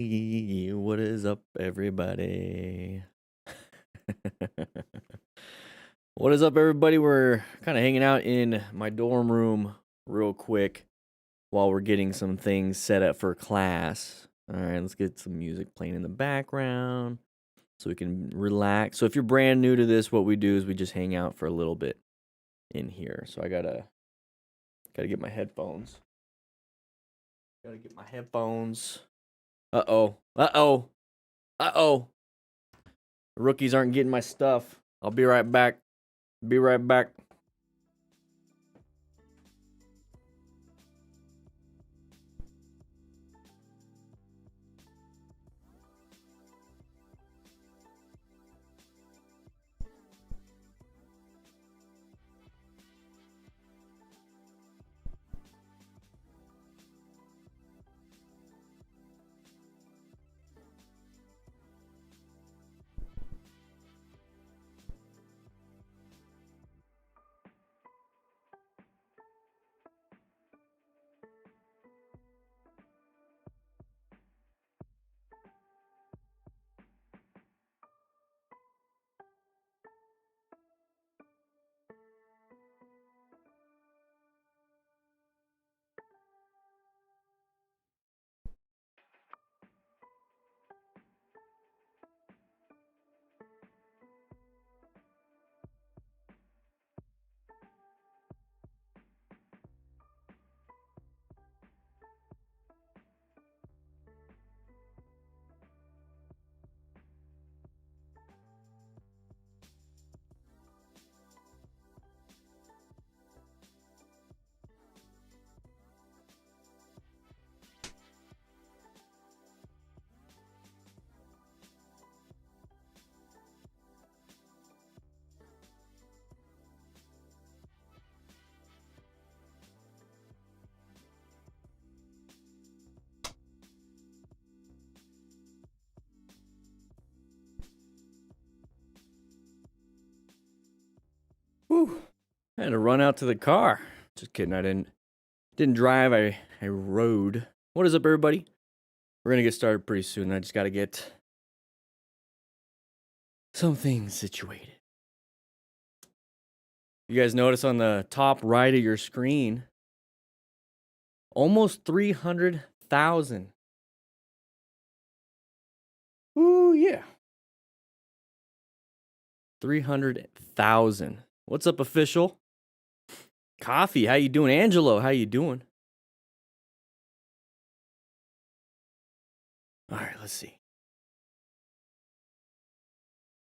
What is up, everybody? What is up, everybody? We're kind of hanging out in my dorm room real quick while we're getting some things set up for class. All right, let's get some music playing in the background so we can relax. So if you're brand new to this, what we do is we just hang out for a little bit in here. So I gotta get my headphones. Gotta get my headphones. Uh-oh. Uh-oh. Uh-oh. Rookies aren't getting my stuff. I'll be right back. Be right back. Whew. I had to run out to the car. Just kidding. I didn't drive. I rode. What is up, everybody? We're gonna get started pretty soon. I just gotta get some things situated. You guys notice on the top right of your screen, almost 300,000. Ooh, yeah. 300,000. What's up, official? Coffee, how you doing? Angelo, how you doing? All right, let's see.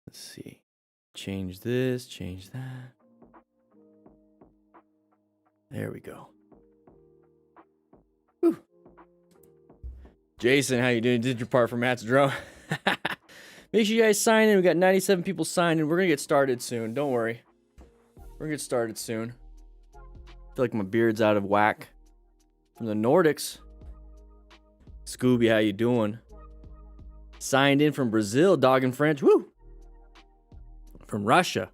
Let's see. Change this, change that. There we go. Whew. Jason, how you doing? Did your part for Matt's drum. Make sure you guys sign in. We got 97 people signed in. We're gonna get started soon. Don't worry. We're gonna get started soon. I feel like my beard's out of whack. From the Nordics. Scooby, how you doing? Signed in from Brazil, Dog and French. Woo! From Russia.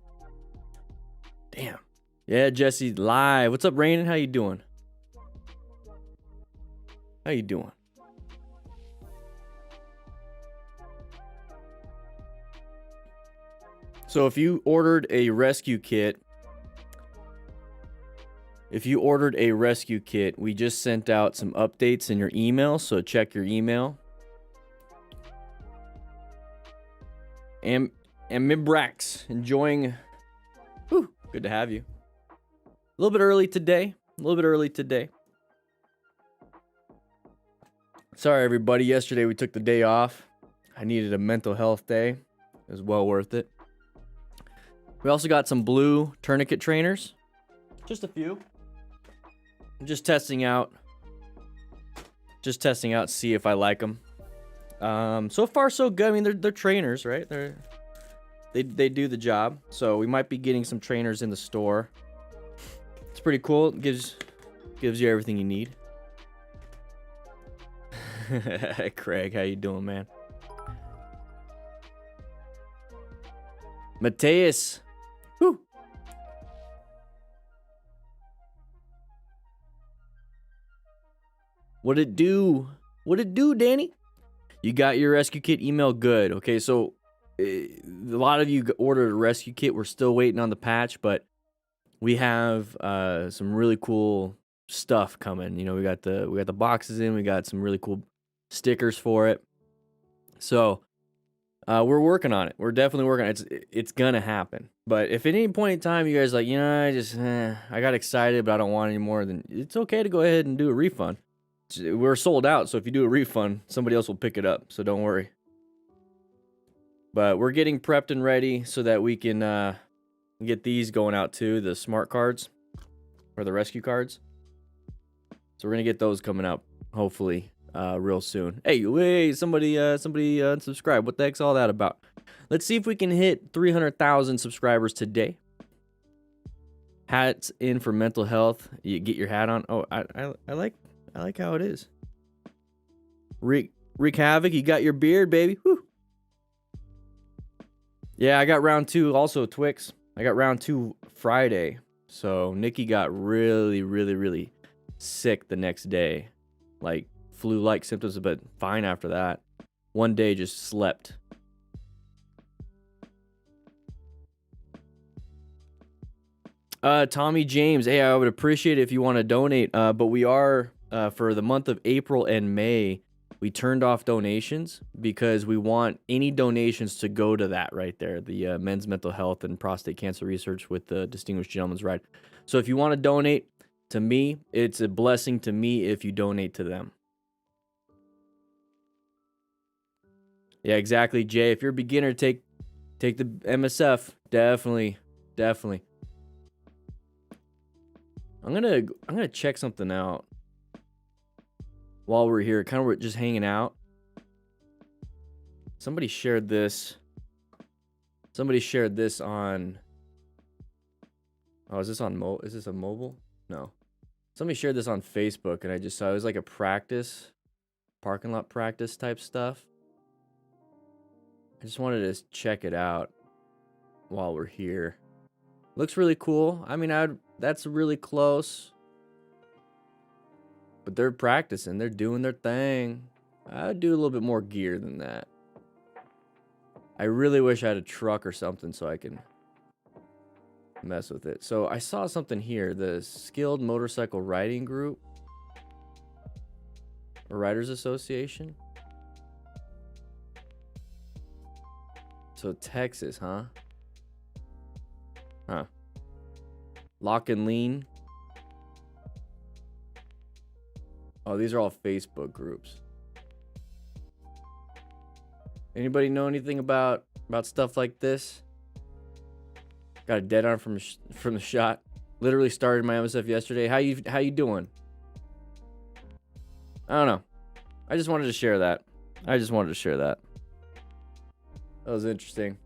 Damn. Yeah, Jesse, live. What's up, Rainin? How you doing? How you doing? So if you ordered a rescue kit, we just sent out some updates in your email, so check your email. And Mibrax, enjoying. Whew, good to have you. A little bit early today. Sorry, everybody. Yesterday we took the day off. I needed a mental health day. It was well worth it. We also got some blue tourniquet trainers. Just a few. I'm just testing out. See if I like them. So far so good. I mean, they're trainers, right? They do the job. So we might be getting some trainers in the store. It's pretty cool. It gives you everything you need. Craig, how you doing, man? Mateus. Whew. What it do? Danny? You got your rescue kit email? Good. Okay, so a lot of you ordered a rescue kit. We're still waiting on the patch, but we have some really cool stuff coming. You know, we got the boxes in. We got some really cool stickers for it. So we're working on it. We're definitely working on it. It's gonna happen. But if at any point in time you guys like, you know, I got excited, but I don't want any more, then it's okay to go ahead and do a refund. We're sold out, so if you do a refund, somebody else will pick it up. So don't worry. But we're getting prepped and ready so that we can get these going out too, the S.M.A.R.T cards or the rescue cards. So we're gonna get those coming out hopefully real soon. Hey, somebody unsubscribe. What the heck's all that about? Let's see if we can hit 300,000 subscribers today. Hats in for mental health. You get your hat on. Oh, I like how it is. Wreak Havoc, you got your beard, baby. Woo. Yeah, I got round 2 also, Twix. I got round 2 Friday. So Nikki got really sick the next day. Like flu-like symptoms, but fine after that. One day just slept. Tommy James, hey, I would appreciate it if you want to donate, but we are, for the month of April and May, we turned off donations because we want any donations to go to that right there, the men's mental health and prostate cancer research with the Distinguished Gentleman's Ride. So if you want to donate to me, it's a blessing to me if you donate to them. Yeah, exactly, Jay. If you're a beginner, take the MSF. Definitely. I'm gonna check something out while we're here. Kind of just hanging out. Somebody shared this. Somebody shared this on. Oh, is this on Is this a mobile? No. Somebody shared this on Facebook, and I just saw it was like a parking lot practice type stuff. I just wanted to check it out while we're here. Looks really cool. I mean, that's really close. But they're practicing. They're doing their thing. I'd do a little bit more gear than that. I really wish I had a truck or something so I can mess with it. So I saw something here. The Skilled Motorcycle Riding Group. Or Riders Association. So Texas, huh? Huh. Lock and Lean. Oh, these are all Facebook groups. Anybody know anything about stuff like this? Got a dead arm from the shot. Literally started my MSF yesterday. How you doing? I don't know. I just wanted to share that. That was interesting.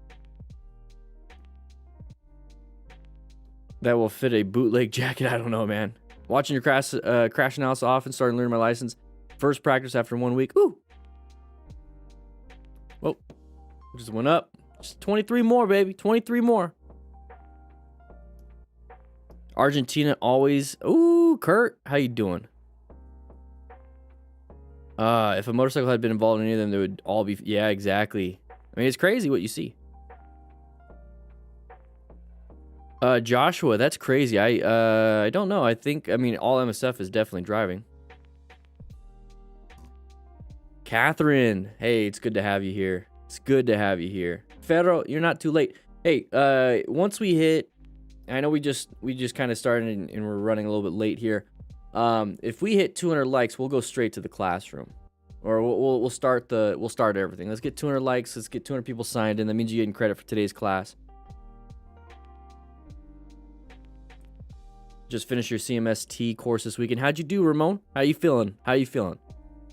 That will fit a bootleg jacket. I don't know, man. Watching your crash analysis off and starting learning my license. First practice after 1 week. Ooh. Well, just went up. Just 23 more, baby. 23 more. Argentina always. Ooh, Kurt, how you doing? If a motorcycle had been involved in any of them, they would all be. Yeah, exactly. I mean, it's crazy what you see. Joshua, that's crazy. I don't know. I mean, all MSF is definitely driving. Catherine, hey, it's good to have you here. Federal, you're not too late. Hey, once we hit, I know we just kind of started and we're running a little bit late here. If we hit 200 likes, we'll go straight to the classroom, or we'll start everything. Let's get 200 likes. Let's get 200 people signed in. That means you're getting credit for today's class. Just finished your CMST course this weekend. How'd you do, Ramon? How you feeling?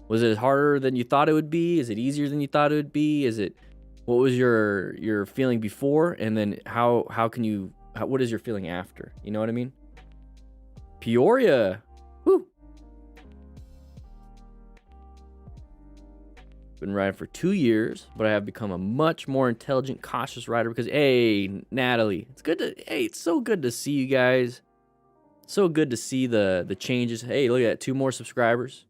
Was it harder than you thought it would be? Is it easier than you thought it would be? What was your feeling before? And then what is your feeling after? You know what I mean? Peoria. Woo. Been riding for 2 years, but I have become a much more intelligent, cautious rider because, hey, Natalie, it's so good to see you guys. So good to see the changes. Hey, look at that, 2 more subscribers.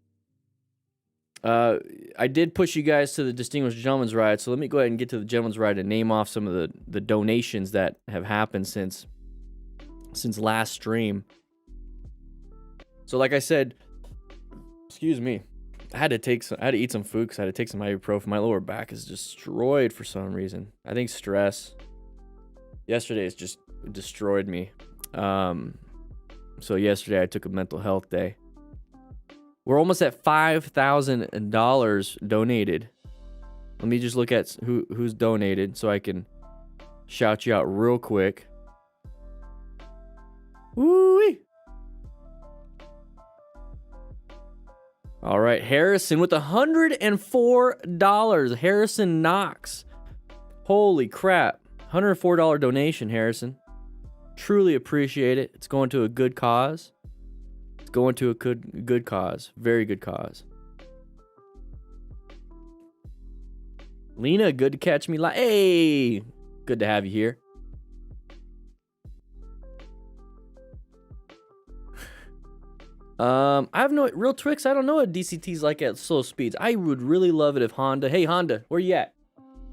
I did push you guys to the Distinguished Gentleman's Ride, so let me go ahead and get to the Gentleman's Ride and name off some of the donations that have happened since last stream. So like I said, excuse me, I had to eat some food because I had to take some ibuprofen. My lower back is destroyed for some reason. I think stress. Yesterday has just destroyed me. So yesterday I took a mental health day. We're almost at $5,000 donated. Let me just look at who's donated so I can shout you out real quick. Woo-wee. All right, Harrison with $104. Harrison Knox. Holy crap. $104 donation, Harrison. Truly appreciate it. It's going to a good cause. It's going to a good cause. Very good cause. Lena, good to catch me live. Hey, good to have you here. I have no real tricks. I don't know what DCT's like at slow speeds. I would really love it if Honda, hey Honda, where you at?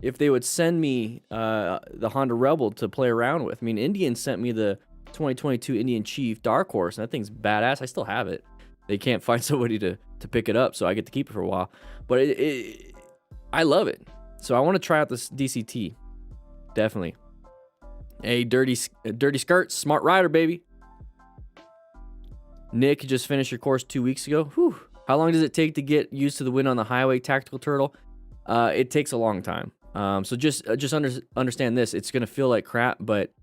If they would send me the Honda Rebel to play around with. I mean, Indian sent me the 2022 Indian Chief Dark Horse, and that thing's badass. I still have it. They can't find somebody to pick it up, so I get to keep it for a while. But I love it. So I want to try out this DCT. Definitely. Hey, dirty skirts, smart rider, baby. Nick, you just finished your course 2 weeks ago. Whew. How long does it take to get used to the wind on the highway, Tactical Turtle? It takes a long time. So just understand this. It's going to feel like crap, but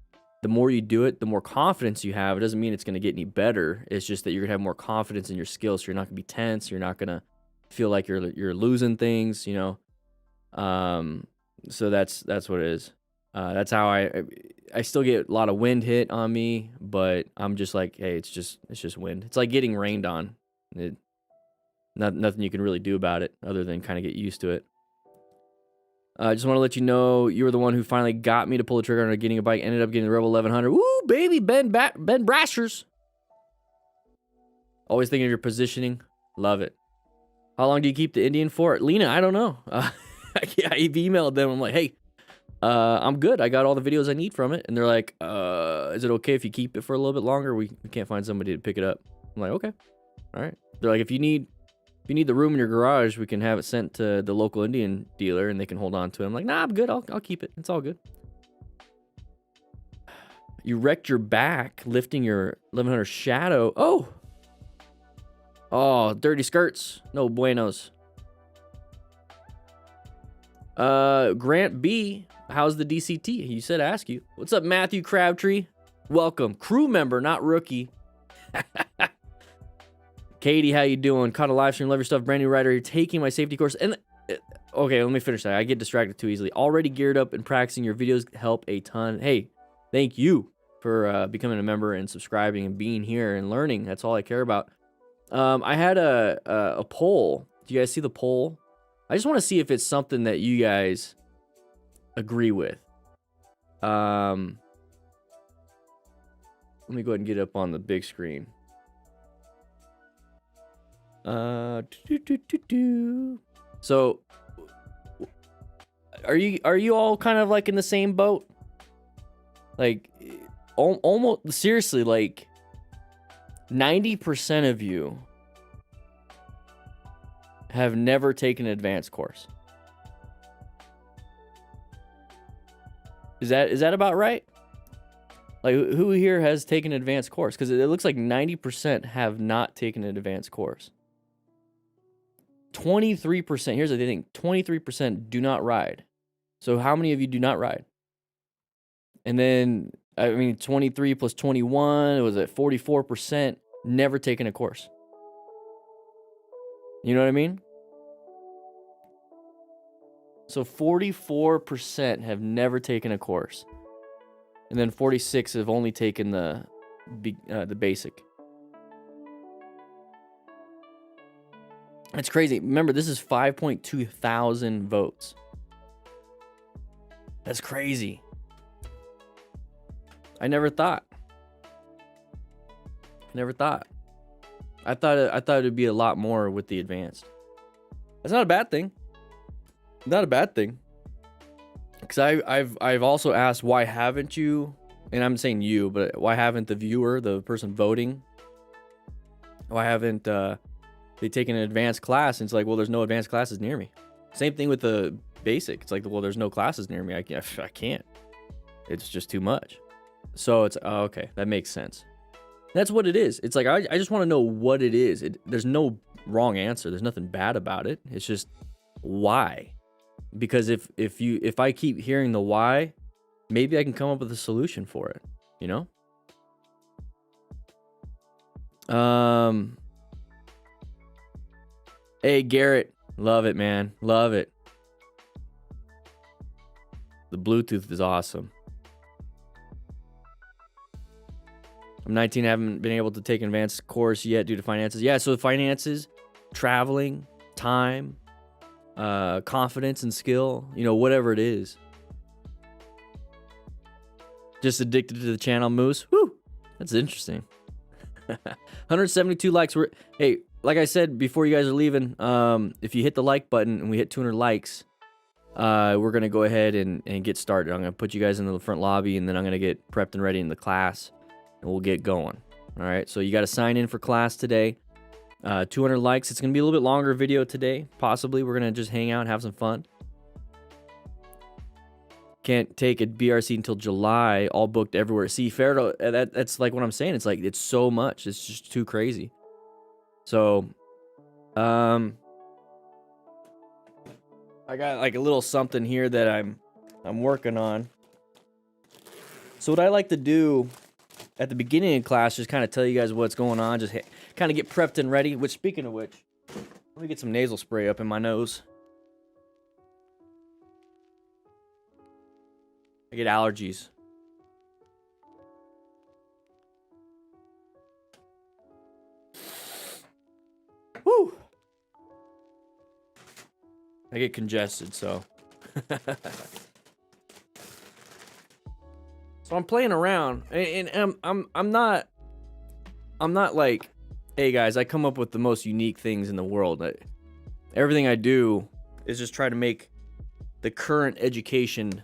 the more you do it, the more confidence you have. It doesn't mean it's going to get any better. It's just that you're going to have more confidence in your skills. So you're not going to be tense. You're not going to feel like you're losing things, you know. So that's what it is. That's how I still get a lot of wind hit on me, but I'm just like, hey, it's just wind. It's like getting rained on. Nothing you can really do about it other than kind of get used to it. I just want to let you know you were the one who finally got me to pull the trigger on getting a bike. Ended up getting the Rebel 1100. Woo, baby, Ben Brashers. Always thinking of your positioning. Love it. How long do you keep the Indian for? Lena, I don't know. I've emailed them. I'm like, hey, I'm good. I got all the videos I need from it. And they're like, is it okay if you keep it for a little bit longer? We can't find somebody to pick it up. I'm like, okay. All right. They're like, if you need the room in your garage, we can have it sent to the local Indian dealer and they can hold on to it. I'm like, nah, I'm good. I'll keep it. It's all good. You wrecked your back lifting your 1100 Shadow. Oh, dirty skirts. No buenos. Grant B, how's the DCT? You said ask you. What's up, Matthew Crabtree? Welcome. Crew member, not rookie. Katie, how you doing? Caught a live stream. Love your stuff. Brand new rider here. Taking my safety course. And okay, let me finish that. I get distracted too easily. Already geared up and practicing. Your videos help a ton. Hey, thank you for becoming a member and subscribing and being here and learning. That's all I care about. I had a poll. Do you guys see the poll? I just want to see if it's something that you guys agree with. Let me go ahead and get it up on the big screen. So are you all kind of like in the same boat? Like almost seriously, like 90% of you have never taken an advanced course. Is that about right? Like, who here has taken an advanced course? Because it looks like 90% have not taken an advanced course. 23%, here's the thing, 23% do not ride. So how many of you do not ride? And then, I mean, 23 plus 21, was it 44% never taken a course? You know what I mean? So 44% have never taken a course. And then 46 have only taken the basic. That's crazy. Remember, this is 5.2 thousand votes. That's crazy. I never thought. I thought it'd be a lot more with the advanced. That's not a bad thing. Not a bad thing. Because I've also asked, why haven't you, and I'm saying you, but why haven't the viewer, the person voting, why haven't they taken an advanced class? And it's like, well, there's no advanced classes near me. Same thing with the basic. It's like, well, there's no classes near me. I can't. It's just too much. So it's, oh, okay, that makes sense. That's what it is. It's like, I just want to know what it is. There's no wrong answer. There's nothing bad about it. It's just why. Because if I keep hearing the why, maybe I can come up with a solution for it, you know? Hey, Garrett. Love it, man. Love it. The Bluetooth is awesome. I'm 19, haven't been able to take an advanced course yet due to finances. Yeah, so finances, traveling, time, confidence and skill, you know, whatever it is. Just addicted to the channel, Moose. Woo! That's interesting. 172 likes. Hey, like I said before you guys are leaving, if you hit the like button and we hit 200 likes, we're going to go ahead and get started. I'm going to put you guys into the front lobby, and then I'm going to get prepped and ready in the class, and we'll get going. All right, so you got to sign in for class today. 200 likes. It's going to be a little bit longer video today. Possibly we're going to just hang out and have some fun. Can't take a BRC until July. All booked everywhere. See, fair. That's like what I'm saying. It's like, it's so much. It's just too crazy. So, I got like a little something here that I'm working on. So what I like to do at the beginning of class, just kind of tell you guys what's going on, just kind of get prepped and ready. Which, speaking of which, let me get some nasal spray up in my nose. I get allergies. Woo! I get congested, so. So I'm playing around, and I'm not like, hey guys, I come up with the most unique things in the world. Everything I do is just try to make the current education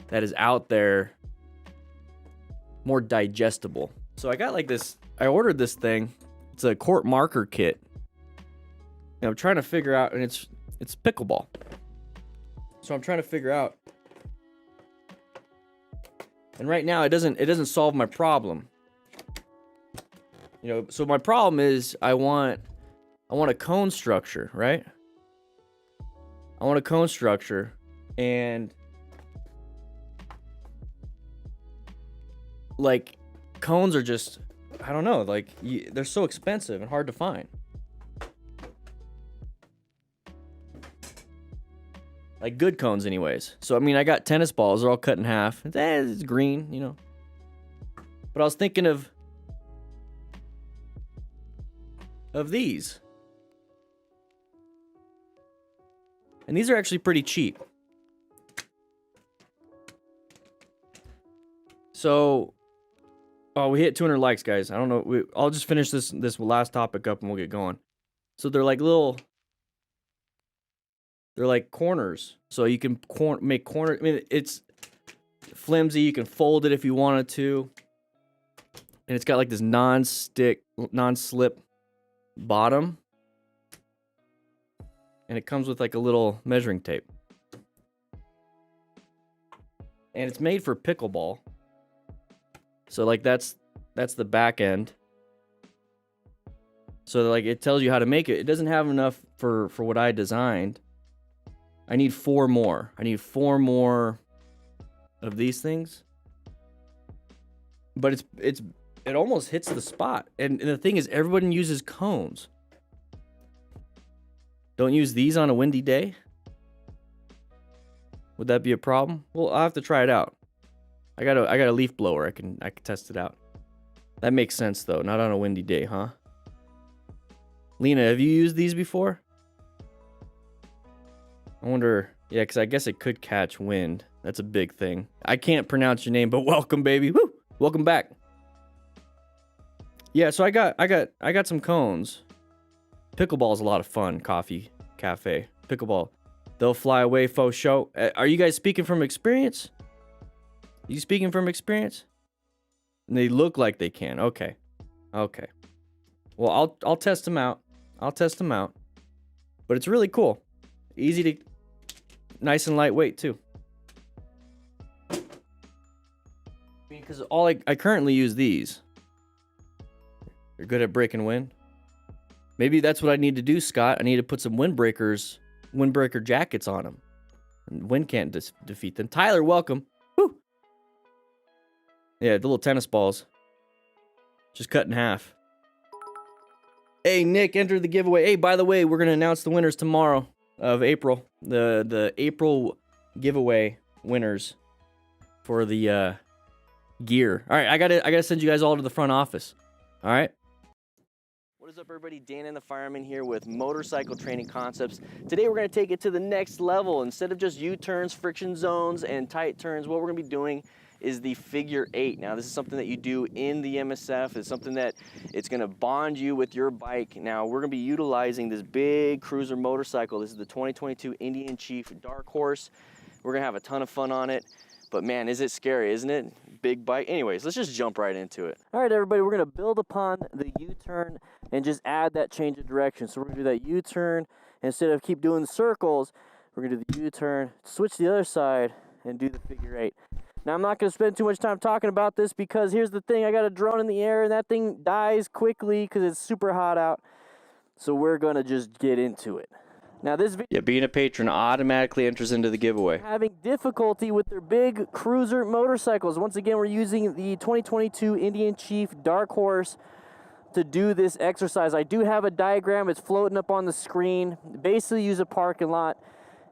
that is out there more digestible. So I got like this, I ordered this thing. It's a court marker kit. And I'm trying to figure out, and it's pickleball. So I'm trying to figure out. And right now it doesn't solve my problem. You know, so my problem is I want a cone structure, right? I want a cone structure, and like cones are just, I don't know, like they're so expensive and hard to find. Like good cones anyways. So I mean, I got tennis balls, they're all cut in half. It's green, you know. But I was thinking of these. And these are actually pretty cheap. So, oh, we hit 200 likes, guys. I don't know. I'll just finish this last topic up and we'll get going. So they're like they're like corners. So you can make corner. I mean, it's flimsy. You can fold it if you wanted to. And it's got like this non-slip bottom. And it comes with like a little measuring tape. And it's made for pickleball. So like that's the back end. So like it tells you how to make it. It doesn't have enough for what I designed. I need 4 more. I need 4 more of these things. But it almost hits the spot. And the thing is, everyone uses cones. Don't use these on a windy day? Would that be a problem? Well, I'll have to try it out. I got a leaf blower. I can test it out. That makes sense though. Not on a windy day, huh? Lena, have you used these before? I wonder. Yeah, because I guess it could catch wind. That's a big thing. I can't pronounce your name, but welcome, baby. Woo! Welcome back. Yeah, so I got some cones. Pickleball is a lot of fun, Coffee cafe. Pickleball. They'll fly away, faux show. Are you guys speaking from experience? You speaking from experience? And they look like they can. Okay. Okay. Well, I'll test them out. I'll test them out. But it's really cool. Easy to... Nice and lightweight, too. Because I currently use these. You're good at break and wind. Maybe that's what I need to do, Scott. I need to put some windbreaker jackets on them. And wind can't defeat them. Tyler, welcome. Woo! Yeah, the little tennis balls. Just cut in half. Hey, Nick, enter the giveaway. Hey, by the way, we're going to announce the winners tomorrow of April. The April giveaway winners for the gear. All right, I gotta send you guys all to the front office. All right. What is up, everybody? Dan and the Fireman here with Motorcycle Training Concepts. Today we're going to take it to the next level. Instead of just U-turns, friction zones, and tight turns, what we're going to be doing is the figure 8. Now, this is something that you do in the MSF. It's something that it's going to bond you with your bike. Now, we're going to be utilizing this big cruiser motorcycle. This is the 2022 Indian Chief Dark Horse. We're going to have a ton of fun on it. But man, is it scary, isn't it? Big bike. Anyways, let's just jump right into it. All right, everybody, we're going to build upon the U-turn and just add that change of direction. So we're going to do that U-turn. Instead of keep doing circles, we're going to do the U-turn, switch to the other side, and do the figure 8. Now, I'm not going to spend too much time talking about this because here's the thing. I got a drone in the air, and that thing dies quickly because it's super hot out. So we're going to just get into it. Now, this video... Yeah, being a patron automatically enters into the giveaway. Having difficulty with their big cruiser motorcycles. Once again, we're using the 2022 Indian Chief Dark Horse to do this exercise. I do have a diagram. It's floating up on the screen. Basically, use a parking lot,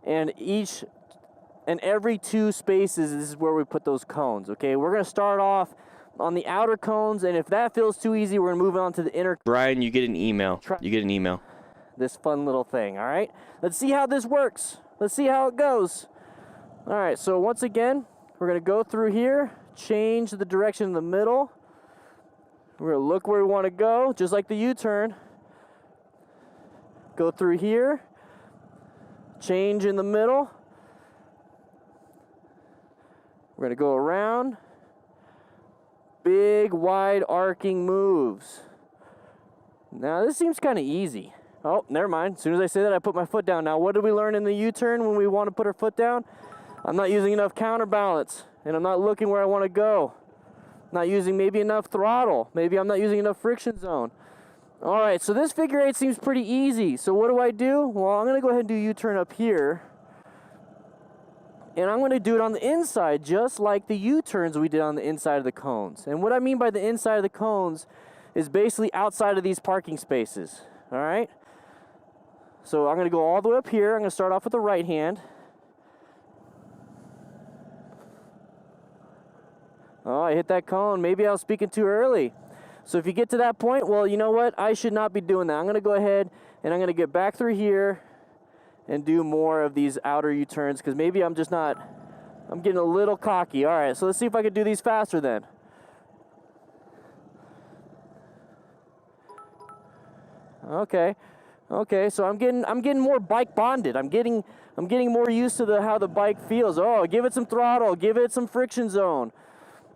and every 2 spaces, this is where we put those cones, okay? We're going to start off on the outer cones, and if that feels too easy, we're going to move on to the inner. Brian, you get an email. You get an email. This fun little thing, all right? Let's see how this works. Let's see how it goes. All right, so once again, we're going to go through here, change the direction in the middle. We're going to look where we want to go, just like the U-turn. Go through here, change in the middle. We're going to go around. Big, wide, arcing moves. Now, this seems kind of easy. Oh, never mind. As soon as I say that, I put my foot down. Now, what did we learn in the U-turn when we want to put our foot down? I'm not using enough counterbalance, and I'm not looking where I want to go. Not using maybe enough throttle. Maybe I'm not using enough friction zone. All right, so this figure 8 seems pretty easy. So what do? Well, I'm going to go ahead and do U-turn up here. And I'm going to do it on the inside, just like the U-turns we did on the inside of the cones. And what I mean by the inside of the cones is basically outside of these parking spaces. All right? So I'm going to go all the way up here. I'm going to start off with the right hand. Oh, I hit that cone. Maybe I was speaking too early. So if you get to that point, well, you know what? I should not be doing that. I'm going to go ahead and I'm going to get back through here and do more of these outer U-turns because maybe I'm just not, I'm getting a little cocky. All right, so let's see if I can do these faster then. Okay, so I'm getting more bike bonded. I'm getting more used to how the bike feels. Oh, give it some throttle, give it some friction zone.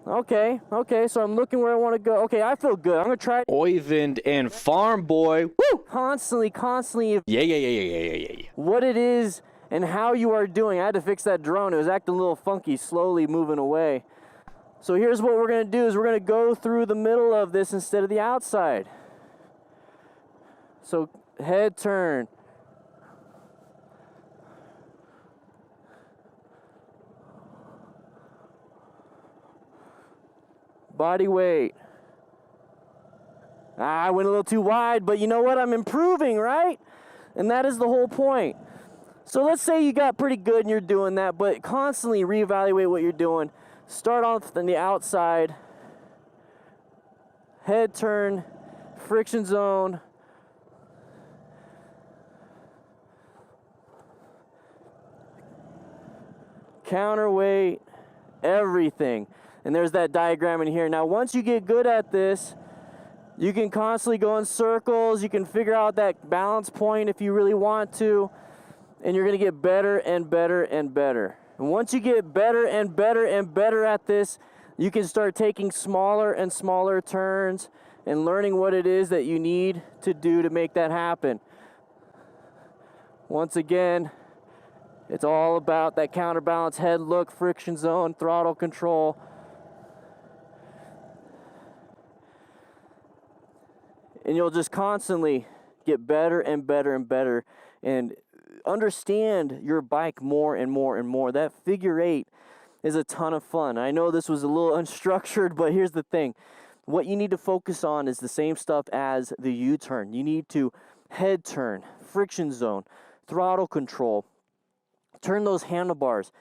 Okay, so I'm looking where I want to go. Okay, I feel good. I'm gonna try. Oyvind and Farm Boy. Woo! Constantly. Yeah. What it is and how you are doing. I had to fix that drone. It was acting a little funky, slowly moving away. So here's what we're gonna do: is we're gonna go through the middle of this instead of the outside. So head turn. Body weight. I went a little too wide, but you know what? I'm improving, right? And that is the whole point. So let's say you got pretty good and you're doing that, but constantly reevaluate what you're doing. Start off on the outside. Head turn, friction zone. Counterweight, everything. And there's that diagram in here. Now, once you get good at this, You can constantly go in circles. You can figure out that balance point if you really want to, and you're going to get better and better and better. And once you get better and better and better at this, you can start taking smaller and smaller turns and learning what it is that you need to do to make that happen. Once again, it's all about that counterbalance, head look, friction zone, throttle control. And you'll just constantly get better and better and better and understand your bike more and more and more. That figure eight is a ton of fun. I know this was a little unstructured, but here's the thing. What you need to focus on is the same stuff as the U-turn. You need to head turn, friction zone, throttle control, turn those handlebars,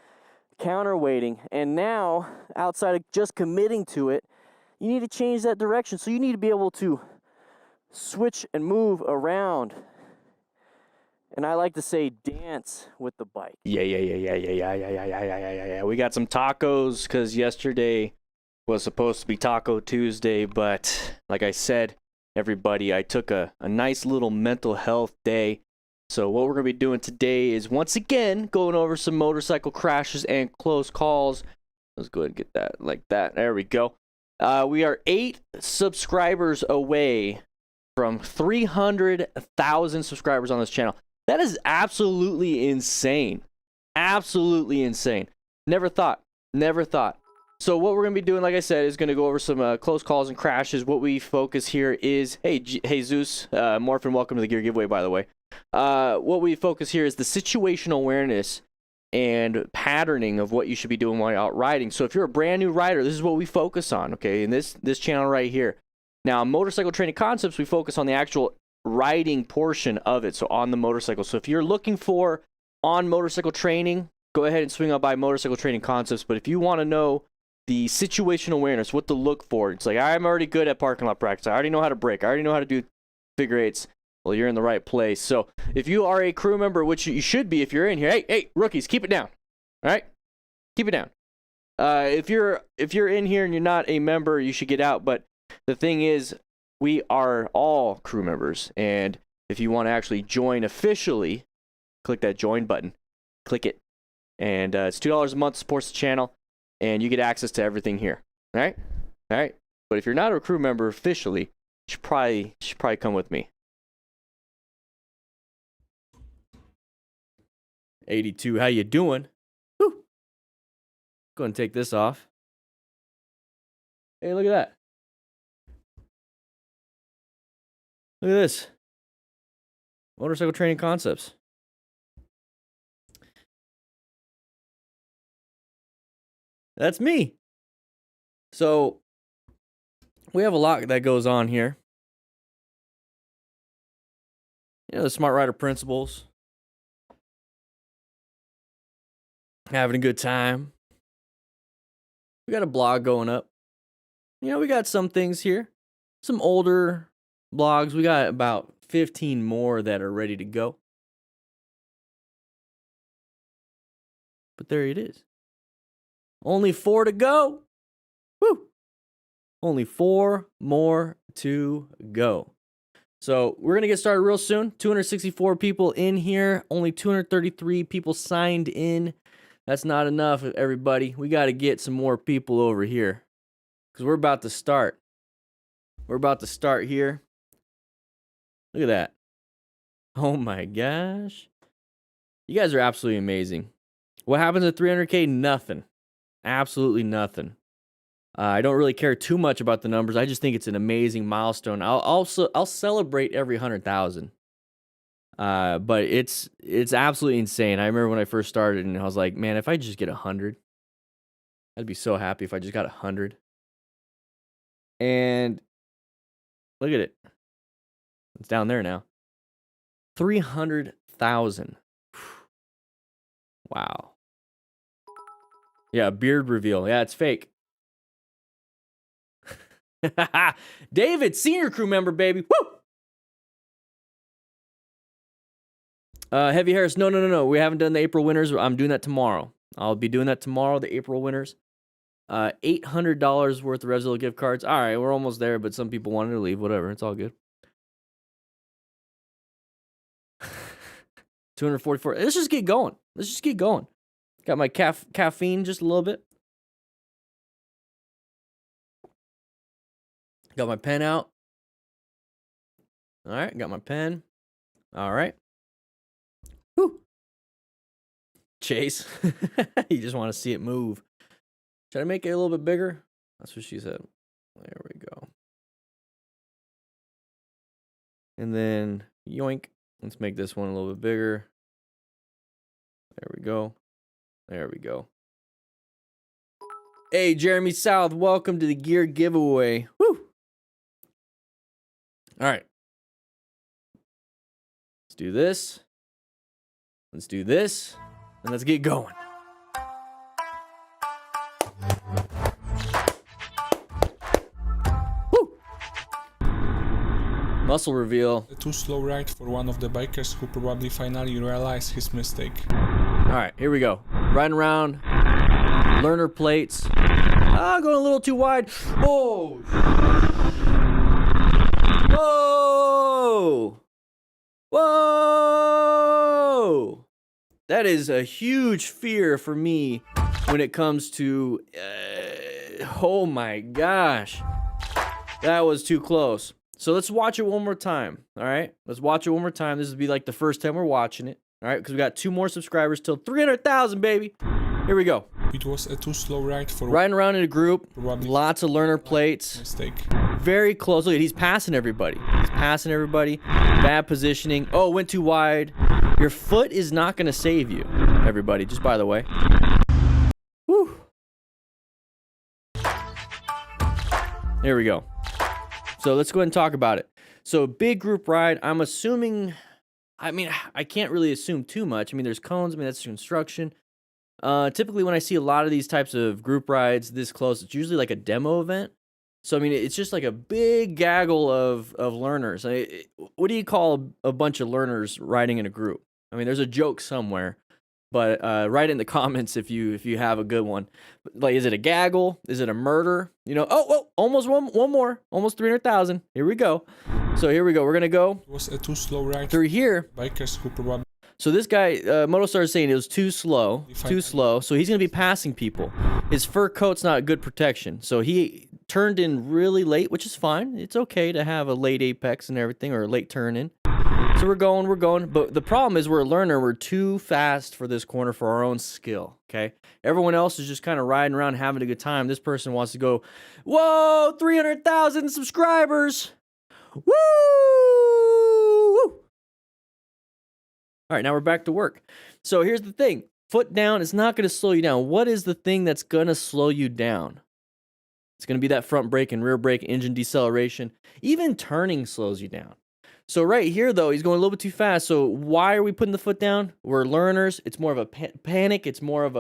counterweighting, and now, outside of just committing to it, you need to change that direction. So you need to be able to switch and move around. And I like to say dance with the bike. Yeah. We got some tacos because yesterday was supposed to be Taco Tuesday, but like I said, everybody, I took a nice little mental health day. So what we're going to be doing today is once again going over some motorcycle crashes and close calls. Let's go ahead and get that like that. There we go. We are 8 subscribers away from 300,000 subscribers on this channel. That is absolutely insane. Absolutely insane. Never thought. So what we're going to be doing, like I said, is going to go over some close calls and crashes. What we focus here is, hey, Jesus, Morphin, welcome to the gear giveaway, by the way. What we focus here is the situational awareness and patterning of what you should be doing while you're out riding. So if you're a brand new rider, this is what we focus on, okay, in this channel right here. Now, motorcycle training concepts, we focus on the actual riding portion of it, so on the motorcycle. So if you're looking for on motorcycle training, go ahead and swing up by motorcycle training concepts. But if you want to know the situational awareness, what to look for, it's like, I'm already good at parking lot practice. I already know how to brake. I already know how to do figure eights. Well, you're in the right place. So if you are a crew member, which you should be if you're in here, hey, rookies, keep it down. All right? Keep it down. If you're in here and you're not a member, you should get out. But the thing is, we are all crew members, and if you want to actually join officially, click that join button. Click it, and it's $2 a month, supports the channel, and you get access to everything here. All right? But if you're not a crew member officially, you should probably come with me. 82, how you doing? Woo. Go ahead and take this off. Hey, look at that. Look at this. Motorcycle training concepts. That's me. So, we have a lot that goes on here. You know, the Smart Rider principles. Having a good time. We got a blog going up. You know, we got some things here. Some older blogs. We got about 15 more that are ready to go. But there it is. Only 4 to go. Woo! Only 4 more to go. So we're going to get started real soon. 264 people in here. Only 233 people signed in. That's not enough, everybody. We got to get some more people over here. Because we're about to start. We're about to start here. Look at that. Oh my gosh. You guys are absolutely amazing. What happens at 300K? Nothing. Absolutely nothing. I don't really care too much about the numbers. I just think it's an amazing milestone. I'll celebrate every 100,000. But it's absolutely insane. I remember when I first started and I was like, man, if I just get 100, I'd be so happy if I just got 100. And look at it. It's down there now. 300,000. Wow. Yeah, beard reveal. Yeah, it's fake. David, senior crew member, baby. Woo! Heavy Harris. No. We haven't done the April winners. I'm doing that tomorrow. I'll be doing that tomorrow, the April winners. $800 worth of Resident gift cards. All right, we're almost there, but some people wanted to leave. Whatever, it's all good. 244. Let's just get going. Let's just get going. Got my caffeine just a little bit. Got my pen out. All right, got my pen. All right. Whew. Chase. You just want to see it move. Should I make it a little bit bigger? That's what she said. There we go. And then, yoink. Let's make this one a little bit bigger. There we go. There we go. Hey, Jeremy South, welcome to the gear giveaway. Woo! All right. Let's do this. Let's do this. And let's get going. Woo! Muscle reveal. A too slow ride for one of the bikers who probably finally realized his mistake. All right, here we go. Riding around. Learner plates. Ah, going a little too wide. Oh! Whoa! Whoa! That is a huge fear for me when it comes to... oh my gosh. That was too close. So let's watch it one more time, all right? Let's watch it one more time. This would be like the first time we're watching it, all right? Because we got 2 more subscribers till 300,000, baby. Here we go. It was a too slow ride for Riding around in a group, probably lots of learner plates. mistake. Very close. Look, he's passing everybody. He's passing everybody. Bad positioning. Oh, went too wide. Your foot is not going to save you, everybody, just by the way. Whew. There we go. So let's go ahead and talk about it. So big group ride. I'm assuming, I mean, I can't really assume too much. I mean, there's cones. I mean, that's construction. Typically when I see a lot of these types of group rides this close, it's usually like a demo event. So, I mean, it's just like a big gaggle of learners. What do you call a bunch of learners riding in a group? I mean, there's a joke somewhere, but write in the comments if you have a good one. Like, is it a gaggle? Is it a murder? You know, oh, almost one more. Almost 300,000. Here we go. So here we go. We're going to go It was a too slow ride through here. bikers who probably So this guy, Motostar is saying it was too slow. So he's going to be passing people. His fur coat's not good protection. So he turned in really late, which is fine. It's okay to have a late apex and everything, or a late turn in. So we're going. But the problem is we're a learner. We're too fast for this corner for our own skill, okay? Everyone else is just kind of riding around having a good time. This person wants to go, whoa, 300,000 subscribers. Woo! All right, now we're back to work. So here's the thing. Foot down is not going to slow you down. What is the thing that's going to slow you down? It's going to be that front brake and rear brake, engine deceleration. Even turning slows you down. So right here, though, he's going a little bit too fast. So why are we putting the foot down? We're learners. It's more of a panic. It's more of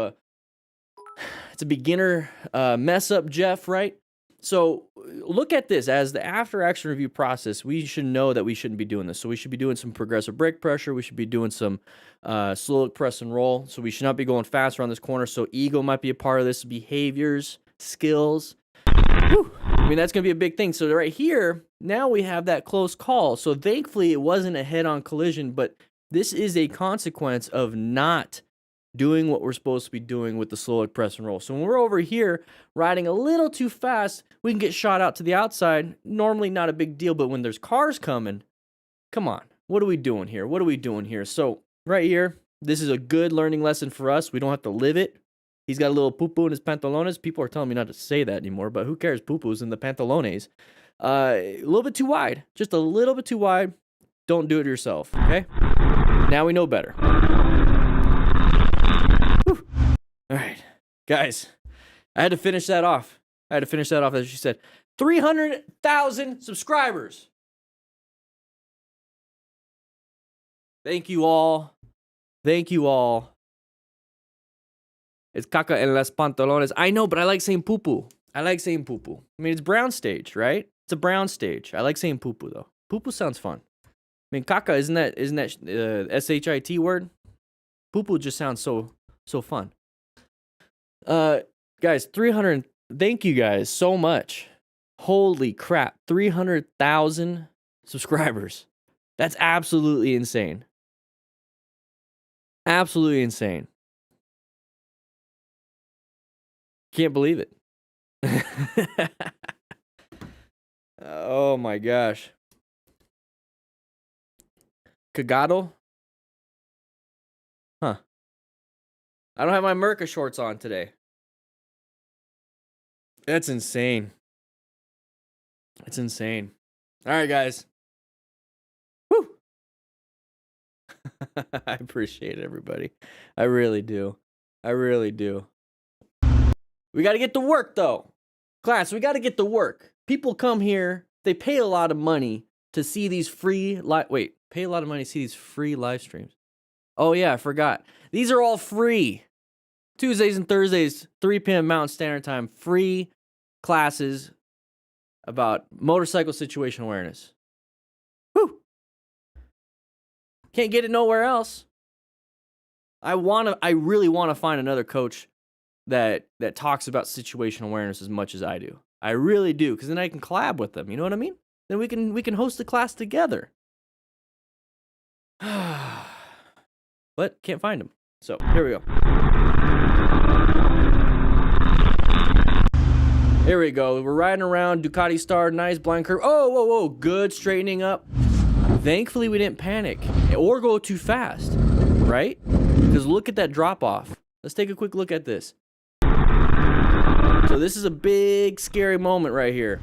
it's a beginner mess up, Jeff, right? So look at this. As the after action review process, we should know that we shouldn't be doing this. So we should be doing some progressive brake pressure. We should be doing some slow look press and roll. So we should not be going fast around this corner. So ego might be a part of this. Behaviors, skills. Whew. I mean, that's going to be a big thing. So right here, now we have that close call. So thankfully, it wasn't a head-on collision, but this is a consequence of not doing what we're supposed to be doing with the slow look press and roll. So when we're over here riding a little too fast, we can get shot out to the outside. Normally not a big deal, but when there's cars coming, come on, what are we doing here? What are we doing here? So right here, this is a good learning lesson for us. We don't have to live it. He's got a little poo-poo in his pantalones. People are telling me not to say that anymore, but who cares? Poo-poo's in the pantalones. A little bit too wide. Just a little bit too wide. Don't do it yourself, okay? Now we know better. Whew. All right, guys, I had to finish that off. As she said. 300,000 subscribers. Thank you all. Thank you all. It's caca en las pantalones. I know, but I like saying poo-poo. I mean, it's brown stage, right? It's a brown stage. I like saying poo-poo, though. Poo-poo sounds fun. I mean, caca, isn't that S-H-I-T word? Poo-poo just sounds so fun. Guys, thank you guys so much. Holy crap, 300,000 subscribers. That's absolutely insane. Absolutely insane. Can't believe it. Oh my gosh. Cagado? Huh. I don't have my Merca shorts on today. That's insane. It's insane. All right, guys. Woo! I appreciate it, everybody. I really do. I really do. We got to get to work, though. Class, we got to get to work. People come here, they pay a lot of money to see these free pay a lot of money to see these free live streams. Oh yeah, I forgot. These are all free. Tuesdays and Thursdays, 3 p.m. Mountain Standard Time, free classes about motorcycle situational awareness. Whew. Can't get it nowhere else. I really want to find another coach that talks about situational awareness as much as I do. I really do, because then I can collab with them. You know what I mean? Then we can host the class together. But can't find them. So here we go. Here we go. We're riding around Ducati Star, nice blind curve. Oh, whoa, whoa, good straightening up. Thankfully, we didn't panic or go too fast, right? Because look at that drop off. Let's take a quick look at this. So this is a big, scary moment right here.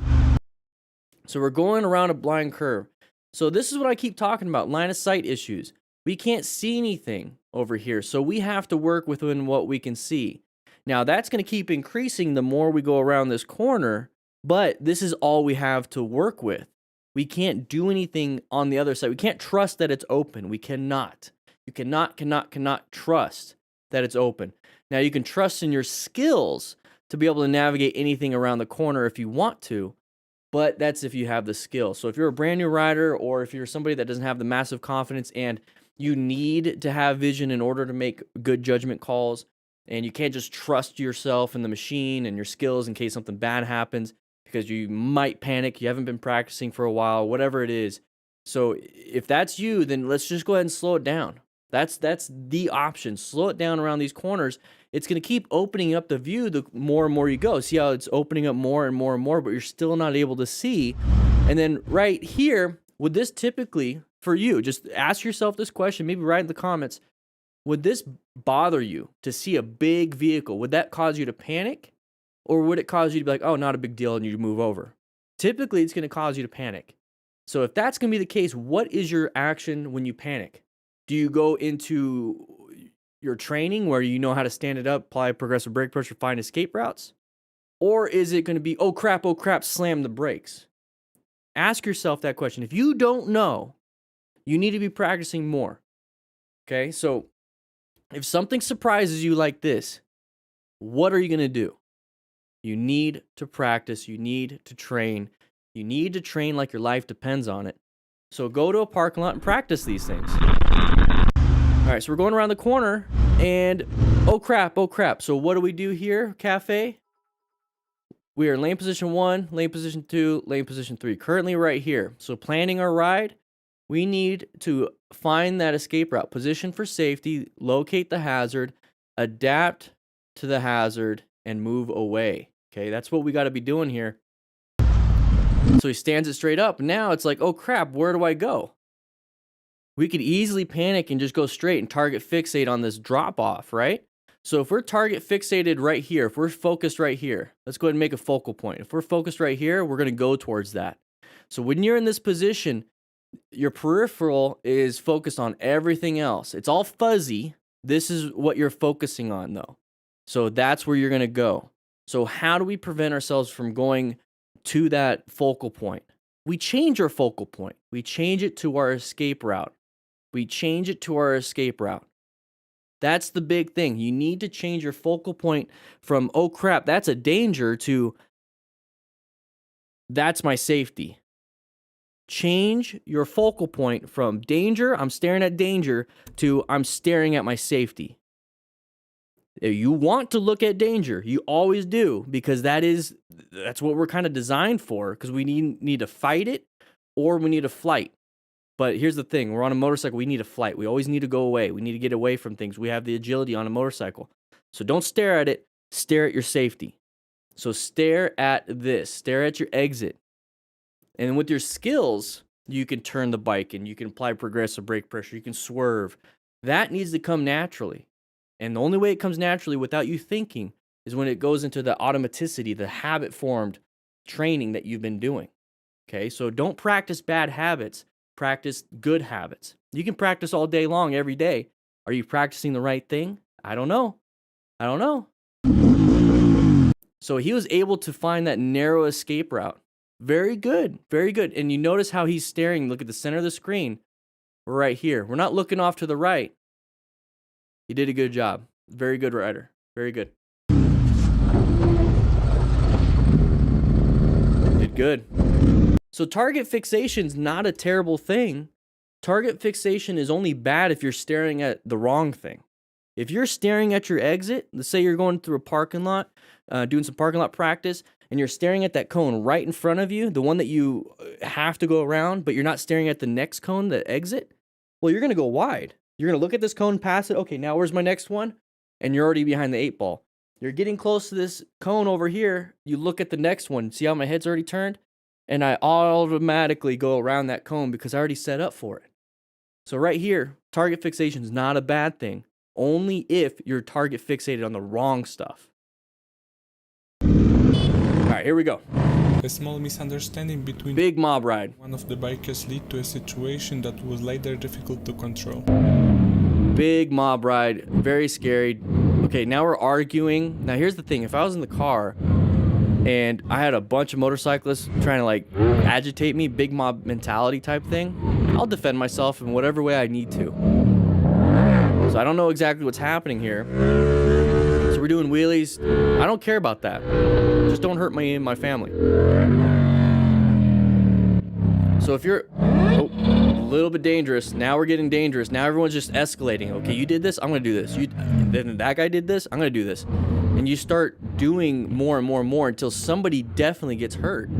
So we're going around a blind curve. So this is what I keep talking about, line of sight issues. We can't see anything over here, so we have to work within what we can see. Now, that's going to keep increasing the more we go around this corner, but this is all we have to work with. We can't do anything on the other side. We can't trust that it's open. We cannot. You cannot trust that it's open. Now, you can trust in your skills to be able to navigate anything around the corner if you want to, but that's if you have the skill. So if you're a brand new rider, or if you're somebody that doesn't have the massive confidence and you need to have vision in order to make good judgment calls, and you can't just trust yourself and the machine and your skills in case something bad happens because you might panic, you haven't been practicing for a while, whatever it is. So if that's you, then let's just go ahead and slow it down. That's the option. Slow it down around these corners. It's going to keep opening up the view the more and more you go. See how it's opening up more and more and more, but you're still not able to see. And then right here, would this typically, for you, just ask yourself this question, maybe write in the comments, would this bother you to see a big vehicle? Would that cause you to panic? Or would it cause you to be like, oh, not a big deal, and you move over? Typically, it's going to cause you to panic. So if that's going to be the case, what is your action when you panic? Do you go into your training where you know how to stand it up, apply progressive brake pressure, find escape routes? Or is it going to be, oh crap, slam the brakes? Ask yourself that question. If you don't know, you need to be practicing more. Okay, so if something surprises you like this, what are you going to do? You need to practice. You need to train. You need to train like your life depends on it. So go to a parking lot and practice these things. All right, so we're going around the corner, and oh crap. So what do we do here, Cafe? We are in lane position 1, lane position 2, lane position 3. Currently right here. So planning our ride, we need to find that escape route, position for safety, locate the hazard, adapt to the hazard, and move away. Okay, that's what we got to be doing here. So he stands it straight up. Now it's like, oh crap, where do I go? We could easily panic and just go straight and target fixate on this drop off, right? So if we're target fixated right here, if we're focused right here, let's go ahead and make a focal point. If we're focused right here, we're going to go towards that. So when you're in this position, your peripheral is focused on everything else. It's all fuzzy. This is what you're focusing on though. So that's where you're going to go. So how do we prevent ourselves from going to that focal point? We change our focal point. We change it to our escape route. That's the big thing. You need to change your focal point from, oh crap, that's a danger, to that's my safety. Change your focal point from danger, I'm staring at danger, to I'm staring at my safety. You want to look at danger. You always do, because that's what we're kind of designed for, because we need to fight it or we need to flight. But here's the thing. We're on a motorcycle. We need to flight. We always need to go away. We need to get away from things. We have the agility on a motorcycle. So don't stare at it. Stare at your safety. So stare at this. Stare at your exit. And with your skills, you can turn the bike and you can apply progressive brake pressure. You can swerve. That needs to come naturally. And the only way it comes naturally without you thinking is when it goes into the automaticity, the habit-formed training that you've been doing. Okay, so don't practice bad habits. Practice good habits. You can practice all day long, every day. Are you practicing the right thing? I don't know. So he was able to find that narrow escape route. Very good. Very good. And you notice how he's staring. Look at the center of the screen. We're right here. We're not looking off to the right. He did a good job. Very good rider. Very good. Did good. So target fixation is not a terrible thing. Target fixation is only bad if you're staring at the wrong thing. If you're staring at your exit, let's say you're going through a parking lot, doing some parking lot practice, and you're staring at that cone right in front of you, the one that you have to go around, but you're not staring at the next cone, the exit, well, you're going to go wide. You're going to look at this cone, pass it. Okay, now where's my next one? And you're already behind the 8 ball. You're getting close to this cone over here. You look at the next one. See how my head's already turned? And I automatically go around that cone because I already set up for it. So right here, target fixation is not a bad thing. Only if you're target fixated on the wrong stuff. All right, here we go. A small misunderstanding between Big mob ride. one of the bikers led to a situation that was later difficult to control. Big mob ride. Very scary. Okay, now we're arguing. Now here's the thing. If I was in the car and I had a bunch of motorcyclists trying to like agitate me, big mob mentality type thing, I'll defend myself in whatever way I need to. So I don't know exactly what's happening here. So we're doing wheelies. I don't care about that. Just don't hurt me and my family. So if you're a little bit dangerous, now we're getting dangerous. Now everyone's just escalating. Okay, you did this, I'm gonna do this. Then that guy did this, I'm gonna do this. And you start doing more and more and more until somebody definitely gets hurt.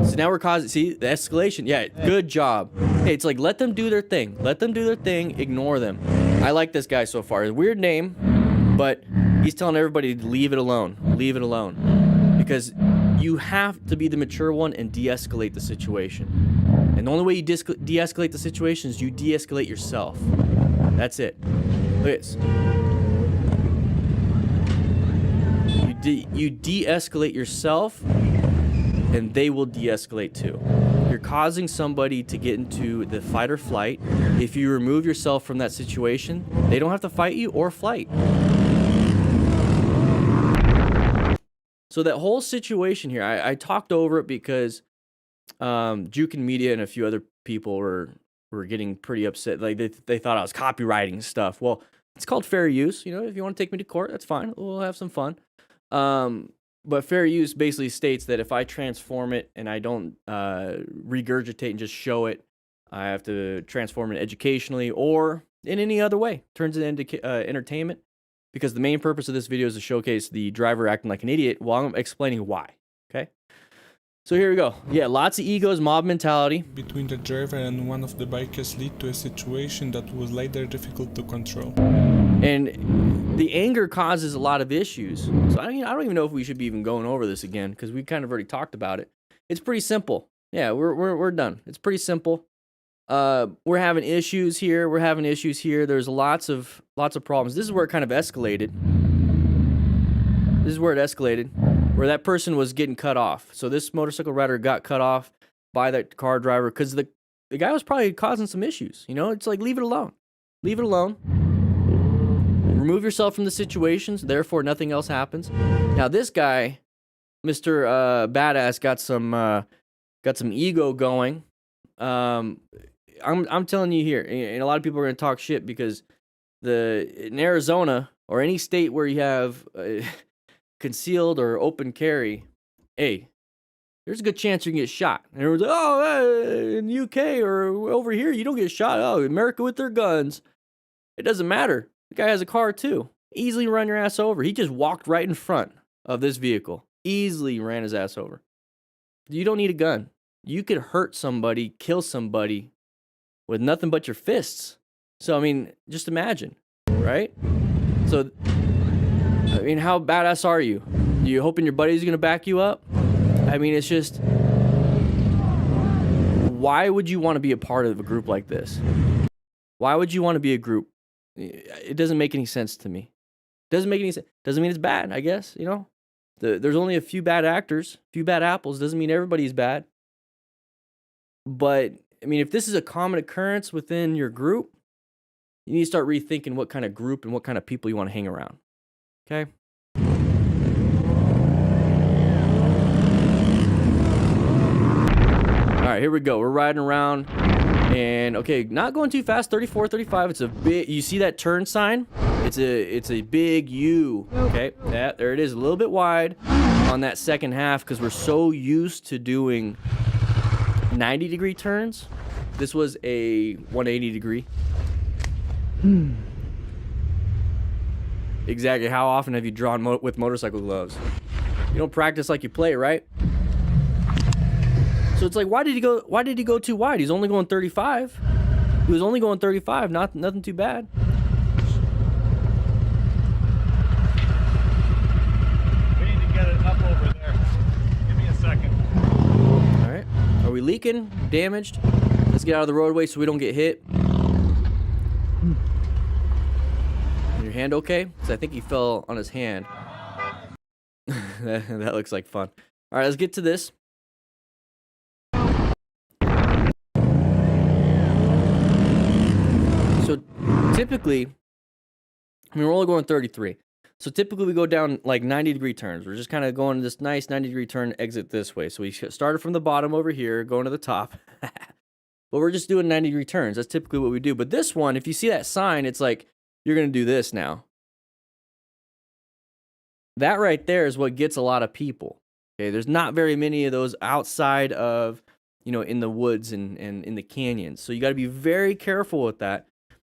So now we're causing, see, the escalation. Yeah, good job. Hey, it's like, let them do their thing. Let them do their thing, ignore them. I like this guy so far. Weird name, but he's telling everybody to leave it alone. Leave it alone. Because you have to be the mature one and de-escalate the situation. And the only way you de-escalate the situation is you de-escalate yourself. That's it. Look at this. You de-escalate yourself, and they will de-escalate too. You're causing somebody to get into the fight or flight. If you remove yourself from that situation, they don't have to fight you or flight. So that whole situation here, I talked over it because Juke and Media and a few other people were getting pretty upset. Like they thought I was copywriting stuff. Well, it's called fair use. You know, if you want to take me to court, that's fine. We'll have some fun. But fair use basically states that if I transform it and I don't regurgitate and just show it, I have to transform it educationally or in any other way. Turns it into entertainment. Because the main purpose of this video is to showcase the driver acting like an idiot while I'm explaining why. Okay? So here we go. Yeah, lots of egos, mob mentality. Between the driver and one of the bikers led to a situation that was later difficult to control. And the anger causes a lot of issues. So I don't even know if we should be even going over this again because we kind of already talked about it. It's pretty simple. Yeah, we're done. It's pretty simple. We're having issues here. We're having issues here. There's lots of problems. This is where it kind of escalated. This is where it escalated, where that person was getting cut off. So this motorcycle rider got cut off by that car driver because the guy was probably causing some issues. You know, it's like, leave it alone. Leave it alone. Remove yourself from the situations. Therefore, nothing else happens. Now, this guy, Mr. Badass, got some ego going. I'm telling you here, and a lot of people are going to talk shit because in Arizona or any state where you have concealed or open carry, hey, there's a good chance you can get shot. And everyone's like, oh, in the UK or over here, you don't get shot. Oh, America with their guns. It doesn't matter. The guy has a car too. Easily run your ass over. He just walked right in front of this vehicle. Easily ran his ass over. You don't need a gun. You could hurt somebody, kill somebody with nothing but your fists. So, I mean, just imagine, right? So, I mean, how badass are you? You hoping your buddy's gonna back you up? I mean, it's just, why would you want to be a part of a group like this? Why would you want to be a group? It doesn't make any sense to me. Doesn't make any sense. Doesn't mean it's bad, I guess, you know? There's only a few bad actors, a few bad apples. Doesn't mean everybody's bad. But, I mean, if this is a common occurrence within your group, you need to start rethinking what kind of group and what kind of people you want to hang around. Okay? All right, here we go. We're riding around. And, okay, not going too fast. 34, 35. It's a big... You see that turn sign? It's a big U. Okay? Yeah, there it is. A little bit wide on that second half because we're so used to doing 90-degree turns. This was a 180-degree. Exactly. How often have you drawn with motorcycle gloves? You don't practice like you play, right? So it's like, why did he go too wide? He's only going 35. He was only going 35. Nothing too bad. We need to get it up over there. Give me a second. All right. Are we leaking? Damaged? Let's get out of the roadway so we don't get hit. Is your hand okay? Because I think he fell on his hand. That looks like fun. All right, let's get to this. So typically, I mean, we're only going 33. So typically we go down like 90-degree turns. We're just kind of going this nice 90-degree turn, exit this way. So we started from the bottom over here, going to the top. But we're just doing 90-degree turns. That's typically what we do. But this one, if you see that sign, it's like, you're going to do this now. That right there is what gets a lot of people. Okay, there's not very many of those outside of, you know, in the woods and in the canyons. So you got to be very careful with that.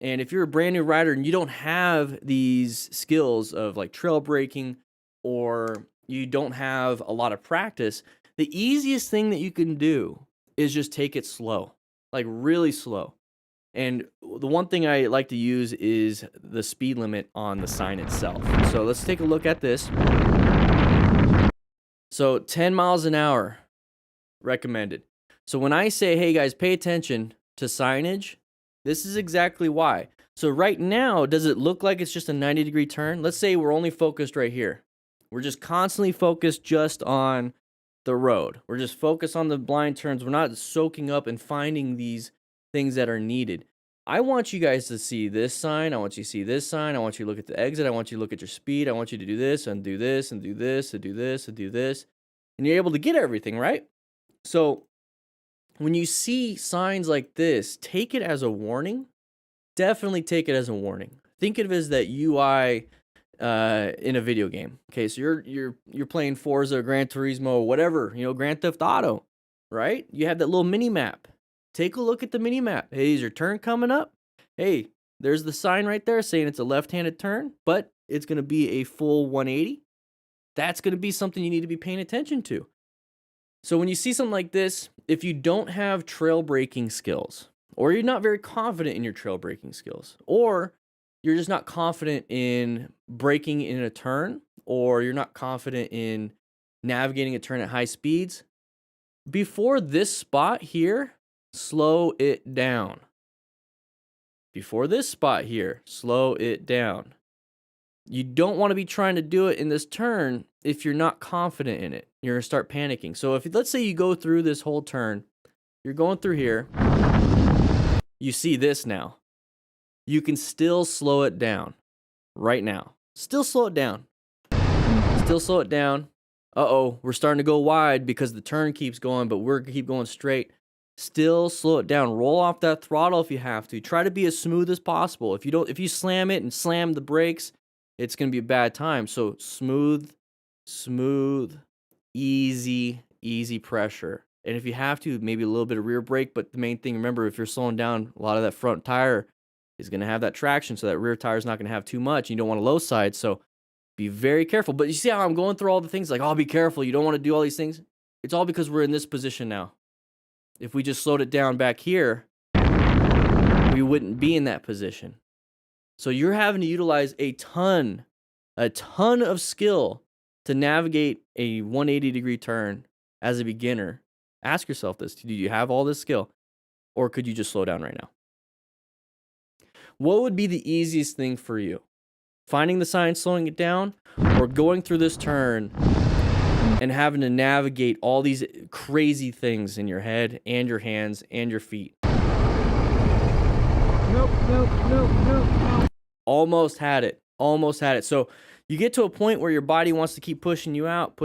And if you're a brand new rider and you don't have these skills of like trail braking, or you don't have a lot of practice, the easiest thing that you can do is just take it slow, like really slow. And the one thing I like to use is the speed limit on the sign itself. So let's take a look at this. So 10 miles an hour recommended. So when I say, hey guys, pay attention to signage, this is exactly why. So right now, does it look like it's just a 90-degree turn? Let's say we're only focused right here. We're just constantly focused just on the road. We're just focused on the blind turns. We're not soaking up and finding these things that are needed. I want you guys to see this sign. I want you to see this sign. I want you to look at the exit. I want you to look at your speed. I want you to do this and do this and do this and do this and do this. And you're able to get everything, right? So when you see signs like this, take it as a warning. Definitely take it as a warning. Think of it as that UI in a video game. Okay, so you're playing Forza, Gran Turismo, whatever, you know, Grand Theft Auto, right? You have that little mini map. Take a look at the mini map. Hey, is your turn coming up? Hey, there's the sign right there saying it's a left-handed turn, but it's going to be a full 180. That's going to be something you need to be paying attention to. So when you see something like this, if you don't have trail braking skills, or you're not very confident in your trail braking skills, or you're just not confident in braking in a turn, or you're not confident in navigating a turn at high speeds, before this spot here, slow it down. Before this spot here, slow it down. You don't want to be trying to do it in this turn if you're not confident in it. You're going to start panicking. So if let's say you go through this whole turn, you're going through here, you see this now. You can still slow it down right now. Still slow it down. Still slow it down. Uh-oh, we're starting to go wide because the turn keeps going, but we're going to keep going straight. Still slow it down. Roll off that throttle if you have to. Try to be as smooth as possible. If you slam it and slam the brakes, it's going to be a bad time. So smooth, easy pressure. And if you have to, maybe a little bit of rear brake, but the main thing, remember, if you're slowing down, a lot of that front tire is going to have that traction, so that rear tire is not going to have too much. You don't want a low side, so be very careful. But you see how I'm going through all the things like, oh, be careful. You don't want to do all these things. It's all because we're in this position now. If we just slowed it down back here, we wouldn't be in that position. So you're having to utilize a ton of skill to navigate a 180-degree turn as a beginner. Ask yourself this: do you have all this skill, or could you just slow down right now? What would be the easiest thing for you? Finding the sign, slowing it down, or going through this turn and having to navigate all these crazy things in your head and your hands and your feet? Nope. Almost had it. So you get to a point where your body wants to keep pushing you out.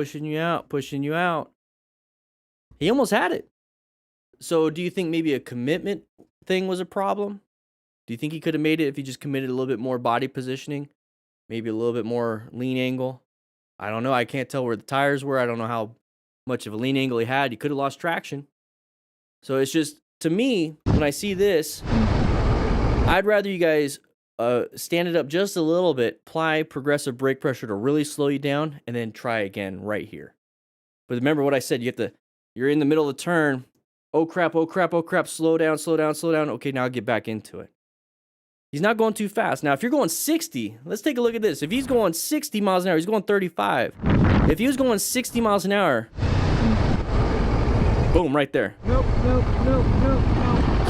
He almost had it. So do you think maybe a commitment thing was a problem? Do you think he could have made it if he just committed a little bit more body positioning? Maybe a little bit more lean angle? I don't know. I can't tell where the tires were. I don't know how much of a lean angle he had. He could have lost traction. So it's just, to me, when I see this, I'd rather you guys stand it up just a little bit, apply progressive brake pressure to really slow you down, and then try again right here. But remember what I said, you're in the middle of the turn. Oh crap, slow down. Okay, now I'll get back into it. He's not going too fast. Now, if you're going 60, let's take a look at this. If he's going 60 miles an hour, he's going 35. If he was going 60 miles an hour, boom, right there. Nope.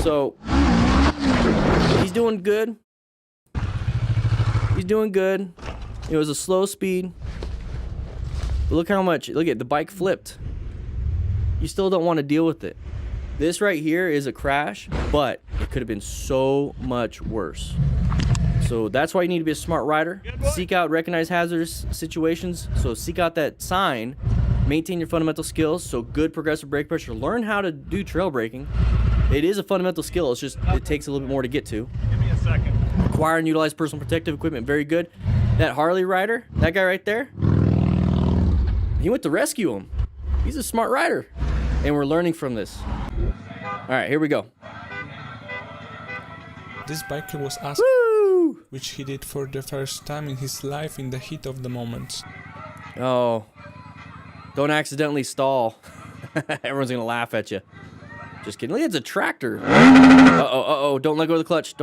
So, he's doing good. It was a slow speed. But look at the bike flipped. You still don't want to deal with it. This right here is a crash, but it could have been so much worse. So that's why you need to be a smart rider. Seek out, recognize hazardous situations. So seek out that sign. Maintain your fundamental skills. So good progressive brake pressure. Learn how to do trail braking. It is a fundamental skill. It's just, it takes a little bit more to get to. Give me a second. Acquire and utilize personal protective equipment. Very good. That Harley rider, that guy right there, he went to rescue him. He's a smart rider. And we're learning from this. All right, here we go. This biker was asked, Woo! which he did for the first time in his life in the heat of the moment. Oh, don't accidentally stall. Everyone's going to laugh at you. Just kidding. Look, it's a tractor. Uh-oh. Don't let go of the clutch.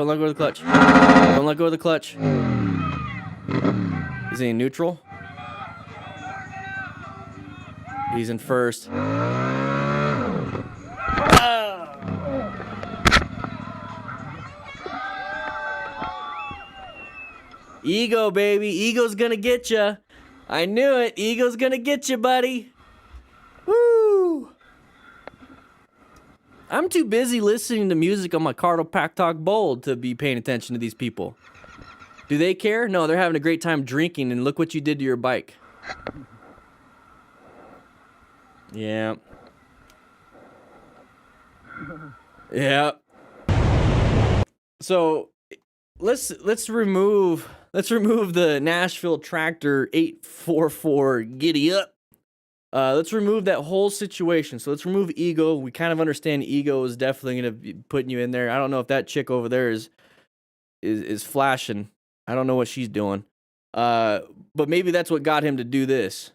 Is he in neutral? He's in first. Ego, baby. Ego's gonna get you. I knew it. Ego's gonna get you, buddy. Woo! I'm too busy listening to music on my Cardo Pack Talk Bold to be paying attention to these people. Do they care? No, they're having a great time drinking, and look what you did to your bike. Yeah. So let's remove the Nashville Tractor 844 giddy up. Let's remove that whole situation. So let's remove ego. We kind of understand ego is definitely going to be putting you in there. I don't know if that chick over there is flashing. I don't know what she's doing. But maybe that's what got him to do this.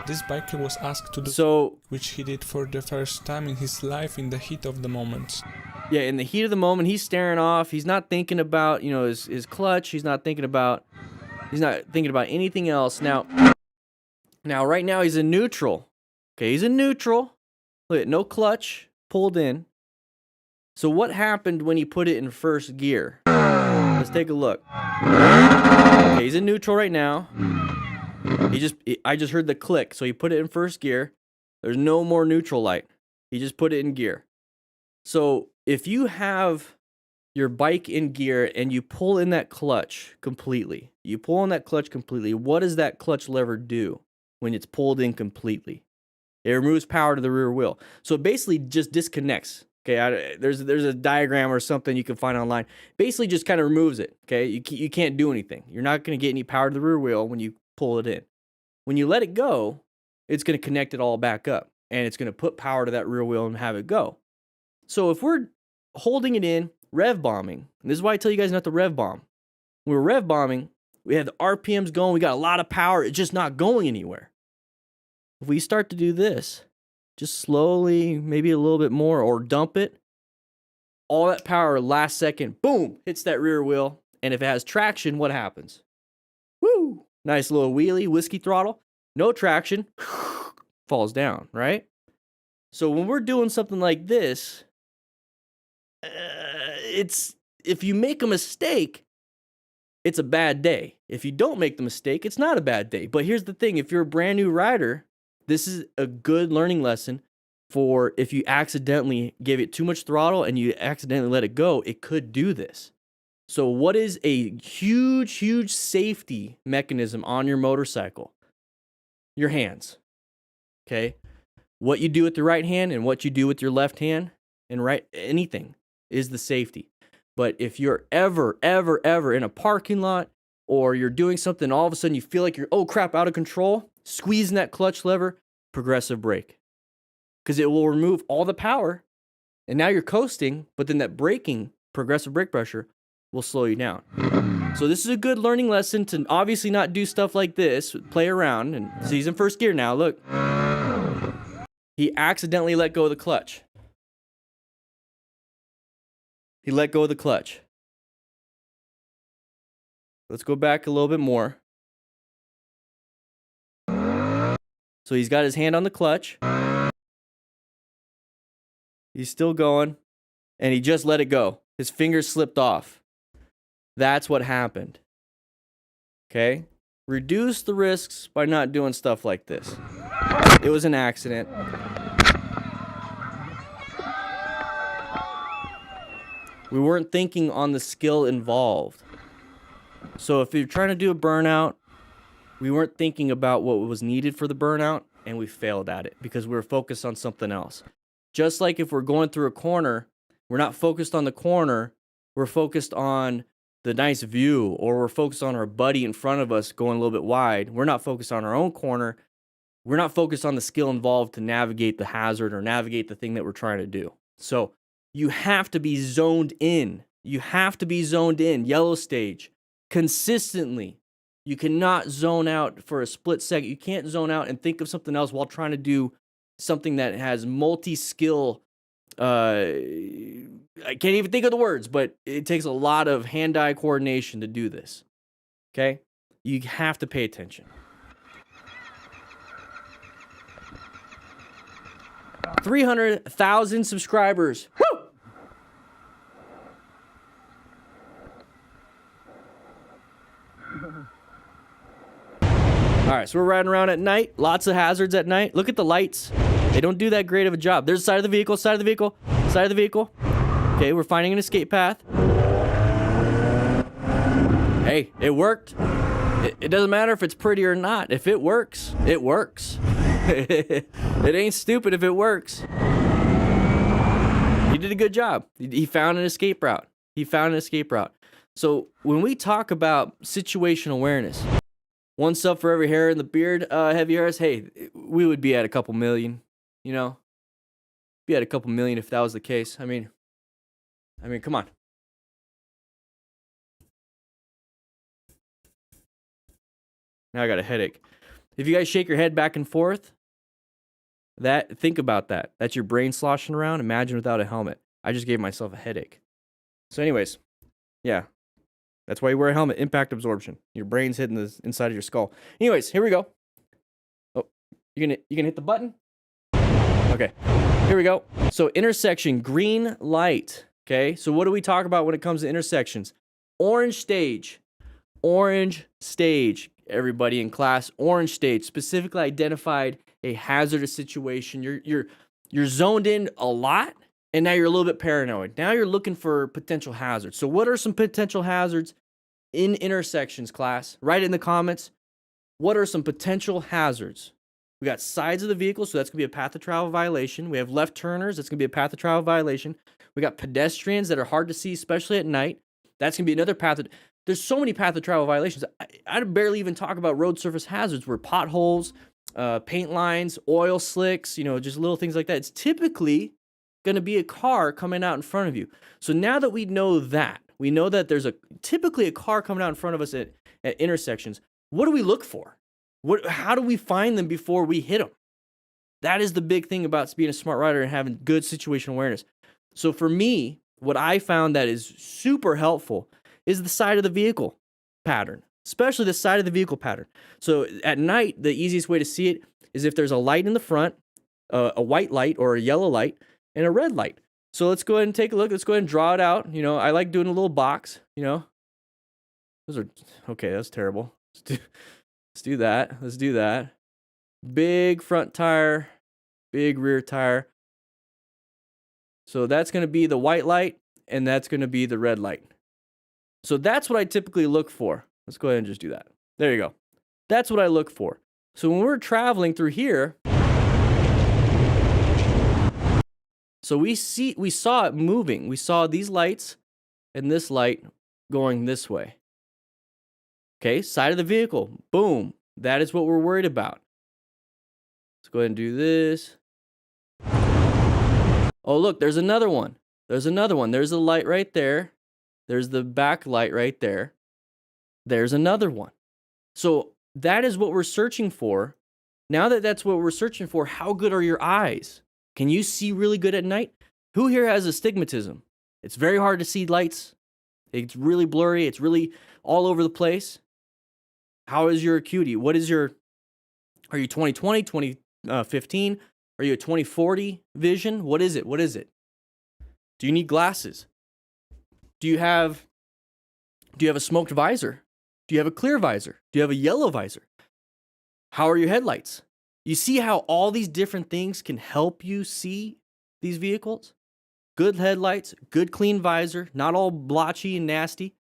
This biker was asked to do which he did for the first time in his life in the heat of the moment. Yeah, in the heat of the moment, he's staring off. He's not thinking about, his clutch. He's not thinking about anything else. Now right now he's in neutral. Okay, he's in neutral. Look, no clutch, pulled in. So what happened when he put it in first gear? Let's take a look. Okay, he's in neutral right now. I just heard the click, so he put it in first gear. There's no more neutral light. He just put it in gear. So if you have your bike in gear and you pull in that clutch completely, what does that clutch lever do when it's pulled in completely? It removes power to the rear wheel. So it basically just disconnects. Okay, there's a diagram or something you can find online. Basically just kind of removes it. Okay, you can't do anything. You're not going to get any power to the rear wheel when you pull it in. When you let it go, it's going to connect it all back up, and it's going to put power to that rear wheel and have it go. So if we're holding it in rev bombing, and this is why I tell you guys not to rev bomb. When we're rev bombing, we have the RPMs going, we got a lot of power, it's just not going anywhere. If we start to do this, just slowly, maybe a little bit more, or dump it, all that power last second, boom, hits that rear wheel. And if it has traction, what happens? Woo! Nice little wheelie, whiskey throttle. No traction, falls down, right? So when we're doing something like this, if you make a mistake, it's a bad day. If you don't make the mistake, it's not a bad day. But here's the thing. If you're a brand new rider, this is a good learning lesson for if you accidentally give it too much throttle and you accidentally let it go, it could do this. So what is a huge, huge safety mechanism on your motorcycle? Your hands, okay? What you do with the right hand and what you do with your left hand and right anything is the safety. But if you're ever in a parking lot or you're doing something, all of a sudden you feel like you're, oh crap, out of control, squeezing that clutch lever, progressive brake. Because it will remove all the power and now you're coasting, but then that braking, progressive brake pressure, will slow you down. So this is a good learning lesson to obviously not do stuff like this, play around, and see he's in first gear now, look. He accidentally let go of the clutch. He let go of the clutch. Let's go back a little bit more. So he's got his hand on the clutch. He's still going, and he just let it go. His fingers slipped off. That's what happened. Okay? Reduce the risks by not doing stuff like this. It was an accident. We weren't thinking on the skill involved. So if you're trying to do a burnout, we weren't thinking about what was needed for the burnout, and we failed at it because we were focused on something else. Just like if we're going through a corner, we're not focused on the corner, we're focused on the nice view, or we're focused on our buddy in front of us going a little bit wide. We're not focused on our own corner. We're not focused on the skill involved to navigate the hazard or navigate the thing that we're trying to do. So you have to be zoned in. You have to be zoned in, yellow stage, consistently. You cannot zone out for a split second. You can't zone out and think of something else while trying to do something that has multi-skill. I can't even think of the words, but it takes a lot of hand-eye coordination to do this. Okay? You have to pay attention. 300,000 subscribers. Woo! All right, so we're riding around at night. Lots of hazards at night. Look at the lights. They don't do that great of a job. There's the side of the vehicle, side of the vehicle, side of the vehicle. Okay, we're finding an escape path. Hey, it worked. It doesn't matter if it's pretty or not. If it works, it works. It ain't stupid if it works. He did a good job. He found an escape route. He found an escape route. So when we talk about situational awareness, one sub for every hair in the beard, heavy hairs, hey, we would be at a couple million, you know? Be at a couple million if that was the case. I mean, come on. Now I got a headache. If you guys shake your head back and forth, think about that. That's your brain sloshing around. Imagine without a helmet. I just gave myself a headache. So anyways, yeah. That's why you wear a helmet. Impact absorption. Your brain's hitting the inside of your skull. Anyways, here we go. Oh, you gonna hit the button? Okay. Here we go. So intersection, green light. Okay. So what do we talk about when it comes to intersections? Orange stage. Orange stage. Everybody in class, orange stage, specifically identified a hazardous situation. You're zoned in a lot, and now you're a little bit paranoid. Now you're looking for potential hazards. So what are some potential hazards in intersections, class? Write it in the comments. What are some potential hazards? We got sides of the vehicle, so that's going to be a path of travel violation. We have left turners, that's going to be a path of travel violation. We got pedestrians that are hard to see, especially at night. That's going to be another path of... There's so many path of travel violations. I barely even talk about road surface hazards where potholes, paint lines, oil slicks, just little things like that. It's typically going to be a car coming out in front of you. So now that we know that there's typically a car coming out in front of us at intersections, what do we look for? How do we find them before we hit them? That is the big thing about being a smart rider and having good situational awareness. So for me, what I found that is super helpful is the side of the vehicle pattern, especially the side of the vehicle pattern. So at night, the easiest way to see it is if there's a light in the front, a white light or a yellow light, and a red light. So let's go ahead and take a look. Let's go ahead and draw it out. I like doing a little box, Those are, okay, that's terrible. Let's do that. Let's do that. Big front tire, big rear tire. So that's going to be the white light, and that's going to be the red light. So that's what I typically look for. Let's go ahead and just do that. There you go. That's what I look for. So when we're traveling through here, so we saw it moving. We saw these lights and this light going this way. Okay, side of the vehicle. Boom. That is what we're worried about. Let's go ahead and do this. Oh, look, there's another one. There's another one. There's a light right there. There's the back light right there. There's another one. So that is what we're searching for. Now that that's what we're searching for, how good are your eyes? Can you see really good at night? Who here has astigmatism? It's very hard to see lights. It's really blurry. It's really all over the place. How is your acuity? Are you 20/20, 20/15? Are you a 20/40 vision? What is it? What is it? Do you need glasses? Do you have a smoked visor? Do you have a clear visor? Do you have a yellow visor? How are your headlights? You see how all these different things can help you see these vehicles? Good headlights, good clean visor, not all blotchy and nasty.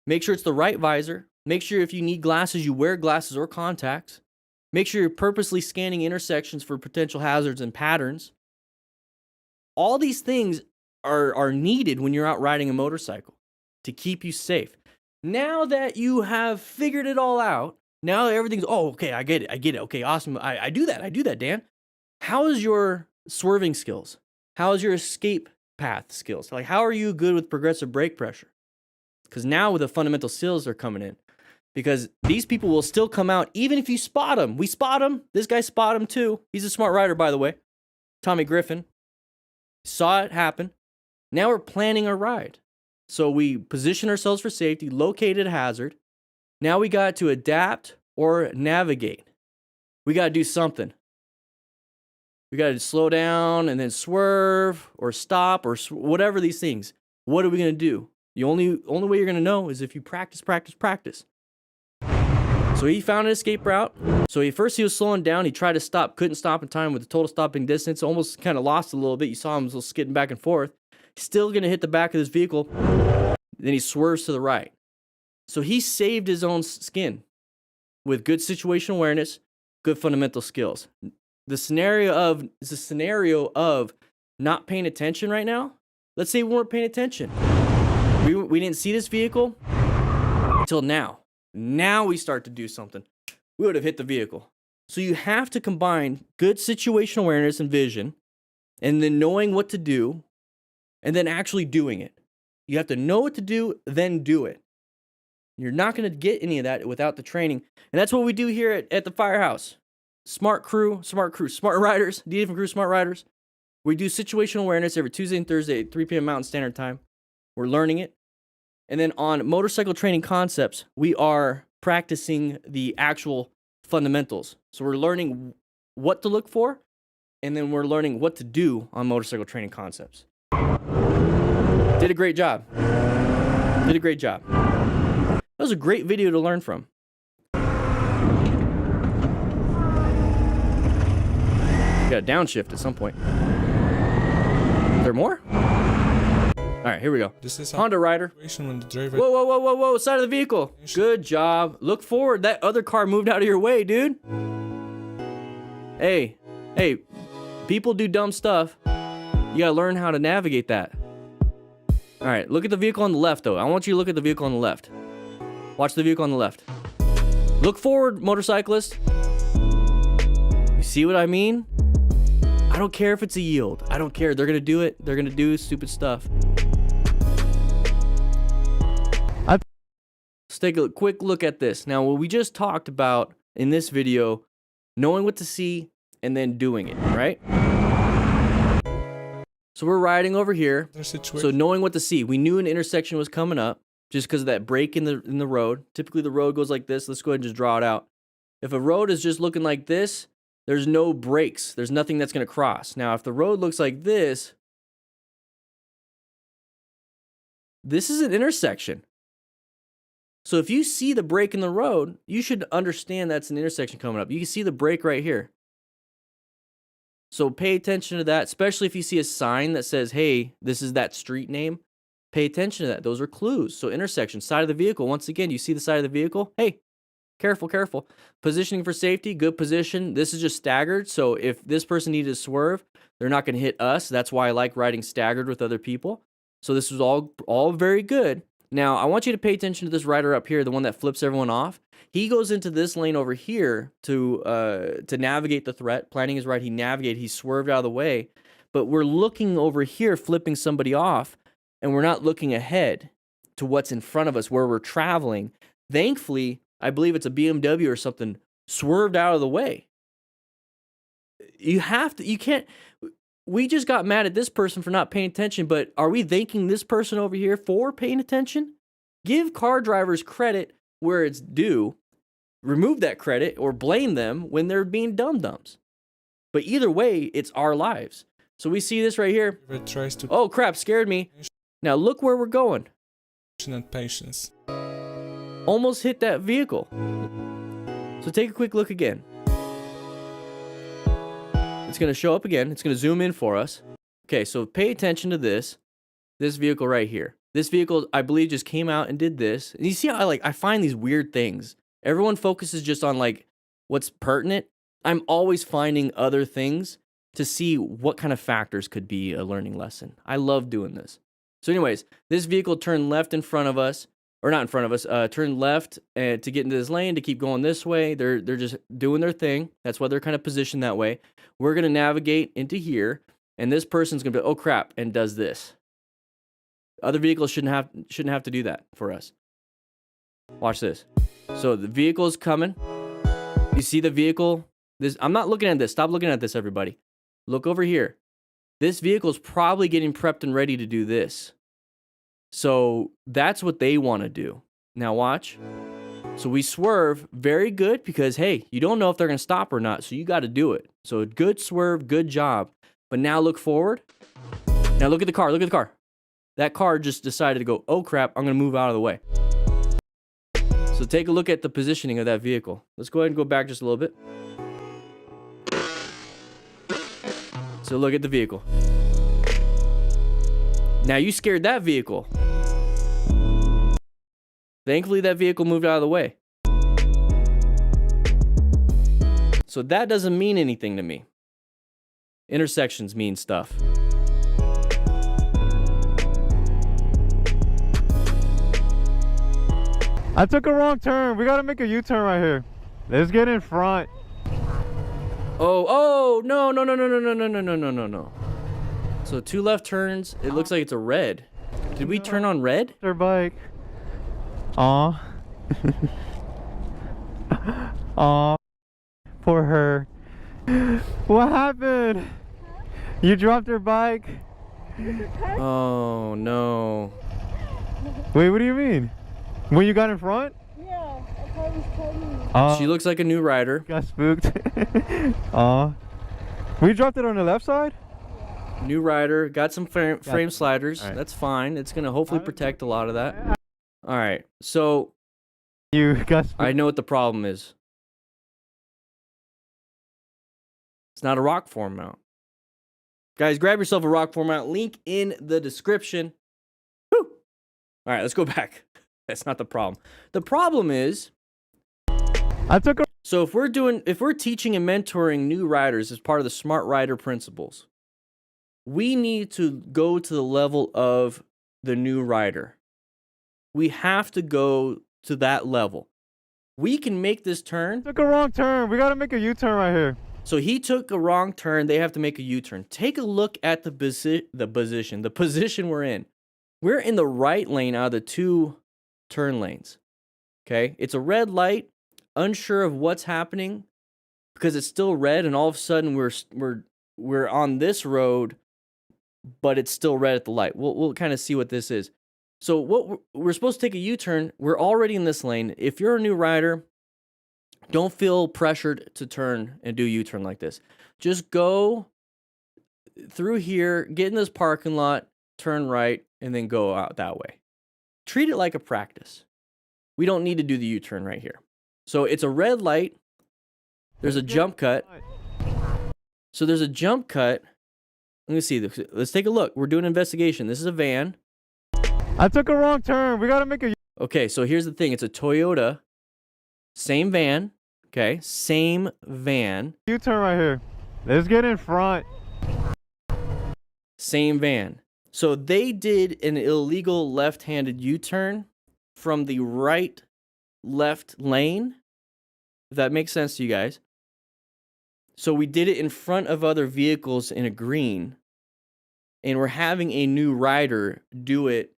Make sure it's the right visor. Make sure if you need glasses, you wear glasses or contacts. Make sure you're purposely scanning intersections for potential hazards and patterns. All these things are needed when you're out riding a motorcycle to keep you safe. Now that you have figured it all out, now everything's, okay, I get it. Okay, awesome. I do that, Dan. How is your swerving skills? How is your escape path skills? Like, how are you good with progressive brake pressure? Because now with the fundamental skills are coming in. Because these people will still come out even if you spot them. We spot them. This guy spot him too. He's a smart rider, by the way. Tommy Griffin. Saw it happen. Now we're planning our ride. So we position ourselves for safety, located a hazard. Now we got to adapt or navigate. We got to do something. We got to slow down and then swerve or stop or whatever these things. What are we going to do? The only way you're going to know is if you practice. So he found an escape route. So he was slowing down. He tried to stop, couldn't stop in time with the total stopping distance. Almost kind of lost a little bit. You saw him skidding back and forth. He's still going to hit the back of this vehicle. Then he swerves to the right. So he saved his own skin with good situational awareness, good fundamental skills. The scenario of not paying attention right now. Let's say we weren't paying attention. We didn't see this vehicle until now. Now we start to do something. We would have hit the vehicle. So you have to combine good situational awareness and vision, and then knowing what to do, and then actually doing it. You have to know what to do, then do it. You're not going to get any of that without the training. And that's what we do here at the Firehouse. Smart riders, DanDan crew, smart riders. We do situational awareness every Tuesday and Thursday at 3 p.m. Mountain Standard Time. We're learning it. And then on motorcycle training concepts, we are practicing the actual fundamentals. So we're learning what to look for, and then we're learning what to do on motorcycle training concepts. Did a great job. That was a great video to learn from. Got a downshift at some point. Is there more? All right, here we go. This is Honda rider. When the driver... Whoa, side of the vehicle. Good job. Look forward. That other car moved out of your way, dude. Hey, people do dumb stuff. You gotta learn how to navigate that. All right, look at the vehicle on the left, though. I want you to look at the vehicle on the left. Watch the vehicle on the left. Look forward, motorcyclist. You see what I mean? I don't care if it's a yield. I don't care. They're going to do it. They're going to do stupid stuff. Let's take a quick look at this. Now, what we just talked about in this video, knowing what to see and then doing it, right? So we're riding over here. So knowing what to see. We knew an intersection was coming up just because of that break in the road. Typically, the road goes like this. Let's go ahead and just draw it out. If a road is just looking like this, there's no breaks. There's nothing that's going to cross. Now, if the road looks like this is an intersection. So if you see the break in the road, you should understand that's an intersection coming up. You can see the break right here. So pay attention to that, especially if you see a sign that says, hey, this is that street name. Pay attention to that. Those are clues. So intersection, side of the vehicle. Once again, you see the side of the vehicle? Hey, careful, careful. Positioning for safety, good position. This is just staggered. So if this person needed to swerve, they're not going to hit us. That's why I like riding staggered with other people. So this is all very good. Now, I want you to pay attention to this rider up here, the one that flips everyone off. He goes into this lane over here to navigate the threat. Planning his right, he navigated, he swerved out of the way. But we're looking over here, flipping somebody off, and we're not looking ahead to what's in front of us, where we're traveling. Thankfully, I believe it's a BMW or something, swerved out of the way. You can't... We just got mad at this person for not paying attention, but are we thanking this person over here for paying attention? Give car drivers credit where it's due. Remove that credit or blame them when they're being dum-dums. But either way, it's our lives. So we see this right here. Oh, crap, scared me. Now look where we're going. Patience. Almost hit that vehicle. So take a quick look again. It's going to show up again. It's going to zoom in for us. Okay, so pay attention to this vehicle right here. This vehicle, I believe, just came out and did this. And you see how I find these weird things. Everyone focuses just on like what's pertinent. I'm always finding other things to see what kind of factors could be a learning lesson. I love doing this. So anyways, this vehicle turned left in front of us, or not in front of us, turned left to get into this lane to keep going this way. They're just doing their thing. That's why they're kind of positioned that way. We're going to navigate into here, and this person's going to be, oh crap, and does this. Other vehicles shouldn't have to do that for us. Watch this. So the vehicle is coming. You see the vehicle? I'm not looking at this. Stop looking at this, everybody. Look over here. This vehicle is probably getting prepped and ready to do this. So that's what they want to do. Now watch. So we swerve, very good, because hey, you don't know if they're going to stop or not, so you got to do it. So good swerve, good job. But now look forward. Now look at the car, look at the car. That car just decided to go, oh crap, I'm going to move out of the way. So take a look at the positioning of that vehicle. Let's go ahead and go back just a little bit. So look at the vehicle. Now you scared that vehicle. Thankfully, that vehicle moved out of the way. So that doesn't mean anything to me. Intersections mean stuff. I took a wrong turn. We gotta make a U-turn right here. Let's get in front. Oh, no. So 2 left turns. It looks like it's a red. Did we turn on red? Their bike. Aw. Aw. Poor her. What happened? You dropped her bike? Oh, no. Wait, what do you mean? When you got in front? Yeah, I thought it was coming. She looks like a new rider. Got spooked. Aw. We dropped it on the left side? New rider. Got some frame sliders. Right. That's fine. It's going to hopefully protect a lot of that. All right. So You got spooked. I know what the problem is. It's not a rock form mount. Guys, grab yourself a rock form mount. Link in the description. Whew. All right, let's go back. That's not the problem. The problem is, so if we're teaching and mentoring new riders as part of the Smart Rider principles, we need to go to the level of the new rider. We have to go to that level. We can make this turn. Took a wrong turn. We gotta make a U-turn right here. So he took a wrong turn. They have to make a U-turn. Take a look at the position we're in. We're in the right lane out of the 2 turn lanes. Okay? It's a red light, unsure of what's happening because it's still red, and all of a sudden we're on this road, but it's still red at the light. We'll kind of see what this is. So what we're supposed to take a U-turn. We're already in this lane. If you're a new rider, don't feel pressured to turn and do U-turn like this. Just go through here, get in this parking lot, turn right, and then go out that way. Treat it like a practice. We don't need to do the U-turn right here. So it's a red light. There's a jump cut. So there's a jump cut. Let me see. Let's take a look. We're doing an investigation. This is a van. I took a wrong turn. We got to make a... Okay, so here's the thing. It's a Toyota. Same van. Okay, same van. U-turn right here. Let's get in front. Same van. So they did an illegal left-handed U-turn from the right left lane. If that makes sense to you guys. So we did it in front of other vehicles in a green. And we're having a new rider do it.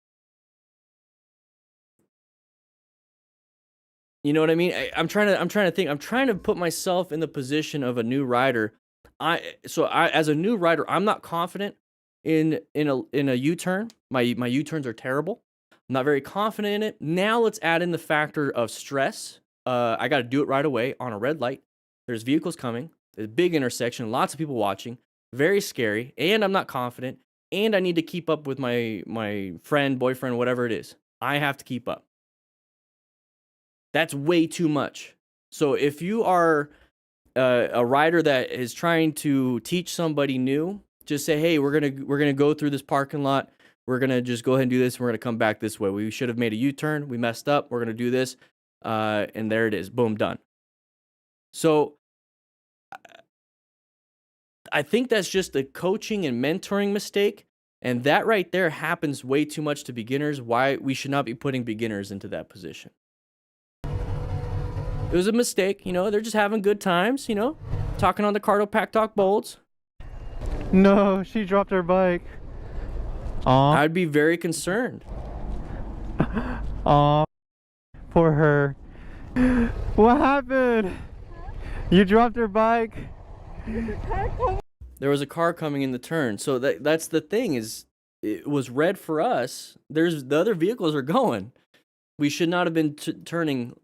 You know what I mean? I'm trying to think. I'm trying to put myself in the position of a new rider. As a new rider, I'm not confident in a U-turn. My U-turns are terrible. I'm not very confident in it. Now let's add in the factor of stress. I got to do it right away on a red light. There's vehicles coming. There's a big intersection. Lots of people watching. Very scary. And I'm not confident. And I need to keep up with my friend, boyfriend, whatever it is. I have to keep up. That's way too much. So if you are a rider that is trying to teach somebody new, just say, hey, we're gonna go through this parking lot. We're gonna just go ahead and do this. We're gonna come back this way. We should have made a U-turn. We messed up. We're gonna do this, and there it is. Boom, done. So I think that's just a coaching and mentoring mistake, and that right there happens way too much to beginners. Why we should not be putting beginners into that position. It was a mistake, you know. They're just having good times, you know, talking on the Cardo Pack Talk Bolts. No, she dropped her bike. Aw. I'd be very concerned. Aw, for her. What happened? You dropped her bike? There was a car coming in the turn. So that's the thing is, it was red for us. The other vehicles are going. We should not have been turning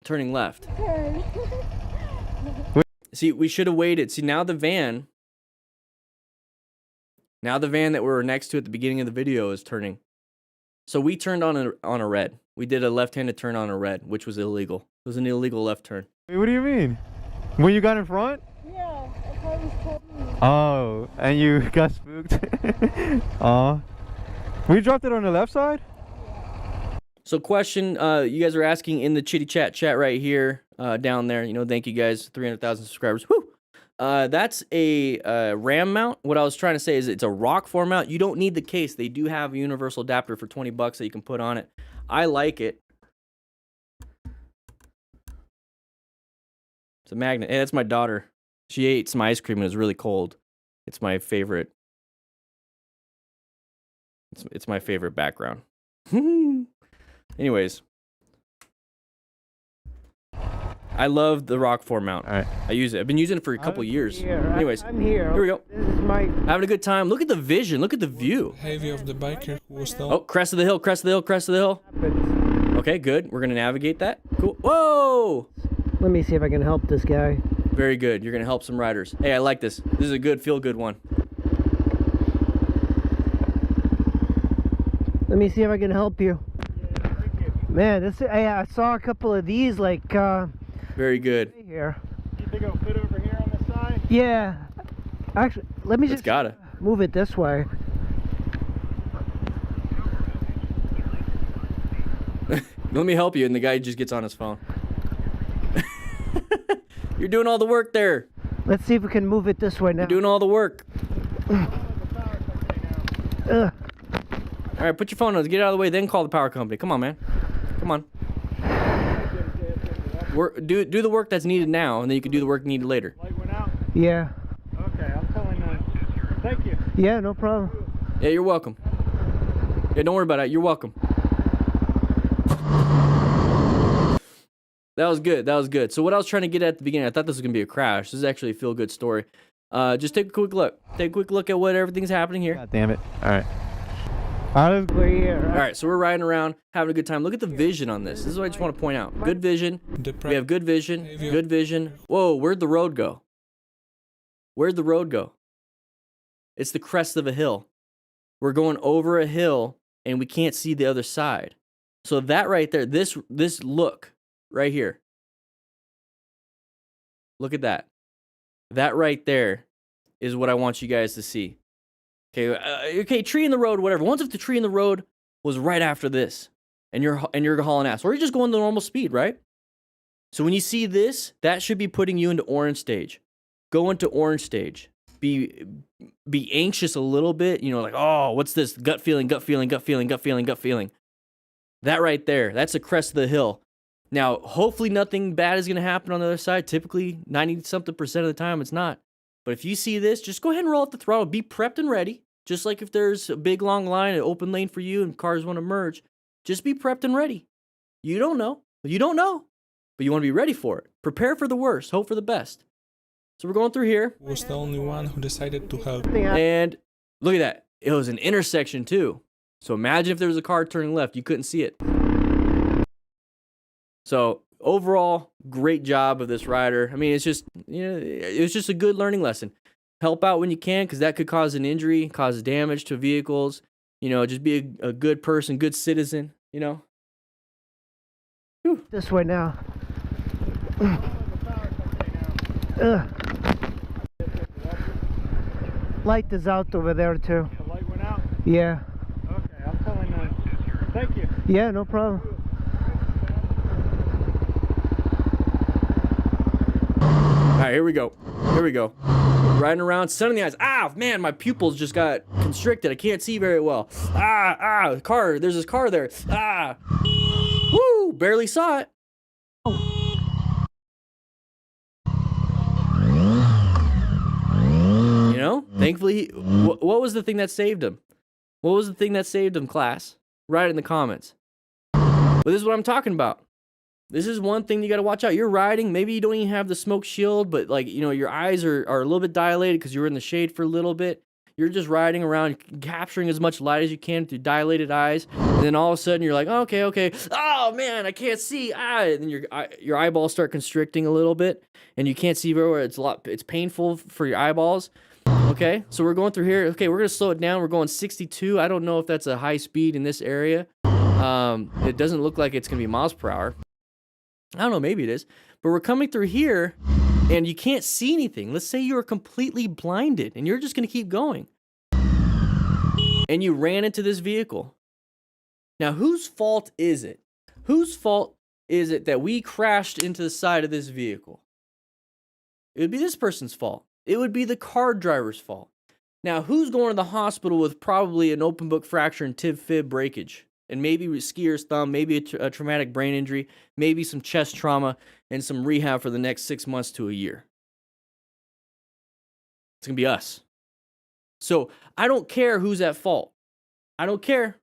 left. See, we should have waited. See, now the van that we were next to at the beginning of the video is turning. So we turned on a red. We did a left-handed turn on a red, which was illegal. It was an illegal left turn. Wait, what do you mean? When you got in front? Yeah, I thought it was coming. Oh, and you got spooked? Aw. We dropped it on the left side? So question, you guys are asking in the chitty chat right here, down there. You know, thank you guys, 300,000 subscribers. Woo! That's a RAM mount. What I was trying to say is it's a rock form mount. You don't need the case. They do have a universal adapter for $20 that you can put on it. I like it. It's a magnet. Hey, that's my daughter. She ate some ice cream and it was really cold. It's my favorite. It's my favorite background. Anyways, I love the rock form mount. All right. I use it. I've been using it for a couple years. Anyways, I'm here. Here we go. This is my... Having a good time. Look at the vision. Look at the view. Behavior of the biker who was down. Oh, crest of the hill, crest of the hill, crest of the hill. Okay, good. We're going to navigate that. Cool. Whoa! Let me see if I can help this guy. Very good. You're going to help some riders. Hey, I like this. This is a good, feel-good one. Let me see if I can help you. Man, this I saw a couple of these like Very good. here. You think it'll fit over here on the side? Yeah. Actually, let me It's just gotta. move it this way. Let me help you. And the guy just gets on his phone. You're doing all the work there. Let's see if we can move it this way now. You're doing all the work. Ugh. All right, put your phone on. Get it out of the way, then call the power company. Come on, man. Come on. Do the work that's needed now, and then you can do the work needed later. Light went out. Yeah. Okay, I'm telling them. Thank you. Yeah, no problem. Yeah, you're welcome. Yeah, don't worry about it. You're welcome. That was good. That was good. So what I was trying to get at the beginning, I thought this was going to be a crash. This is actually a feel-good story. Just take a quick look. Take a quick look at what everything's happening here. God damn it. All right. I was clear. All right, so we're riding around, having a good time. Look at the vision on this. This is what I just want to point out. Good vision. We have good vision. Good vision. Whoa, where'd the road go? Where'd the road go? It's the crest of a hill. We're going over a hill, and we can't see the other side. So that right there, this look right here. Look at that. That right there is what I want you guys to see. Okay, okay, tree in the road, whatever. Once if the tree in the road was right after this, and you're hauling ass, or you're just going the normal speed, right? So when you see this, that should be putting you into orange stage. Go into orange stage. Be anxious a little bit, you know, like, oh, what's this? Gut feeling, gut feeling, gut feeling, gut feeling, gut feeling. That right there, that's the crest of the hill. Now, hopefully nothing bad is going to happen on the other side. Typically, 90-something% of the time, it's not. But if you see this, just go ahead and roll up the throttle. Be prepped and ready. Just like if there's a big, long line, an open lane for you, and cars want to merge, just be prepped and ready. You don't know. You don't know. But you want to be ready for it. Prepare for the worst. Hope for the best. So we're going through here. Was the only one who decided to help. And look at that. It was an intersection, too. So imagine if there was a car turning left. You couldn't see it. So overall, great job of this rider. I mean, it's just, you know, it was just a good learning lesson. Help out when you can, because that could cause an injury, cause damage to vehicles. You know, just be a good person, good citizen, you know. Whew. This way now. Light is out over there too. The light went out. Yeah. Okay, I'm telling them. Thank you. Yeah, no problem. All right, here we go. Here we go. Riding around, sun in the eyes. Ah, man, my pupils just got constricted. I can't see very well. Car. There's this car there. Woo, barely saw it. You know, thankfully, what was the thing that saved him? What was the thing that saved him, class? Write it in the comments. But this is what I'm talking about. This is one thing you got to watch out. You're riding, maybe you don't even have the smoke shield, but like, you know, your eyes are a little bit dilated because you were in the shade for a little bit. You're just riding around, capturing as much light as you can through dilated eyes. And then all of a sudden you're like, okay. Oh man, I can't see. And then your eyeballs start constricting a little bit and you can't see very well. It's painful for your eyeballs. Okay, so we're going through here. Okay, we're going to slow it down. We're going 62. I don't know if that's a high speed in this area. It doesn't look like it's going to be miles per hour. I don't know, maybe it is. But we're coming through here, and you can't see anything. Let's say you're completely blinded, and you're just going to keep going. And you ran into this vehicle. Now, whose fault is it? Whose fault is it that we crashed into the side of this vehicle? It would be this person's fault. It would be the car driver's fault. Now, who's going to the hospital with probably an open book fracture and tib-fib breakage? And maybe a skier's thumb, maybe a traumatic brain injury, maybe some chest trauma, and some rehab for the next 6 months to a year. It's going to be us. So I don't care who's at fault. I don't care.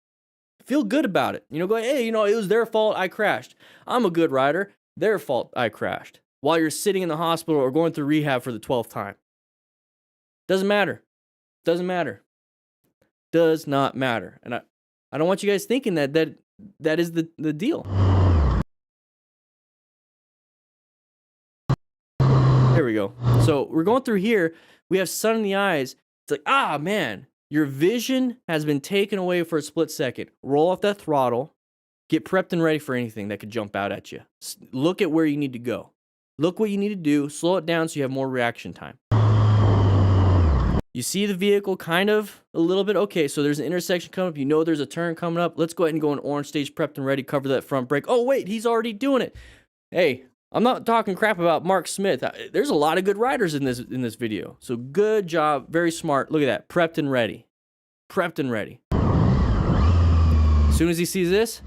Feel good about it. You know, go, hey, you know, it was their fault I crashed. I'm a good rider. Their fault I crashed. While you're sitting in the hospital or going through rehab for the 12th time. Doesn't matter. Doesn't matter. Does not matter. And I don't want you guys thinking that is the deal. There we go. So we're going through here. We have sun in the eyes. It's like, ah, man, your vision has been taken away for a split second. Roll off that throttle. Get prepped and ready for anything that could jump out at you. Look at where you need to go. Look what you need to do. Slow it down so you have more reaction time. You see the vehicle kind of a little bit. Okay, so there's an intersection coming up. You know there's a turn coming up. Let's go ahead and go in orange stage, prepped and ready, cover that front brake. Oh, wait, he's already doing it. Hey, I'm not talking crap about Mark Smith. There's a lot of good riders in this video. So good job, very smart. Look at that, prepped and ready. Prepped and ready. As soon as he sees this,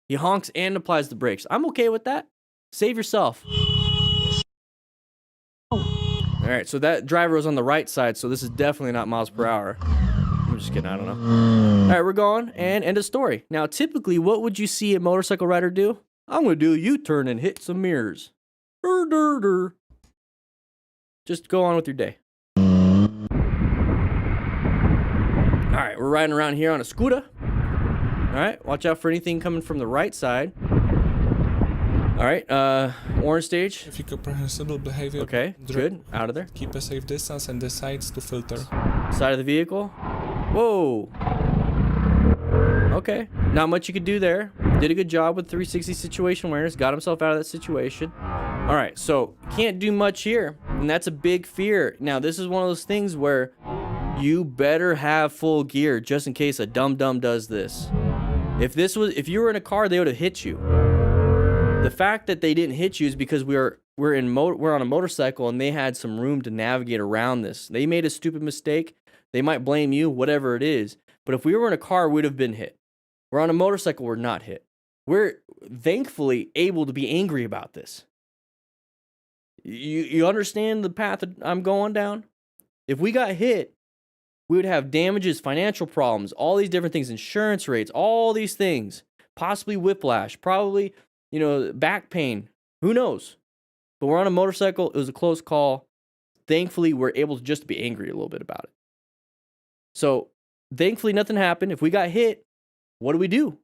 he honks and applies the brakes. I'm okay with that. Save yourself. All right, so that driver was on the right side, so this is definitely not miles per hour. I'm just kidding, I don't know. All right, we're going, and end of story. Now, typically, what would you see a motorcycle rider do? I'm going to do a U-turn and hit some mirrors. Just go on with your day. All right, we're riding around here on a scooter. All right, watch out for anything coming from the right side. All right, orange stage. If you comprehensible behavior. Okay, good. Out of there. Keep a safe distance and decides to filter. Side of the vehicle. Whoa. Okay, not much you could do there. Did a good job with 360 situation awareness. Got himself out of that situation. All right, so can't do much here, and that's a big fear. Now, this is one of those things where you better have full gear just in case a dum-dum does this. If you were in a car, they would have hit you. The fact that they didn't hit you is because we're on a motorcycle and they had some room to navigate around this. They made a stupid mistake. They might blame you, whatever it is. But if we were in a car, we'd have been hit. We're on a motorcycle, we're not hit. We're thankfully able to be angry about this. You understand the path that I'm going down? If we got hit, we would have damages, financial problems, all these different things, insurance rates, all these things, possibly whiplash, probably, back pain. Who knows? But we're on a motorcycle. It was a close call. Thankfully, we're able to just be angry a little bit about it. So, thankfully, nothing happened. If we got hit, what do?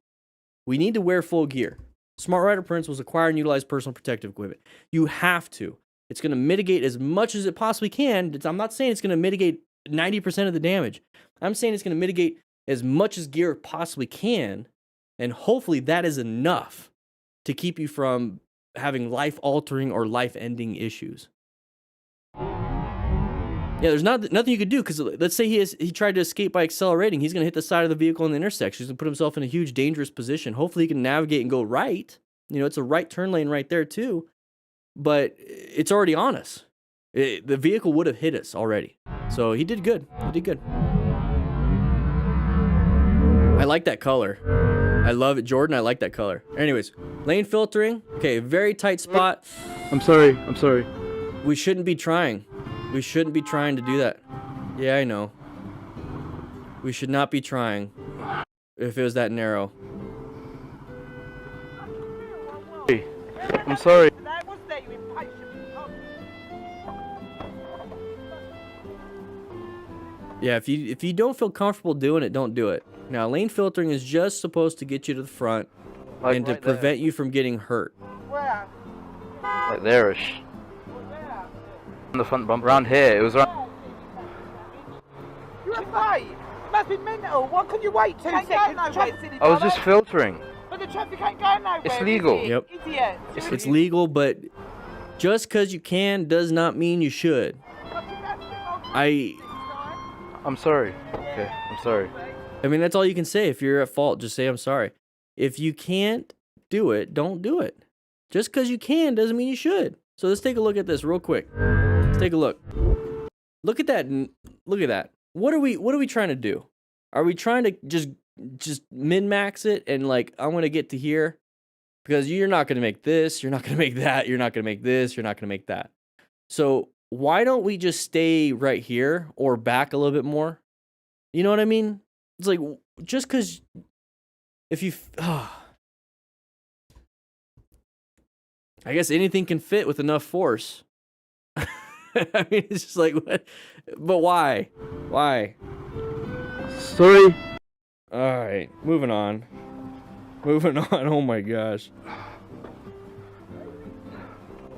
We need to wear full gear. Smart Rider principles: acquire and utilize personal protective equipment. You have to. It's going to mitigate as much as it possibly can. I'm not saying it's going to mitigate 90% of the damage. I'm saying it's going to mitigate as much as gear possibly can, and hopefully that is enough to keep you from having life-altering or life-ending issues. Yeah, there's nothing you could do, because let's say he tried to escape by accelerating. He's going to hit the side of the vehicle in the intersection. He's going to put himself in a huge dangerous position. Hopefully he can navigate and go right. It's a right turn lane right there too, but it's already on us. The vehicle would have hit us already. So he did good. He did good. I like that color. I love it, Jordan. I like that color. Anyways, lane filtering. Okay, very tight spot. I'm sorry. We shouldn't be trying. We shouldn't be trying to do that. Yeah, I know. We should not be trying if it was that narrow. I'm sorry. Yeah, if you don't feel comfortable doing it, don't do it. Now, lane filtering is just supposed to get you to the front and to prevent you from getting hurt. Like there-ish. On the front bumper around here, it was around. You're right. Must be mental. Why couldn't you wait 2 seconds? I was just filtering. But the traffic ain't going nowhere. It's legal. Yep. Idiot. It's legal, but just because you can does not mean you should. I'm sorry. Okay, I'm sorry. I mean, that's all you can say. If you're at fault, just say I'm sorry. If you can't do it, don't do it. Just because you can doesn't mean you should. So let's take a look at this real quick. Let's take a look. Look at that. Look at that. What are we trying to do? Are we trying to just min-max it and I'm going to get to here? Because you're not going to make this, you're not going to make that, you're not going to make this, you're not going to make that. So why don't we just stay right here or back a little bit more? You know what I mean? It's like, just because if you... I guess anything can fit with enough force. I mean, it's just like, what? But why? Why? Sorry. All right, moving on. Moving on. Oh my gosh.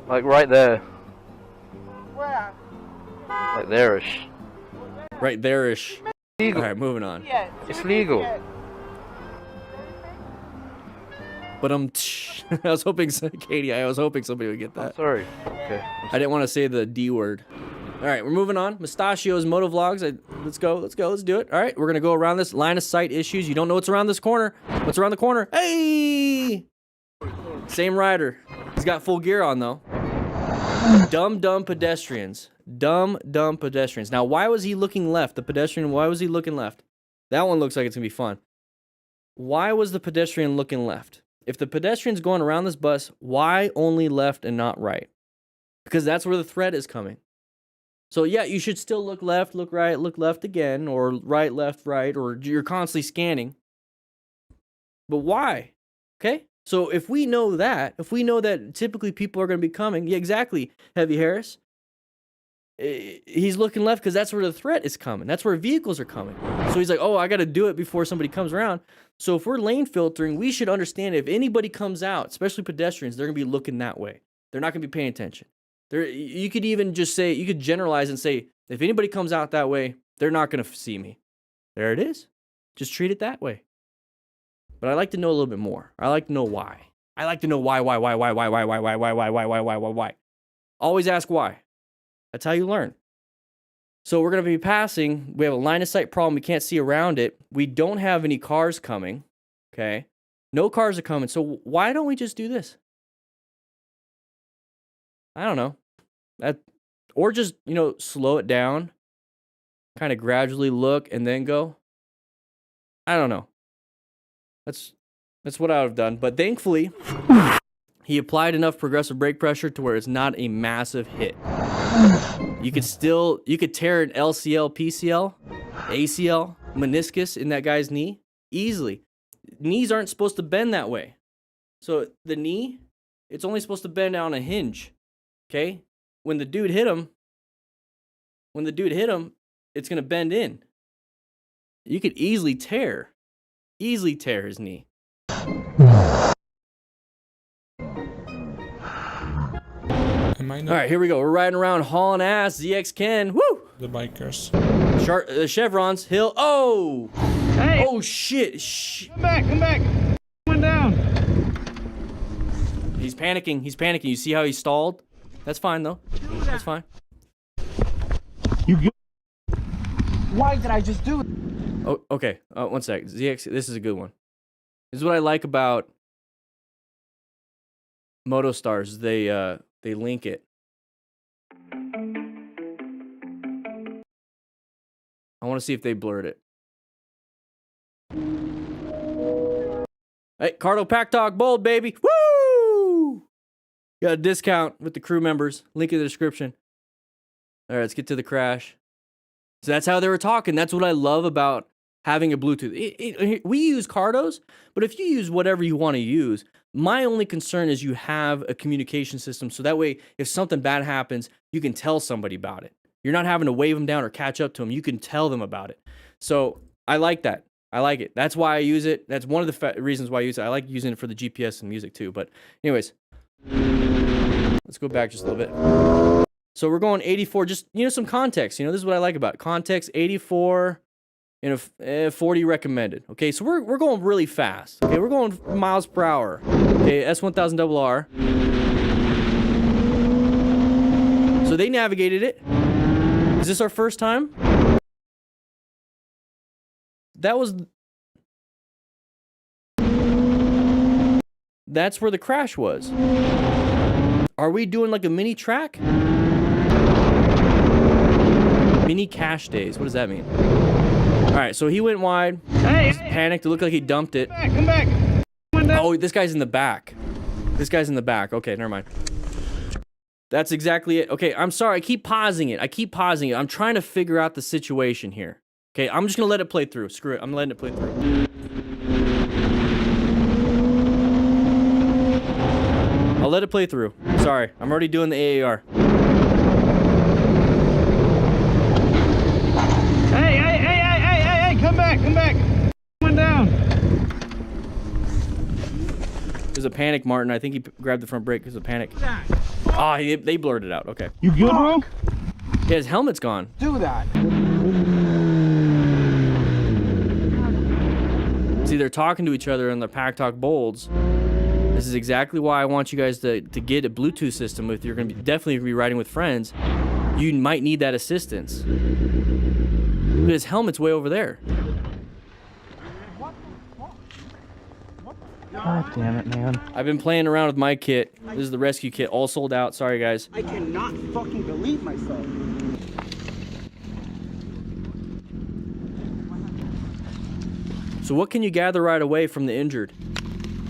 Like right there. Where? Like there-ish. Right there-ish. Legal. All right, moving on. Yeah. It's legal. But I was hoping, Katie, I was hoping somebody would get that. I'm sorry. Okay. I didn't want to say the D word. All right, we're moving on. Mustachio's Motovlogs. Let's go. Let's do it. All right, we're going to go around this line of sight issues. You don't know what's around this corner. What's around the corner? Hey! Same rider. He's got full gear on, though. Dumb pedestrians. Dumb pedestrians. Now, why was he looking left? The pedestrian, why was he looking left? That one looks like it's going to be fun. Why was the pedestrian looking left? If the pedestrian's going around this bus, why only left and not right? Because that's where the threat is coming. So yeah, you should still look left, look right, look left again, or right, left, right, or you're constantly scanning. But why? Okay? So if we know that typically people are going to be coming, yeah, exactly, Heavy Harris. He's looking left because that's where the threat is coming. That's where vehicles are coming. So he's like, oh, I got to do it before somebody comes around. So if we're lane filtering, we should understand if anybody comes out, especially pedestrians, they're going to be looking that way. They're not going to be paying attention. You could even just say, you could generalize and say, if anybody comes out that way, they're not going to see me. There it is. Just treat it that way. But I like to know a little bit more. I like to know why. I like to know why. Always ask why. That's how you learn. So we're going to be passing. We have a line of sight problem. We can't see around it. We don't have any cars coming. Okay? No cars are coming. So why don't we just do this? I don't know. Or just, slow it down. Kind of gradually look and then go. I don't know. That's what I would have done. But thankfully, he applied enough progressive brake pressure to where it's not a massive hit. You could tear an LCL, PCL, ACL, meniscus in that guy's knee easily. Knees aren't supposed to bend that way. So the knee, it's only supposed to bend on a hinge. Okay? When the dude hit him, it's going to bend in. You could easily tear his knee. All right, here we go. We're riding around hauling ass. ZX Ken. Woo! The bikers. Chevrons. Hill. Oh! Hey! Oh, shit. Come back. One down. He's panicking. You see how he stalled? That's fine, though. That's fine. You good? Why did I just do it? Oh, okay. One sec. ZX, this is a good one. This is what I like about MotoStars. They link it. I want to see if they blurred it. Hey, Cardo Pack Talk Bold, baby. Woo! Got a discount with the crew members. Link in the description. All right, let's get to the crash. So that's how they were talking. That's what I love about having a Bluetooth. We use Cardos, but if you use whatever you want to use, my only concern is you have a communication system so that way if something bad happens, you can tell somebody about it. You're not having to wave them down or catch up to them. You can tell them about it. So I like that. I like it. That's why I use it. That's one of the reasons why I use it. I like using it for the GPS and music too. But anyways, let's go back just a little bit. So we're going 84, just, some context. This is what I like about it. Context, 84 and a 40 recommended. Okay, so we're going really fast. Okay, we're going miles per hour. Okay, S1000RR. So they navigated it. Is this our first time? That's where the crash was. Are we doing like a mini track? Mini cache days. What does that mean? All right, so he went wide. Hey, panicked. It looked like he dumped it. Come back. Oh, this guy's in the back. Okay, never mind. That's exactly it. Okay, I'm sorry. I keep pausing it. I'm trying to figure out the situation here. Okay, I'm just going to let it play through. Screw it. I'm letting it play through. I'll let it play through. Sorry. I'm already doing the AAR. Hey, come back. One down. There's a panic, Martin. I think he grabbed the front brake because of panic. Ah, they blurred it out. Okay. You good, bro? Yeah, his helmet's gone. Do that. See, they're talking to each other in their Pack Talk Bolds. This is exactly why I want you guys to get a Bluetooth system. If you're going to be definitely be riding with friends, you might need that assistance. But his helmet's way over there. God damn it, man. I've been playing around with my kit. This is the rescue kit, all sold out. Sorry, guys. I cannot fucking believe myself. So what can you gather right away from the injured?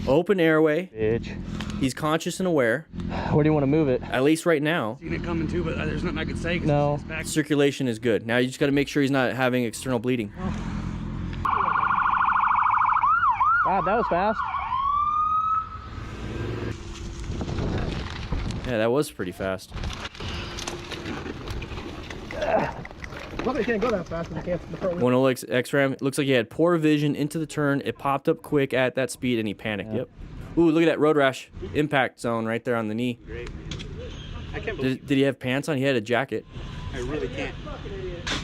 Open airway. Bitch. He's conscious and aware. Where do you want to move it? At least right now. Seen it coming too, but there's nothing I could say. No. Circulation is good. Now you just got to make sure he's not having external bleeding. Wow, that was fast. Yeah, that was pretty fast. Well, they can't go that fast. They can't. 106 X-Ram. Looks like he had poor vision into the turn. It popped up quick at that speed and he panicked. Yep. Ooh, look at that road rash. Impact zone right there on the knee. Great. I can't Did he have pants on? He had a jacket. I really can't.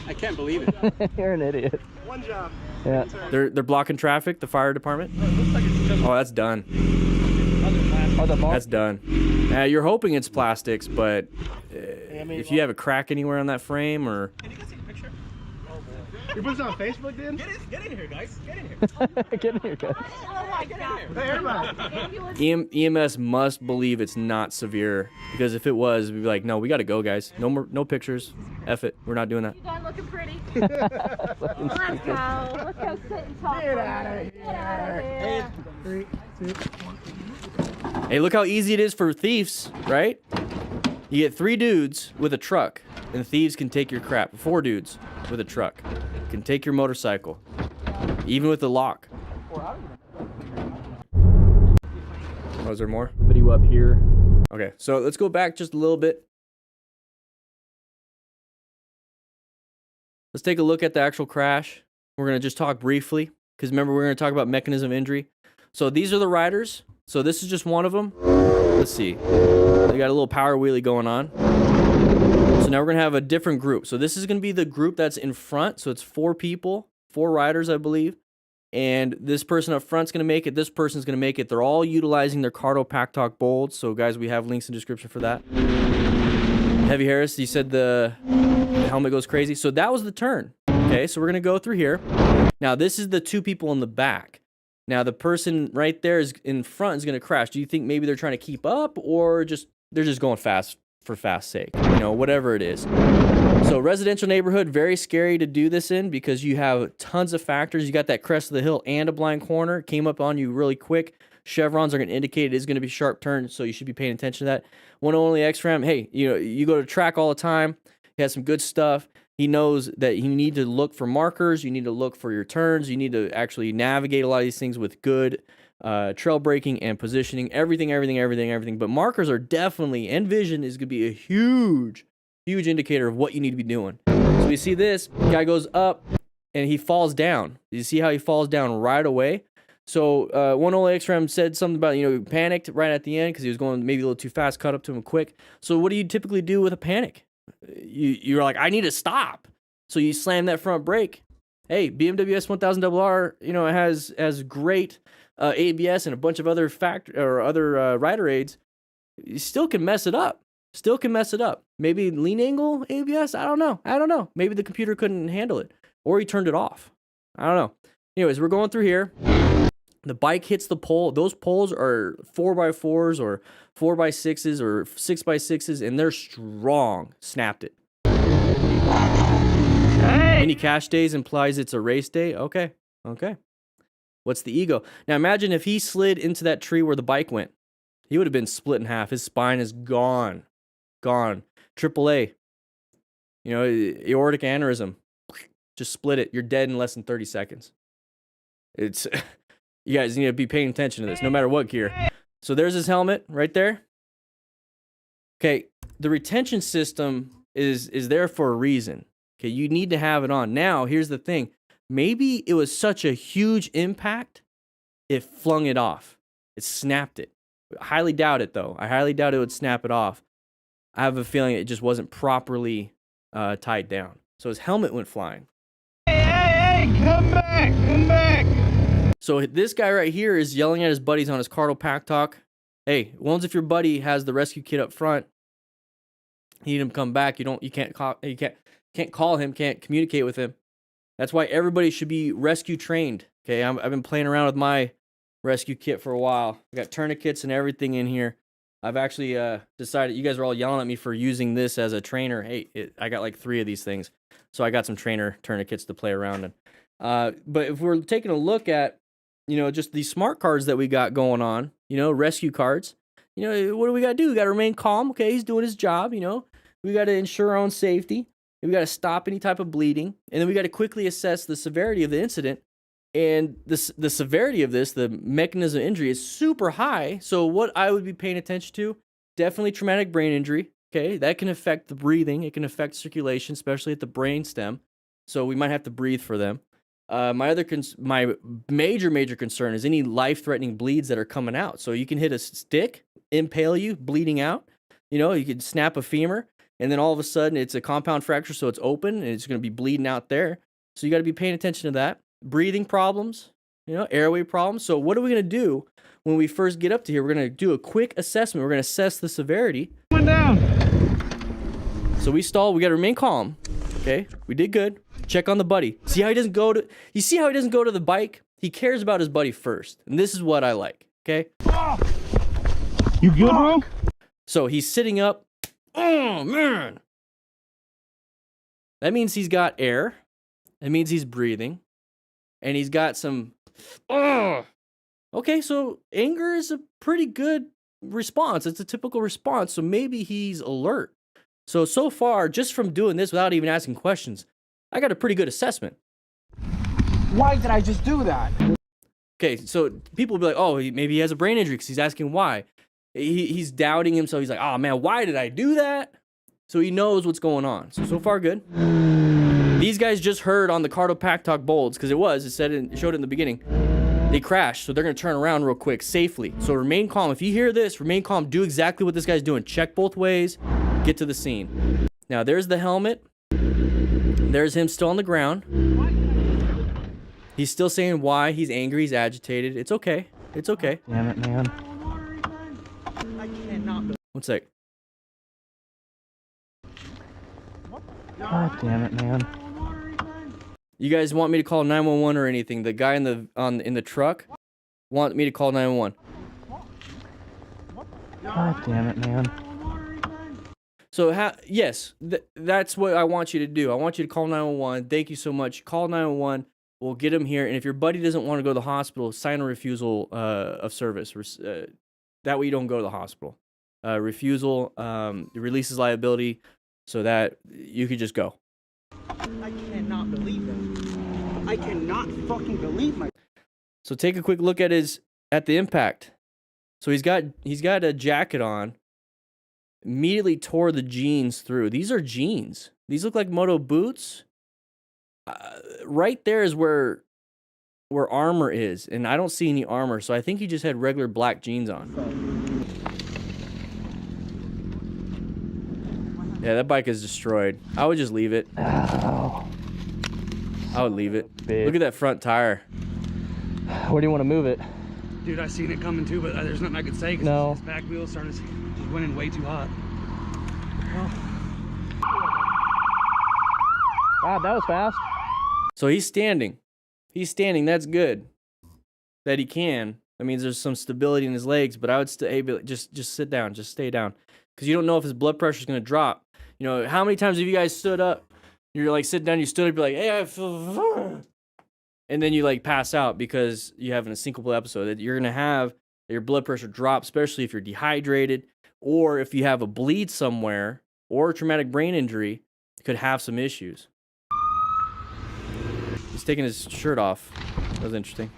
I can't believe it. You're an idiot. One job. Yeah. They're blocking traffic, the fire department. Oh, that's done. Oh, the That's done. You're hoping it's plastics, but if you have a crack anywhere on that frame or... Can you guys take a picture? You put this on Facebook, Dan? Get in here, guys. Get in here. Get in here, guys. Oh my God. Hey, everybody. EMS must believe it's not severe, because if it was, we'd be like, no, we got to go, guys. No more, no pictures. F it. We're not doing that. You done looking pretty? Let's go. Let's go sit and talk. Get out of here. Get out of here. 3, 2, 1. Hey, look how easy it is for thieves, right? You get 3 dudes with a truck, and thieves can take your crap. 4 dudes with a truck can take your motorcycle, even with the lock. Oh, is there more? The video up here. Okay, so let's go back just a little bit. Let's take a look at the actual crash. We're going to just talk briefly, because remember, we're going to talk about mechanism of injury. So these are the riders. So this is just one of them. Let's see. They got a little power wheelie going on. So now we're going to have a different group. So this is going to be the group that's in front. So it's 4 people, 4 riders, I believe. And this person up front's going to make it. This person's going to make it. They're all utilizing their Cardo Pack Talk bolts. So guys, we have links in the description for that. Heavy Harris, you said the helmet goes crazy. So that was the turn. Okay, so we're going to go through here. Now this is the 2 people in the back. Now the person right there is in front is going to crash. Do you think maybe they're trying to keep up, or they're just going fast for fast sake? You know, whatever it is. So residential neighborhood, very scary to do this in, because you have tons of factors. You got that crest of the hill and a blind corner. Came up on you really quick. Chevrons are going to indicate it is going to be a sharp turn, so you should be paying attention to that. One only X-Ram, hey, you know, you go to track all the time. He has some good stuff. He knows that you need to look for markers. You need to look for your turns. You need to actually navigate a lot of these things with good trail braking and positioning. Everything. But markers are definitely, and vision is going to be a huge indicator of what you need to be doing. So you see this guy goes up and he falls down. You see how he falls down right away? So one old X-Ram said something about, you know, panicked right at the end because he was going maybe a little too fast, caught up to him quick. So what do you typically do with a panic? You're like, I need to stop. So you slam that front brake. Hey, BMW S1000RR, you know, it has great ABS and a bunch of other rider aids. You still can mess it up. Maybe lean angle ABS. I don't know. Maybe the computer couldn't handle it, or he turned it off. I don't know. Anyways, we're going through here. The bike hits the pole. Those poles are 4x4s or 4x6s or 6x6s, and they're strong. Snapped it. Many cash days implies it's a race day. Okay. What's the ego? Now imagine if he slid into that tree where the bike went. He would have been split in half. His spine is gone. AAA. You know, aortic aneurysm. Just split it. You're dead in less than 30 seconds. It's... You guys need to be paying attention to this, no matter what gear. So there's his helmet right there. Okay, the retention system is there for a reason. Okay, you need to have it on. Now, here's the thing. Maybe it was such a huge impact, it flung it off. It snapped it. I highly doubt it, though. I highly doubt it would snap it off. I have a feeling it just wasn't properly tied down. So his helmet went flying. Hey, come back. So this guy right here is yelling at his buddies on his Cardo Pack Talk. Hey, once if your buddy has the rescue kit up front, you need him to come back. You can't call him, can't communicate with him. That's why everybody should be rescue trained. Okay, I've been playing around with my rescue kit for a while. I got tourniquets and everything in here. I've actually decided, you guys are all yelling at me for using this as a trainer. Hey, I got like 3 of these things. So I got some trainer tourniquets to play around in. But if we're taking a look at, you know, just these smart cards that we got going on, you know, rescue cards. You know, what do we got to do? We got to remain calm. Okay, he's doing his job, you know. We got to ensure our own safety. We got to stop any type of bleeding. And then we got to quickly assess the severity of the incident. And the severity of this, the mechanism of injury, is super high. So what I would be paying attention to, definitely traumatic brain injury. Okay, that can affect the breathing. It can affect circulation, especially at the brain stem. So we might have to breathe for them. My major concern is any life-threatening bleeds that are coming out. So you can hit a stick, impale you, bleeding out. You know, you could snap a femur, and then all of a sudden it's a compound fracture, so it's open, and it's going to be bleeding out there. So you got to be paying attention to that. Breathing problems, you know, airway problems. So what are we going to do when we first get up to here? We're going to do a quick assessment. We're going to assess the severity. One down. So we stalled. We got to remain calm. Okay, we did good. Check on the buddy. See how he doesn't go to. You see how he doesn't go to the bike? He cares about his buddy first, and this is what I like. Okay. You good, bro? So he's sitting up. Oh man. That means he's got air. That means he's breathing, and he's got some. Okay, so anger is a pretty good response. It's a typical response. So maybe he's alert. So far, just from doing this without even asking questions, I got a pretty good assessment. Why did I just do that? Okay, so people will be like, oh, maybe he has a brain injury because he's asking why. He's doubting himself. He's like, oh man, why did I do that? So he knows what's going on. So far, good. These guys just heard on the Cardo Pack Talk Bolds, because it showed it in the beginning. They crashed, so they're going to turn around real quick, safely. So remain calm. If you hear this, remain calm. Do exactly what this guy's doing. Check both ways. Get to the scene. Now, there's the helmet. There's him still on the ground. He's still saying why. He's angry. He's agitated. It's okay. It's okay. Damn it, man. One sec. God damn it, man. You guys want me to call 911 or anything? The guy in the truck want me to call 911. God damn it, man. So yes, that's what I want you to do. I want you to call 911. Thank you so much. Call 911. We'll get him here. And if your buddy doesn't want to go to the hospital, sign a refusal of service. That way you don't go to the hospital. Refusal releases liability so that you could just go. I cannot believe that. I cannot fucking believe my. So take a quick look at the impact. So he's got a jacket on. Immediately tore the jeans through. These are jeans. These look like moto boots. Right there is where armor is, and I don't see any armor, so I think he just had regular black jeans on. Yeah, that bike is destroyed. I would just leave it. Ow. I would leave it. Big. Look at that front tire. Where do you want to move it? Dude, I seen it coming too, but there's nothing I could say because No. his back wheel started just went in way too hot. Wow, that was fast. So he's standing. He's standing. That's good. That he can. That means there's some stability in his legs, but I would just sit down. Just stay down. Because you don't know if his blood pressure is going to drop. You know, how many times have you guys stood up? You're like sitting down, you stood up, you're like, hey, I feel... And then you like pass out because you have a syncopal episode. That you're going to have your blood pressure drop, especially if you're dehydrated or if you have a bleed somewhere or a traumatic brain injury, you could have some issues. He's taking his shirt off. That was interesting.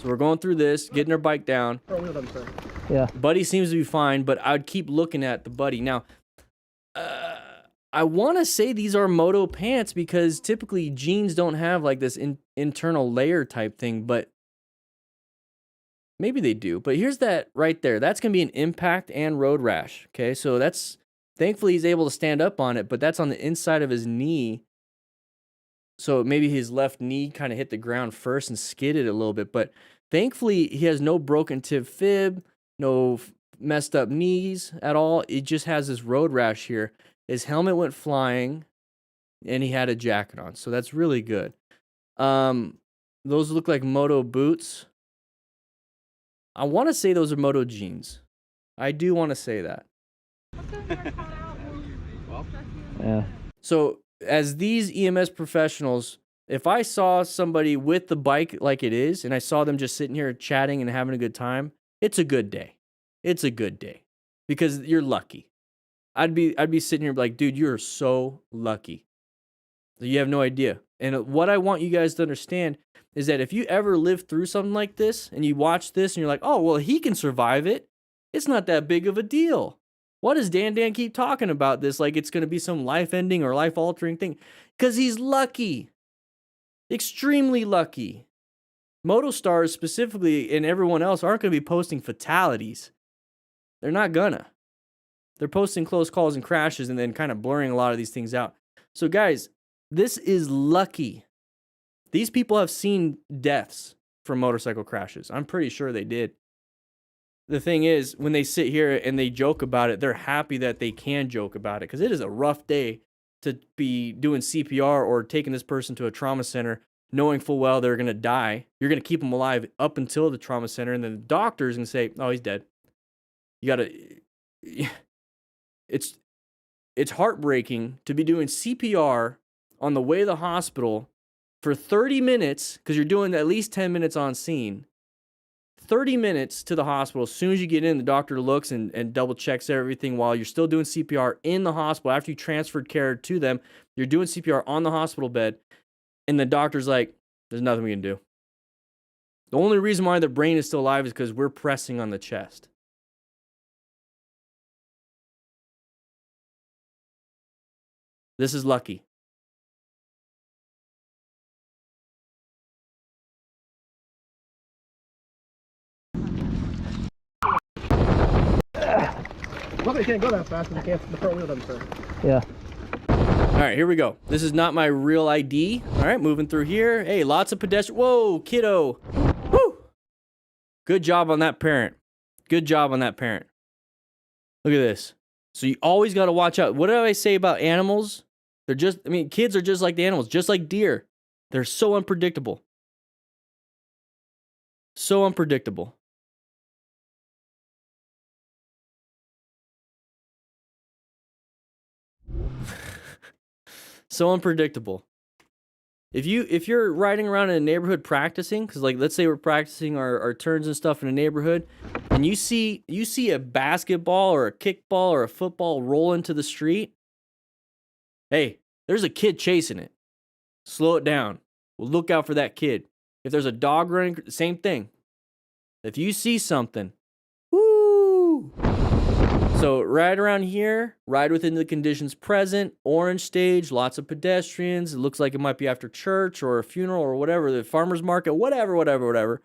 So we're going through this, getting our bike down. Yeah. Buddy seems to be fine, but I'd keep looking at the buddy. Now, I want to say these are moto pants because typically jeans don't have like this internal layer type thing, but maybe they do. But here's that right there. That's going to be an impact and road rash. Okay, so that's, thankfully he's able to stand up on it, but that's on the inside of his knee. So maybe his left knee kind of hit the ground first and skidded a little bit, but thankfully he has no broken tib fib, no messed up knees at all. It just has this road rash here. His helmet went flying, and he had a jacket on, so that's really good. Those look like moto boots. I want to say those are moto jeans. I do want to say that. Yeah. So as these EMS professionals If I saw somebody with the bike like it is, and I saw them just sitting here chatting and having a good time, it's a good day. It's a good day because you're lucky. I'd be sitting here like, dude, you're so lucky. You have no idea. And what I want you guys to understand is that if you ever live through something like this and you watch this and you're like, oh, well, he can survive it. It's not that big of a deal. What does Dan keep talking about this like it's going to be some life-ending or life-altering thing? Because he's lucky. Extremely lucky. Moto stars specifically and everyone else aren't going to be posting fatalities. They're not gonna. They're posting close calls and crashes and then kind of blurring a lot of these things out. So guys, this is lucky. These people have seen deaths from motorcycle crashes. I'm pretty sure they did. The thing is, when they sit here and they joke about it, they're happy that they can joke about it because it is a rough day to be doing CPR or taking this person to a trauma center knowing full well they're going to die. You're going to keep them alive up until the trauma center, and then the doctor's going to say, oh, he's dead. You got to... It's heartbreaking to be doing CPR on the way to the hospital for 30 minutes, because you're doing at least 10 minutes on scene. 30 minutes to the hospital. As soon as you get in, the doctor looks and double checks everything while you're still doing CPR in the hospital. After you transferred care to them, you're doing CPR on the hospital bed, and the doctor's like, there's nothing we can do. The only reason why the brain is still alive is because we're pressing on the chest. This is lucky. Well, they can't go that fast because the front wheel doesn't turn. Yeah. All right, here we go. This is not my real ID. All right, moving through here. Hey, lots of pedestrians. Whoa, kiddo. Woo! Good job on that parent. Good job on that parent. Look at this. So you always got to watch out. What did I say about animals? They're just, I mean, kids are just like the animals, just like deer. They're so unpredictable. So unpredictable. So unpredictable. If you're riding around in a neighborhood practicing, because like let's say we're practicing our turns and stuff in a neighborhood, and you see a basketball or a kickball or a football roll into the street, hey, there's a kid chasing it. Slow it down. Well, look out for that kid. If there's a dog running, same thing. If you see something, woo! So ride around here, ride within the conditions present, orange stage, lots of pedestrians. It looks like it might be after church or a funeral or whatever, the farmer's market, whatever.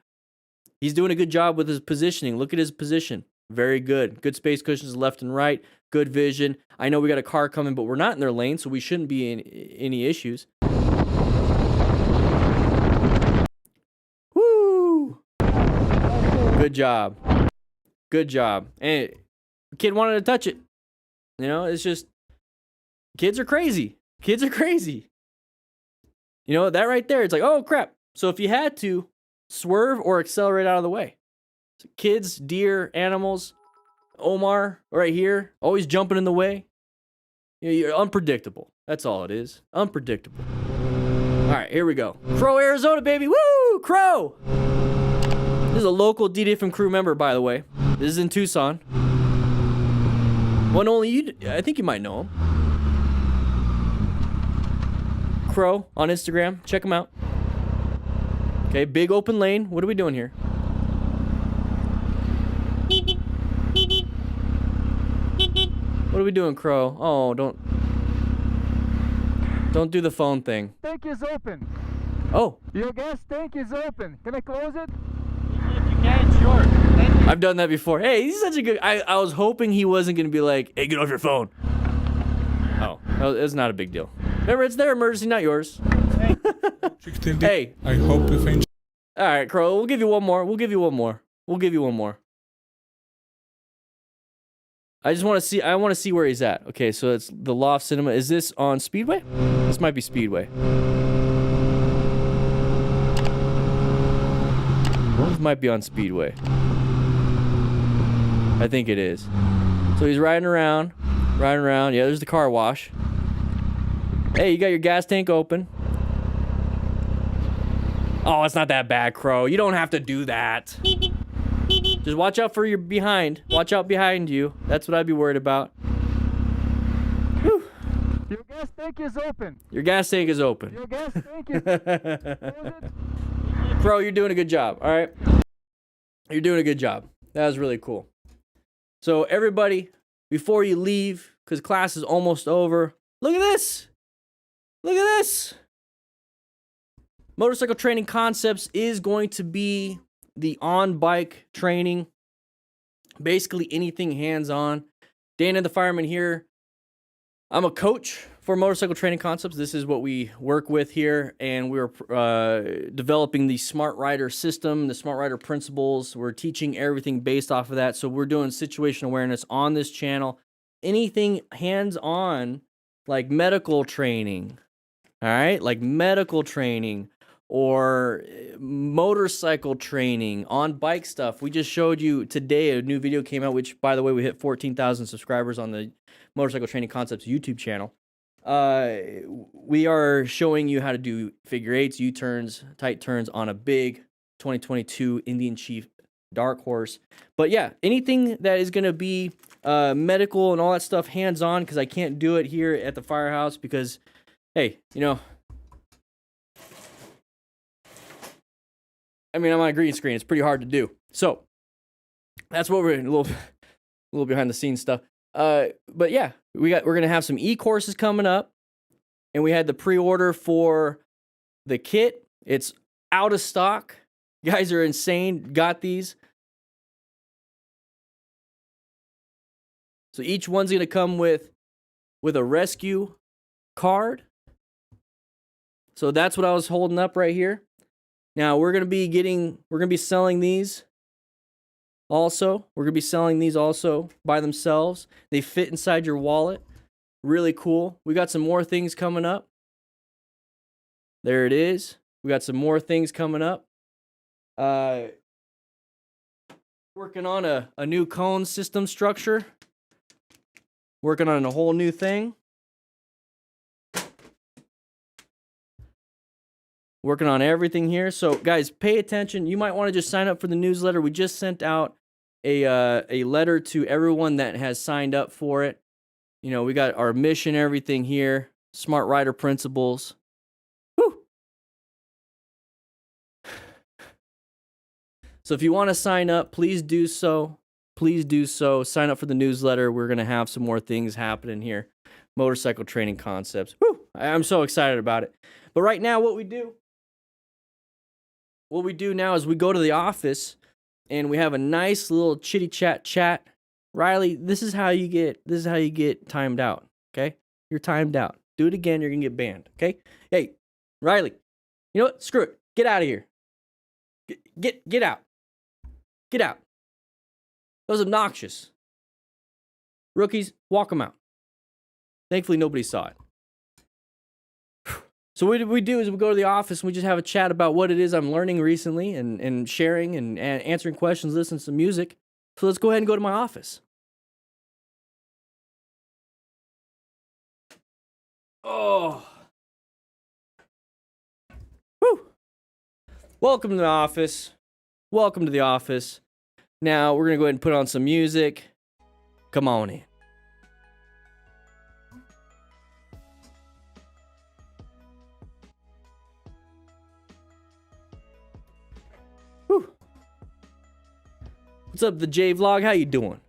He's doing a good job with his positioning. Look at his position. Very good. Good space cushions left and right. Good vision. I know we got a car coming, but we're not in their lane, so we shouldn't be in any issues. Woo! Good job. Good job. And the kid wanted to touch it. You know, it's just, kids are crazy. Kids are crazy. You know, that right there, it's like, oh, crap. So if you had to, swerve or accelerate out of the way. So kids, deer, animals, Omar right here, always jumping in the way. You know, you're unpredictable. That's all it is. Unpredictable. All right, here we go. Crow, Arizona, baby. Woo! Crow! This is a local DDFM crew member, by the way. This is in Tucson. One only you, I think you might know him. Crow on Instagram. Check him out. Okay, big open lane. What are we doing here? What are we doing, Crow? Oh, don't do the phone thing. Tank is open. Oh. Your gas tank is open. Can I close it? If you can, sure. I've done that before. Hey, he's such a good... I was hoping he wasn't going to be like, hey, get off your phone. Oh, it's not a big deal. Remember, it's their emergency, not yours. Hey. I hope you find... All right, Crow, we'll give you one more. I just want to see... I want to see where he's at. Okay, so it's the Loft Cinema. Is this on Speedway? This might be Speedway. This might be on Speedway. I think it is. So he's riding around. Yeah, there's the car wash. Hey, you got your gas tank open. Oh, it's not that bad, Crow. You don't have to do that. Just watch out for your behind. Watch out behind you. That's what I'd be worried about. Whew. Your gas tank is open. Your gas tank is open. Your gas tank is open. Crow, you're doing a good job, all right? You're doing a good job. That was really cool. So everybody, before you leave, because class is almost over, look at this. Look at this. Motorcycle Training Concepts is going to be the on-bike training. Basically anything hands-on. DanDanTheFireman here. I'm a coach for Motorcycle Training Concepts. This is what we work with here, and we're developing the Smart Rider system, the Smart Rider principles. We're teaching everything based off of that. So we're doing situational awareness on this channel. Anything hands-on, like medical training, all right? Like medical training or motorcycle training on bike stuff. We just showed you today a new video came out, which, by the way, we hit 14,000 subscribers on the Motorcycle Training Concepts YouTube channel. We are showing you how to do figure eights, U-turns, tight turns on a big 2022 Indian Chief Dark Horse. But yeah, anything that is going to be medical and all that stuff hands-on, because I can't do it here at the firehouse because, hey, you know, I mean, I'm on a green screen. It's pretty hard to do. So that's what we're a little behind the scenes stuff. But yeah, we're gonna have some e-courses coming up, and we had the pre-order for the kit. It's out of stock. You guys are insane. Got these. So each one's gonna come with a rescue card. So that's what I was holding up right here. Now we're gonna be selling these. Also, we're going to be selling these also by themselves. They fit inside your wallet. Really cool. We got some more things coming up. There it is. We got some more things coming up. Working on a new cone system structure. Working on a whole new thing. Working on everything here. So, guys, pay attention. You might want to just sign up for the newsletter. We just sent out a letter to everyone that has signed up for it. You know, we got our mission, everything here. Smart Rider principles. Woo! So if you want to sign up, please do so. Please do so. Sign up for the newsletter. We're going to have some more things happening here. Motorcycle Training Concepts. Woo! I'm so excited about it. But right now, what we do now is we go to the office and we have a nice little chitty chat. Riley, this is how you get timed out, okay? You're timed out. Do it again, you're going to get banned, okay? Hey, Riley, you know what? Screw it. Get out of here. Get out. Get out. That was obnoxious. Rookies, walk them out. Thankfully, nobody saw it. So what we do is we go to the office and we just have a chat about what it is I'm learning recently and sharing and answering questions, listening to some music. So let's go ahead and go to my office. Oh. Whew. Welcome to the office. Welcome to the office. Now we're going to go ahead and put on some music. Come on in. What's up, the J Vlog? How you doing?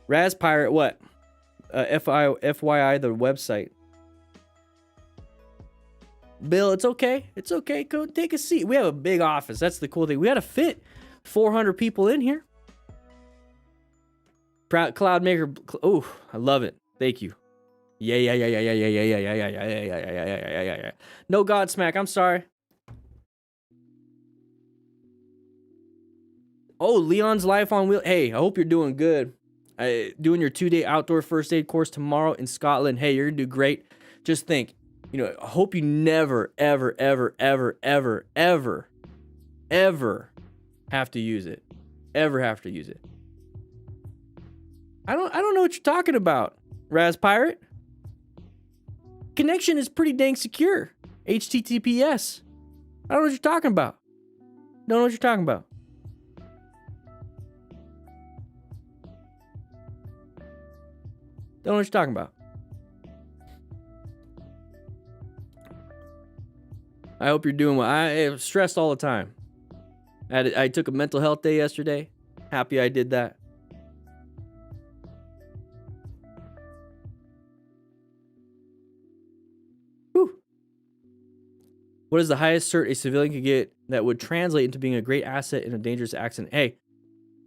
Raz Pirate, what? FYI, the website. Bill, it's okay. It's okay. Go take a seat. We have a big office. That's the cool thing. We had to fit 400 people in here. Cloudmaker. Oh, I love it. Thank you. Yeah. No Godsmack. I'm sorry. Oh, Leon's Life on Wheel. Hey, I hope you're doing good. Doing your 2-day outdoor first aid course tomorrow in Scotland. Hey, you're going to do great. Just think, you know, I hope you never, ever have to use it. Ever have to use it. I don't know what you're talking about, Raz Pirate. Connection is pretty dang secure. HTTPS. I don't know what you're talking about. Don't know what you're talking about. Don't know what you're talking about. I hope you're doing well. I am stressed all the time. I took a mental health day yesterday. Happy I did that. Whew. What is the highest cert a civilian could get that would translate into being a great asset in a dangerous accident? Hey,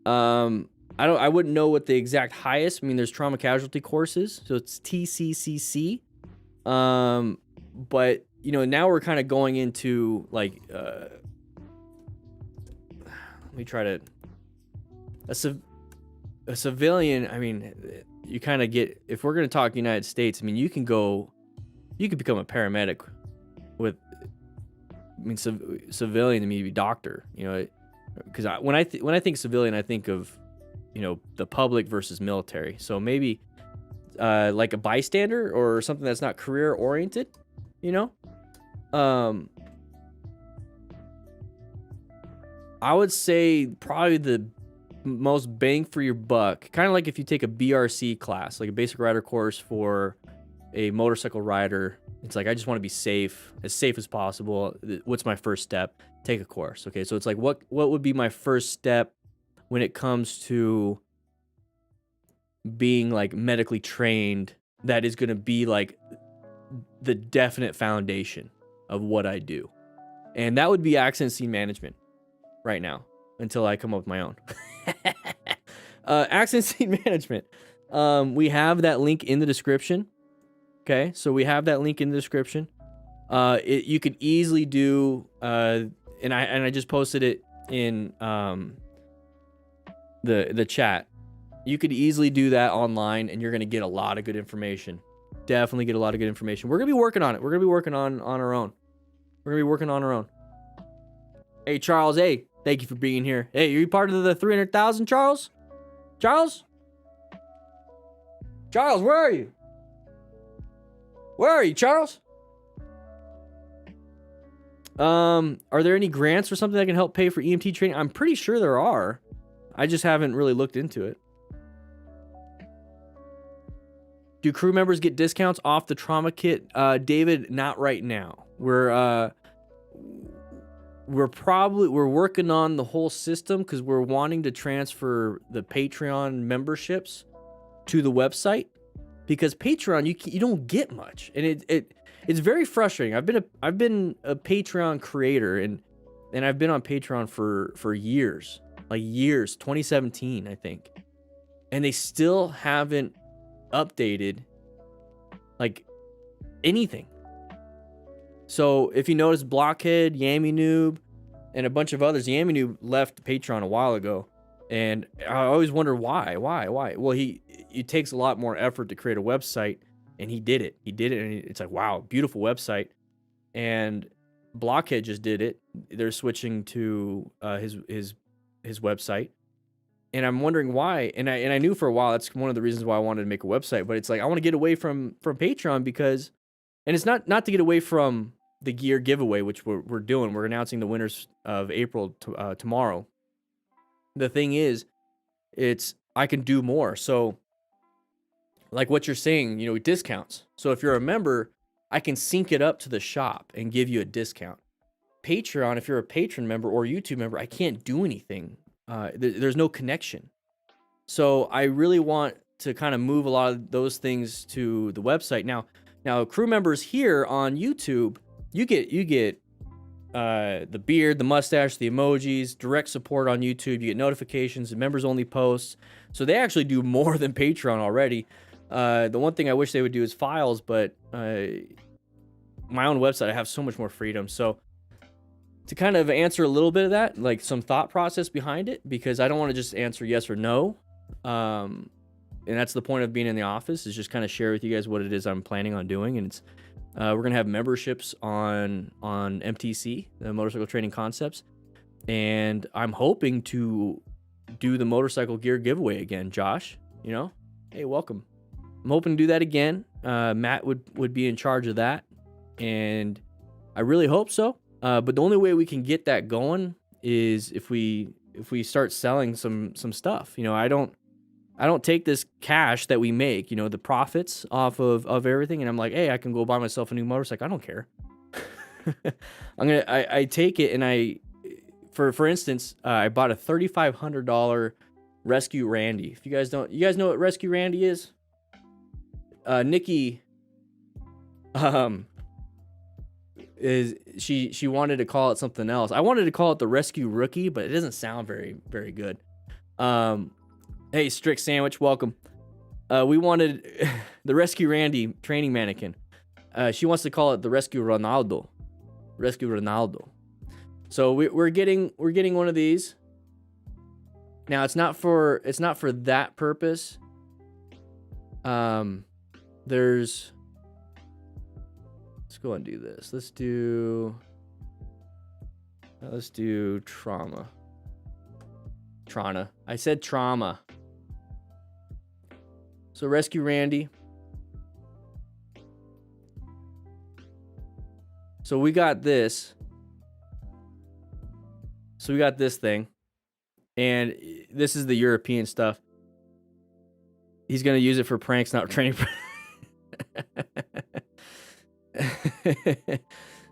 I wouldn't know what the exact highest. I mean, there's trauma casualty courses, so it's TCCC. But you know, now we're kind of going into like, let me try to a civilian. I mean, you kind of get, if we're gonna talk United States, I mean, you could become a paramedic with, I mean, civilian to me, be doctor. You know, because when I think civilian, I think of, you know, the public versus military. So maybe like a bystander or something that's not career oriented, you know. I would say probably the most bang for your buck, kind of like if you take a BRC class, like a basic rider course for a motorcycle rider. It's like, I just want to be safe as possible. What's my first step? Take a course. Okay, so it's like, what would be my first step when it comes to being like medically trained, that is going to be like the definite foundation of what I do? And that would be accident scene management right now, until I come up with my own. Accident scene management. We have that link in the description. Okay, so we have that link in the description. You could easily do, and I just posted it in the chat. You could easily do that online, and you're gonna get a lot of good information. Definitely get a lot of good information. We're gonna be working on it. We're gonna be working on our own. We're gonna be working on our own. Hey Charles, hey, thank you for being here. Hey, are you part of the 300,000, Charles? Charles, where are you? Where are you, Charles? Are there any grants or something that can help pay for EMT training? I'm pretty sure there are. I just haven't really looked into it. Do crew members get discounts off the trauma kit? David, not right now. We're working on the whole system because we're wanting to transfer the Patreon memberships to the website, because Patreon you don't get much, and it's very frustrating. I've been a Patreon creator, and I've been on Patreon for years, 2017 I think, and they still haven't updated like anything. So if you notice, Blockhead, Yammy Noob, and a bunch of others, Yammy Noob left Patreon a while ago, and I always wonder why. Well, it takes a lot more effort to create a website, and he did it, and it's like, wow, beautiful website. And Blockhead just did it. They're switching to his website, and I'm wondering why. And I knew for a while that's one of the reasons why I wanted to make a website. But it's like, I want to get away from Patreon, because, and it's not to get away from the gear giveaway, which we're doing. We're announcing the winners of April tomorrow. The thing is, I can do more. So like what you're saying, you know, discounts. So if you're a member, I can sync it up to the shop and give you a discount. Patreon, if you're a patron member or YouTube member, I can't do anything. There's no connection. So I really want to kind of move a lot of those things to the website. Now crew members here on YouTube, you get the beard, the mustache, the emojis, direct support on YouTube. You get notifications and members only posts. So they actually do more than Patreon already. The one thing I wish they would do is files, but my own website, I have so much more freedom. So to kind of answer a little bit of that, like some thought process behind it, because I don't want to just answer yes or no. And that's the point of being in the office, is just kind of share with you guys what it is I'm planning on doing. And it's we're gonna have memberships on MTC, the Motorcycle Training Concepts, and I'm hoping to do the motorcycle gear giveaway again. Josh, you know, hey, welcome. I'm hoping to do that again. Matt would be in charge of that, and I really hope so. But the only way we can get that going is if we start selling some stuff. You know, I don't take this cash that we make, you know, the profits off of everything, and I'm like, hey, I can go buy myself a new motorcycle. I don't care. I take it, and for instance, I bought a $3,500 Rescue Randy. If you guys know what Rescue Randy is? Nikki, is she wanted to call it something else. I wanted to call it the Rescue Rookie, but it doesn't sound very, very good. Hey, Strict Sandwich, welcome. We wanted the Rescue Randy training mannequin. She wants to call it the Rescue Ronaldo. Rescue Ronaldo. So we're getting one of these. Now it's not for that purpose. Let's go and do this. Let's do trauma. Trana. I said trauma. So Rescue Randy. So we got this. So we got this thing. And this is the European stuff. He's going to use it for pranks, not training.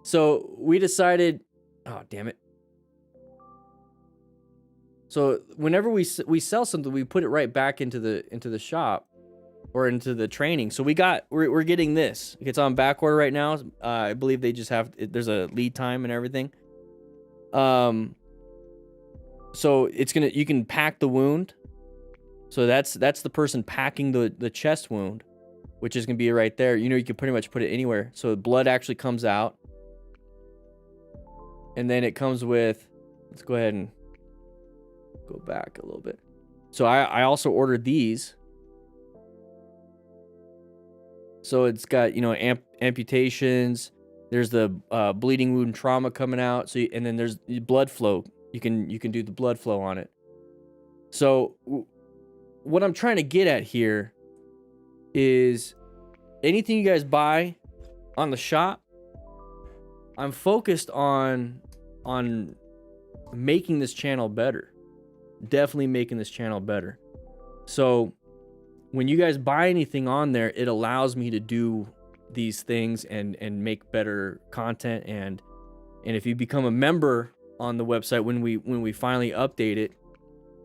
So we decided, oh, damn it. So whenever we sell something, we put it right back into the shop or into the training. So we're getting this. It's on back order right now. I believe they just have, there's a lead time and everything. So you can pack the wound. So that's the person packing the chest wound, which is gonna be right there. You know, you can pretty much put it anywhere. So the blood actually comes out. And then it comes with, let's go ahead and go back a little bit. So I also ordered these. So it's got, you know, amputations. There's the bleeding wound trauma coming out. So and then there's blood flow. You can do the blood flow on it. So what I'm trying to get at here is anything you guys buy on the shop, I'm focused on making this channel better. Definitely making this channel better. So when you guys buy anything on there, it allows me to do these things and make better content. And if you become a member on the website, when we finally update it,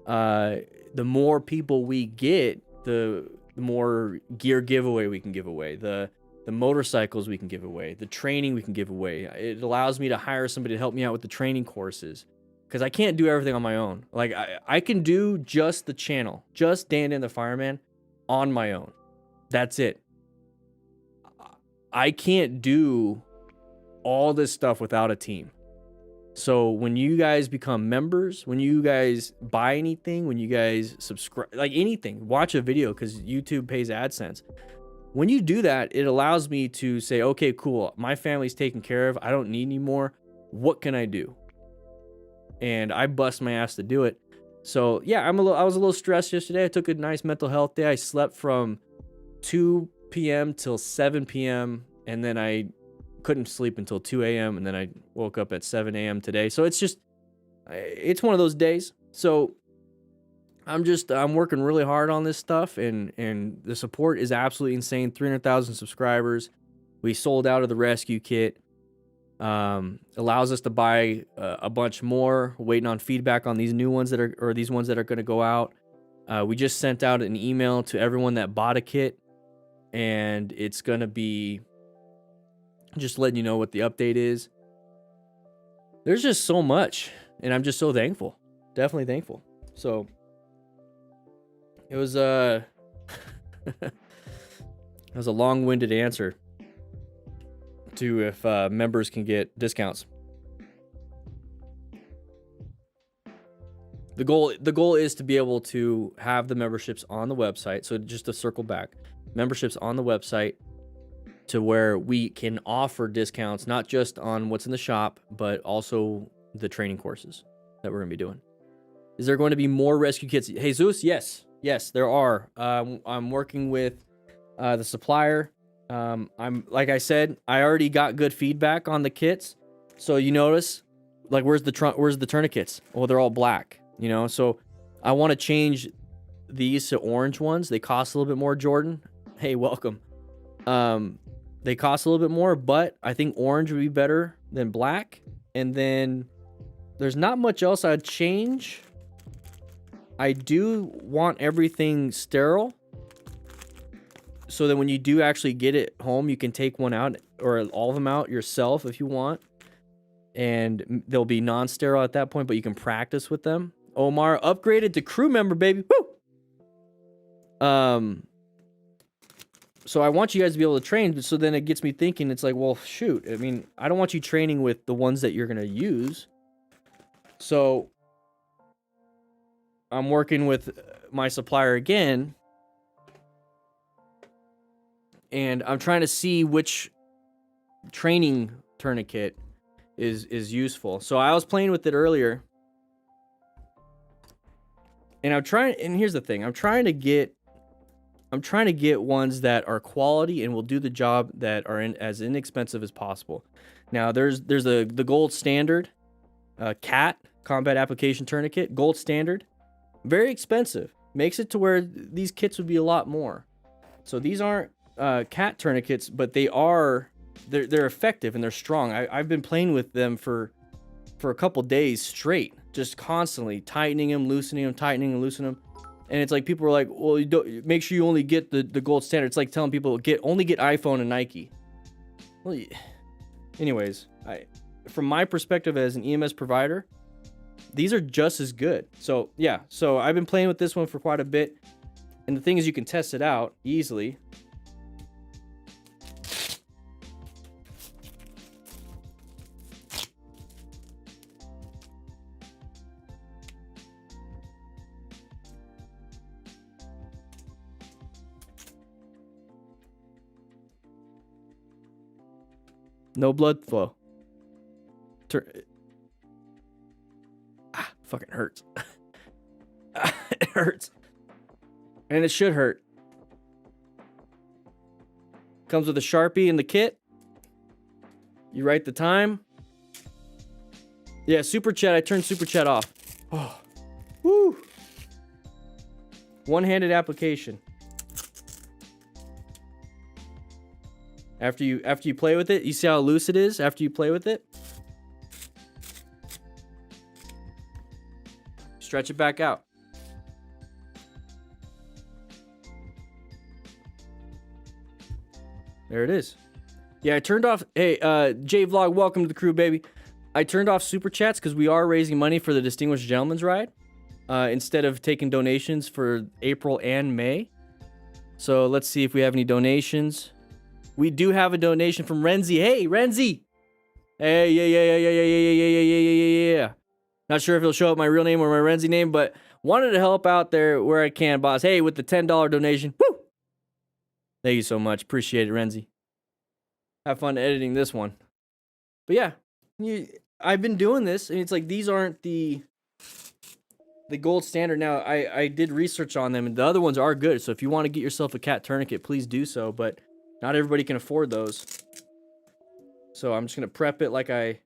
the more people we get, the more gear giveaway we can give away, the motorcycles we can give away, the training we can give away. It allows me to hire somebody to help me out with the training courses, because I can't do everything on my own. Like I can do just the channel, just DanDanTheFireman on my own. That's it. I can't do all this stuff without a team. So when you guys become members, when you guys buy anything, when you guys subscribe, like anything, watch a video, because YouTube pays AdSense. When you do that, it allows me to say, okay, cool, my family's taken care of. I don't need any more. What can I do? And I bust my ass to do it. So yeah, I was a little stressed yesterday. I took a nice mental health day. I slept from 2 p.m. till 7 p.m. and then I couldn't sleep until 2 a.m. and then I woke up at 7 a.m. today. So it's one of those days. So I'm working really hard on this stuff, and the support is absolutely insane. 300,000 subscribers. We sold out of the rescue kit. Allows us to buy a bunch more. Waiting on feedback on these new ones that are going to go out. We just sent out an email to everyone that bought a kit, and it's going to be just letting you know what the update is. There's just so much, and I'm just so thankful. Definitely thankful. So it was it was a long-winded answer to if members can get discounts. The goal is to be able to have the memberships on the website. So just to circle back, memberships on the website to where we can offer discounts, not just on what's in the shop, but also the training courses that we're going to be doing. Is there going to be more rescue kits? Jesus, yes, there are. I'm working with the supplier. I'm like I said, I already got good feedback on the kits. So you notice, like, where's the tourniquets? Well, they're all black, you know. So I want to change these to orange ones. They cost a little bit more, Jordan. Hey, welcome. They cost a little bit more, but I think orange would be better than black. And then there's not much else I'd change. I do want everything sterile, so that when you do actually get it home, you can take one out or all of them out yourself if you want. And they'll be non-sterile at that point, but you can practice with them. Omar upgraded to crew member, baby. Woo! So I want you guys to be able to train, so then it gets me thinking, it's like, well, shoot. I mean, I don't want you training with the ones that you're going to use. So I'm working with my supplier again, and I'm trying to see which training tourniquet is useful. So I was playing with it earlier, and here's the thing, I'm trying to get ones that are quality and will do the job, that are as inexpensive as possible. Now there's the gold standard CAT, combat application tourniquet, gold standard, very expensive, makes it to where these kits would be a lot more. So these aren't CAT tourniquets, but they're effective and they're strong. I've been playing with them for a couple days straight, just constantly tightening them, loosening them, tightening and loosening them. And it's like, people are like, well, you don't, make sure you only get the gold standard. It's like telling people only get iPhone and Nike. Well, anyways, from my perspective as an EMS provider, these are just as good. So yeah, so I've been playing with this one for quite a bit, and the thing is, you can test it out easily. No blood flow. Fucking hurts. It hurts. And it should hurt. Comes with a Sharpie in the kit. You write the time. Yeah, Super Chat. I turned Super Chat off. Oh. Woo. One-handed application. After you play with it, you see how loose it is after you play with it? Stretch it back out. There it is. Yeah, I turned off... Hey, J-Vlog, welcome to the crew, baby. I turned off Super Chats because we are raising money for the Distinguished Gentleman's Ride, instead of taking donations for April and May. So let's see if we have any donations. We do have a donation from Renzi. Hey, Renzi! Hey, yeah. Not sure if he'll show up my real name or my Renzi name, but wanted to help out there where I can, boss. Hey, with the $10 donation. Woo! Thank you so much. Appreciate it, Renzi. Have fun editing this one. But yeah, I've been doing this, and it's like, these aren't the gold standard. Now, I did research on them, and the other ones are good. So if you want to get yourself a CAT tourniquet, please do so, but not everybody can afford those. So I'm just going to prep it like I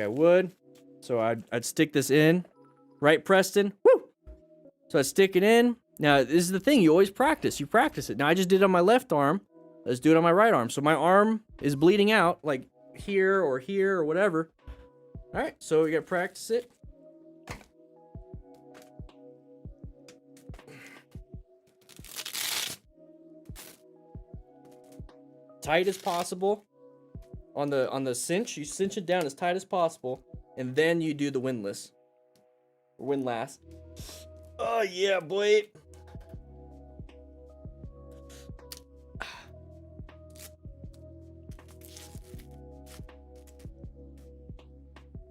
would. So I'd stick this in. Right, Preston? Woo! So I'd stick it in. Now, this is the thing. You always practice. You practice it. Now, I just did it on my left arm. Let's do it on my right arm. So my arm is bleeding out, like here or whatever. All right, so we got to practice it. Tight as possible on the cinch. You cinch it down as tight as possible, and then you do the windlass. Oh yeah, boy.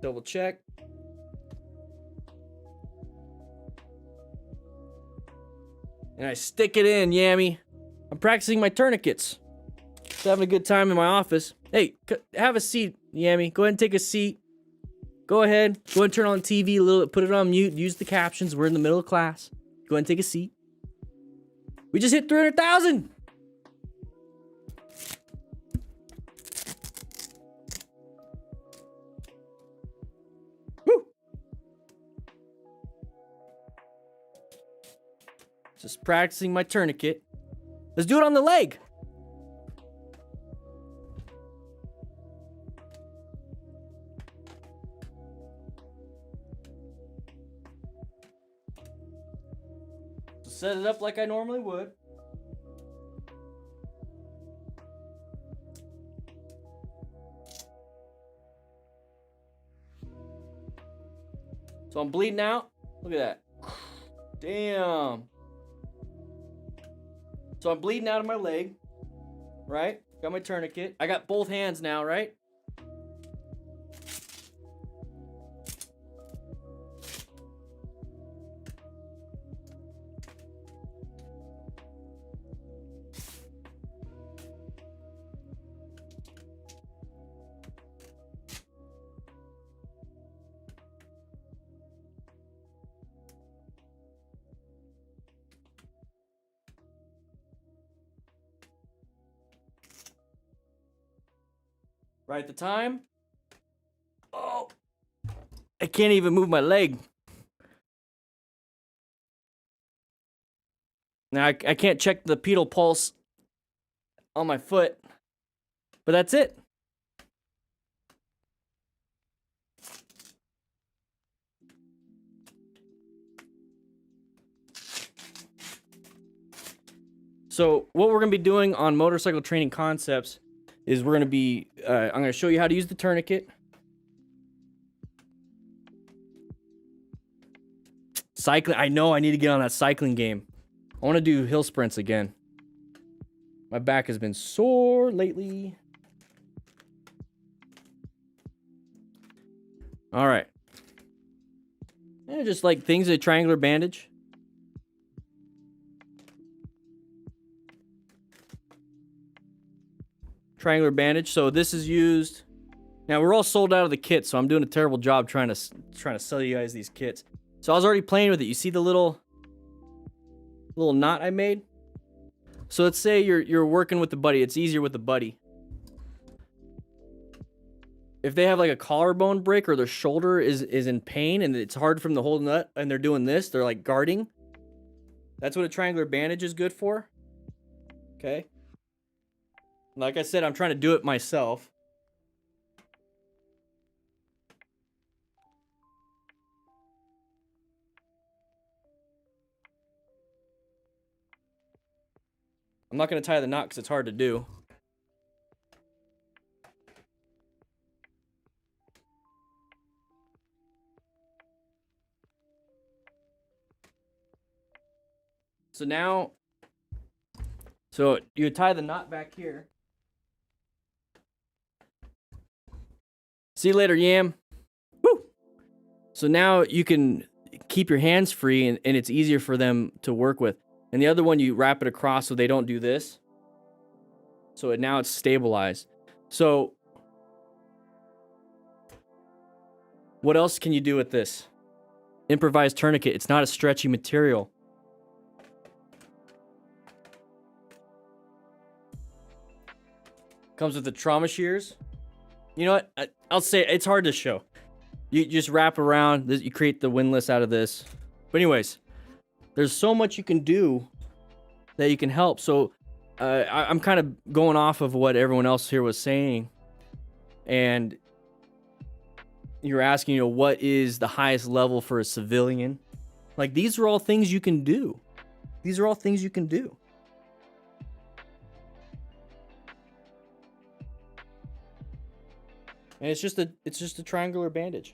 Double check. And I stick it in, Yammy. I'm practicing my tourniquets. Just having a good time in my office. Hey, have a seat, Yammy. Go ahead and take a seat. Go ahead and turn on TV a little, put it on mute, use the captions. We're in the middle of class. Go ahead and take a seat. We just hit 300,000. Woo. Just practicing my tourniquet. Let's do it on the leg. Set it up like I normally would. So I'm bleeding out. Look at that. Damn. So I'm bleeding out of my leg, right? Got my tourniquet. I got both hands now, right? Right at the time. Oh, I can't even move my leg. Now I can't check the pedal pulse on my foot, but that's it. So what we're gonna be doing on Motorcycle Training Concepts is we're gonna be, I'm gonna show you how to use the tourniquet. Cycling, I know I need to get on that cycling game. I wanna do hill sprints again. My back has been sore lately. All right. And just like things, a triangular bandage. Triangular bandage. So this is used. Now we're all sold out of the kit, so I'm doing a terrible job trying to sell you guys these kits. So I was already playing with it. You see the little knot I made? So let's say you're working with the buddy. It's easier with the buddy. If they have like a collarbone break or their shoulder is in pain and it's hard for them to hold nut and they're doing this, they're like guarding. That's what a triangular bandage is good for. Okay. Like I said, I'm trying to do it myself. I'm not going to tie the knot because it's hard to do. So now, so you tie the knot back here. See you later, Yam. Woo! So now you can keep your hands free and it's easier for them to work with. And the other one, you wrap it across so they don't do this. So now it's stabilized. So what else can you do with this? Improvised tourniquet. It's not a stretchy material. Comes with the trauma shears. You know what? I'll say it's hard to show. You just wrap around. You create the windlass out of this. But anyways, there's so much you can do that you can help. So I'm kind of going off of what everyone else here was saying. And you're asking, you know, what is the highest level for a civilian? Like, these are all things you can do. These are all things you can do. And it's just a triangular bandage.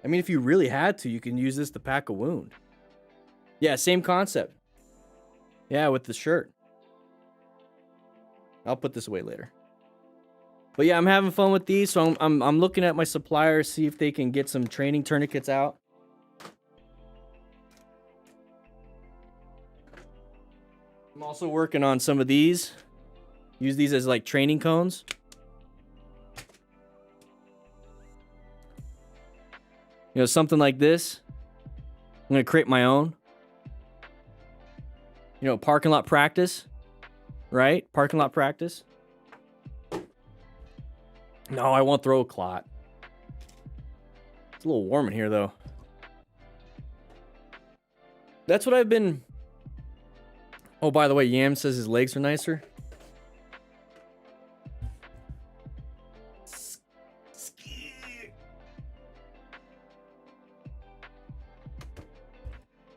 I mean, if you really had to, you can use this to pack a wound. Yeah, same concept. Yeah, with the shirt. I'll put this away later. But yeah, I'm having fun with these, so I'm looking at my suppliers, see if they can get some training tourniquets out. I'm also working on some of these. Use these as like training cones. You know, something like this. I'm going to create my own. You know, parking lot practice. Right? Parking lot practice. No, I won't throw a clot. It's a little warm in here, though. That's what I've been... Oh, by the way, Yam says his legs are nicer.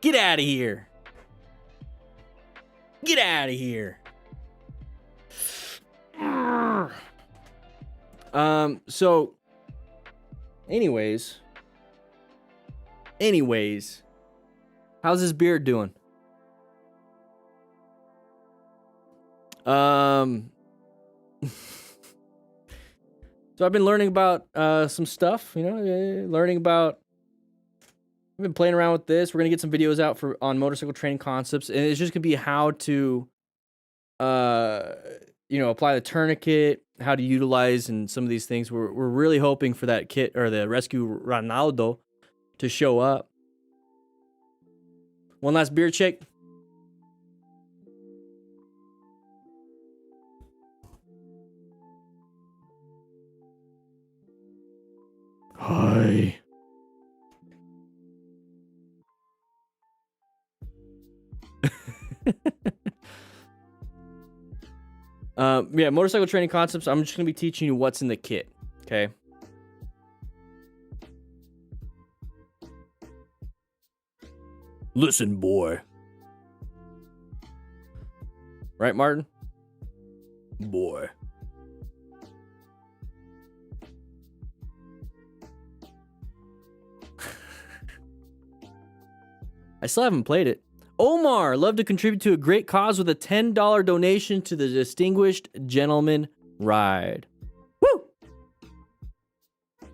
Get out of here. Get out of here. So anyways, how's this beard doing? So I've been learning about some stuff, you know, I've been playing around with this. We're gonna get some videos out on motorcycle training concepts, and it's just gonna be how to you know, apply the tourniquet, how to utilize, and some of these things. We're really hoping for that kit or the rescue Ronaldo to show up. One last beard check. Hi. Yeah, motorcycle training concepts. I'm just gonna be teaching you what's in the kit. Okay. Listen, boy. Right, Martin? Boy. I still haven't played it. Omar, love to contribute to a great cause with a $10 donation to the Distinguished Gentleman Ride. Woo!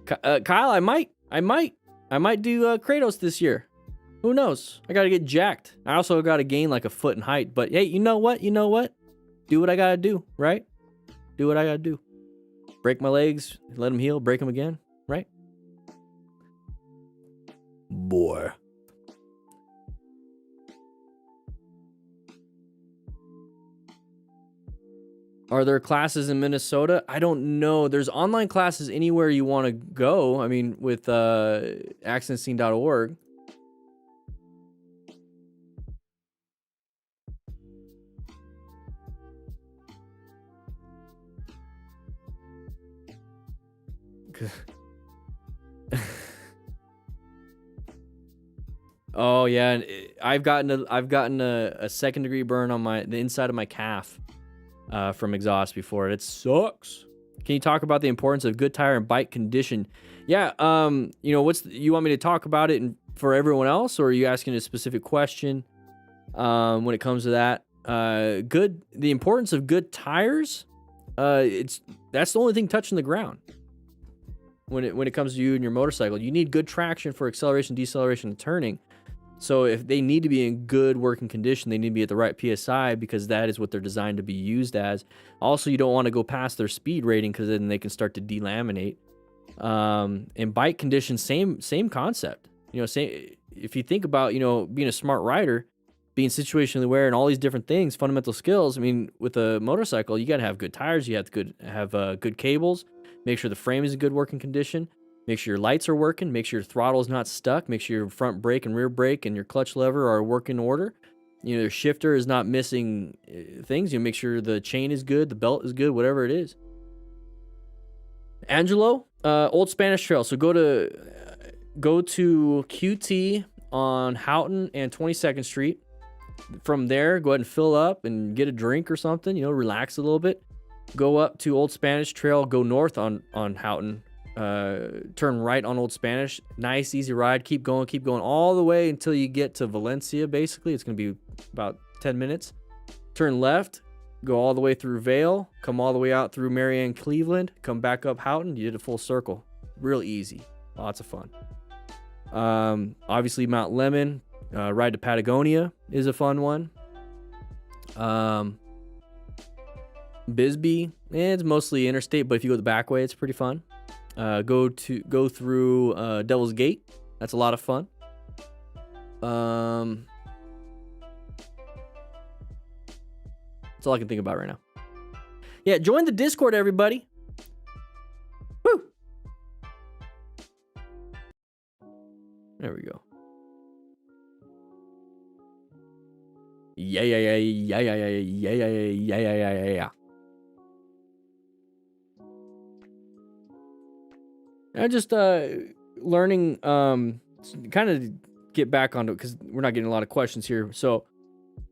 Kyle, I might do Kratos this year. Who knows? I gotta get jacked. I also gotta gain like a foot in height. But hey, you know what? Do what I gotta do, right? Do what I gotta do. Break my legs, let them heal, break them again, right? Boy. Are there classes in Minnesota? I don't know. There's online classes anywhere you want to go. I mean, with accidentscene.org. Oh yeah, I've gotten a second degree burn on the inside of my calf. From exhaust before. It sucks. Can you talk about the importance of good tire and bike condition? Yeah. You know, you want me to talk about it for everyone else, or are you asking a specific question? When it comes to that, the importance of good tires. That's the only thing touching the ground. When it comes to you and your motorcycle, you need good traction for acceleration, deceleration, and turning. So if they need to be in good working condition, they need to be at the right PSI, because that is what they're designed to be used as. Also, you don't want to go past their speed rating, because then they can start to delaminate. And bike condition, same concept. You know, if you think about, you know, being a smart rider, being situationally aware and all these different things, fundamental skills. I mean, with a motorcycle, you got to have good tires. You have to have good cables. Make sure the frame is in good working condition. Make sure your lights are working. Make sure your throttle is not stuck. Make sure your front brake and rear brake and your clutch lever are working order. You know, your shifter is not missing things. You make sure the chain is good, the belt is good, whatever it is. Angelo, Old Spanish Trail. So go to QT on Houghton and 22nd Street. From there, go ahead and fill up and get a drink or something. You know, relax a little bit. Go up to Old Spanish Trail. Go north on Houghton. Turn right on Old Spanish. Nice, easy ride. Keep going all the way until you get to Valencia. Basically, it's going to be about 10 minutes. Turn left, go all the way through Vale, come all the way out through Marianne, Cleveland, come back up Houghton. You did a full circle. Real easy. Lots of fun. Obviously, Mount Lemon, ride to Patagonia is a fun one. Bisbee, it's mostly interstate, but if you go the back way, it's pretty fun. Go through Devil's Gate, That's a lot of fun. That's all I can think about right now. Yeah, join the Discord, everybody. Woo! There we go. Yeah. I just learning kind of get back onto it because we're not getting a lot of questions here. So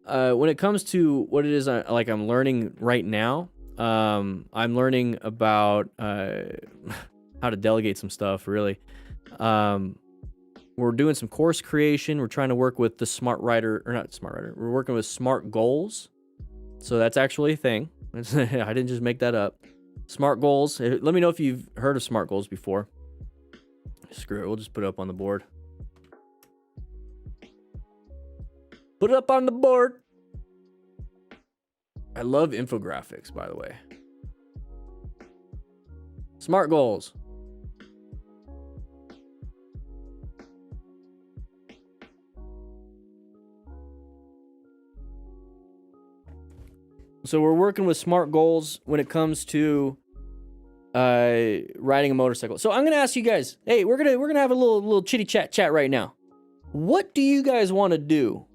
when it comes to what it is I'm learning right now, I'm learning about how to delegate some stuff, really. We're doing some course creation. We're trying to work with the we're working with SMART goals. So that's actually a thing. I didn't just make that up. SMART goals. Let me know if you've heard of SMART goals before. Screw it. We'll just put it up on the board. Put it up on the board. I love infographics, by the way. SMART goals. So we're working with SMART goals when it comes to riding a motorcycle. So I'm gonna ask you guys. Hey, we're gonna have a little chitty chat right now. What do you guys want to do?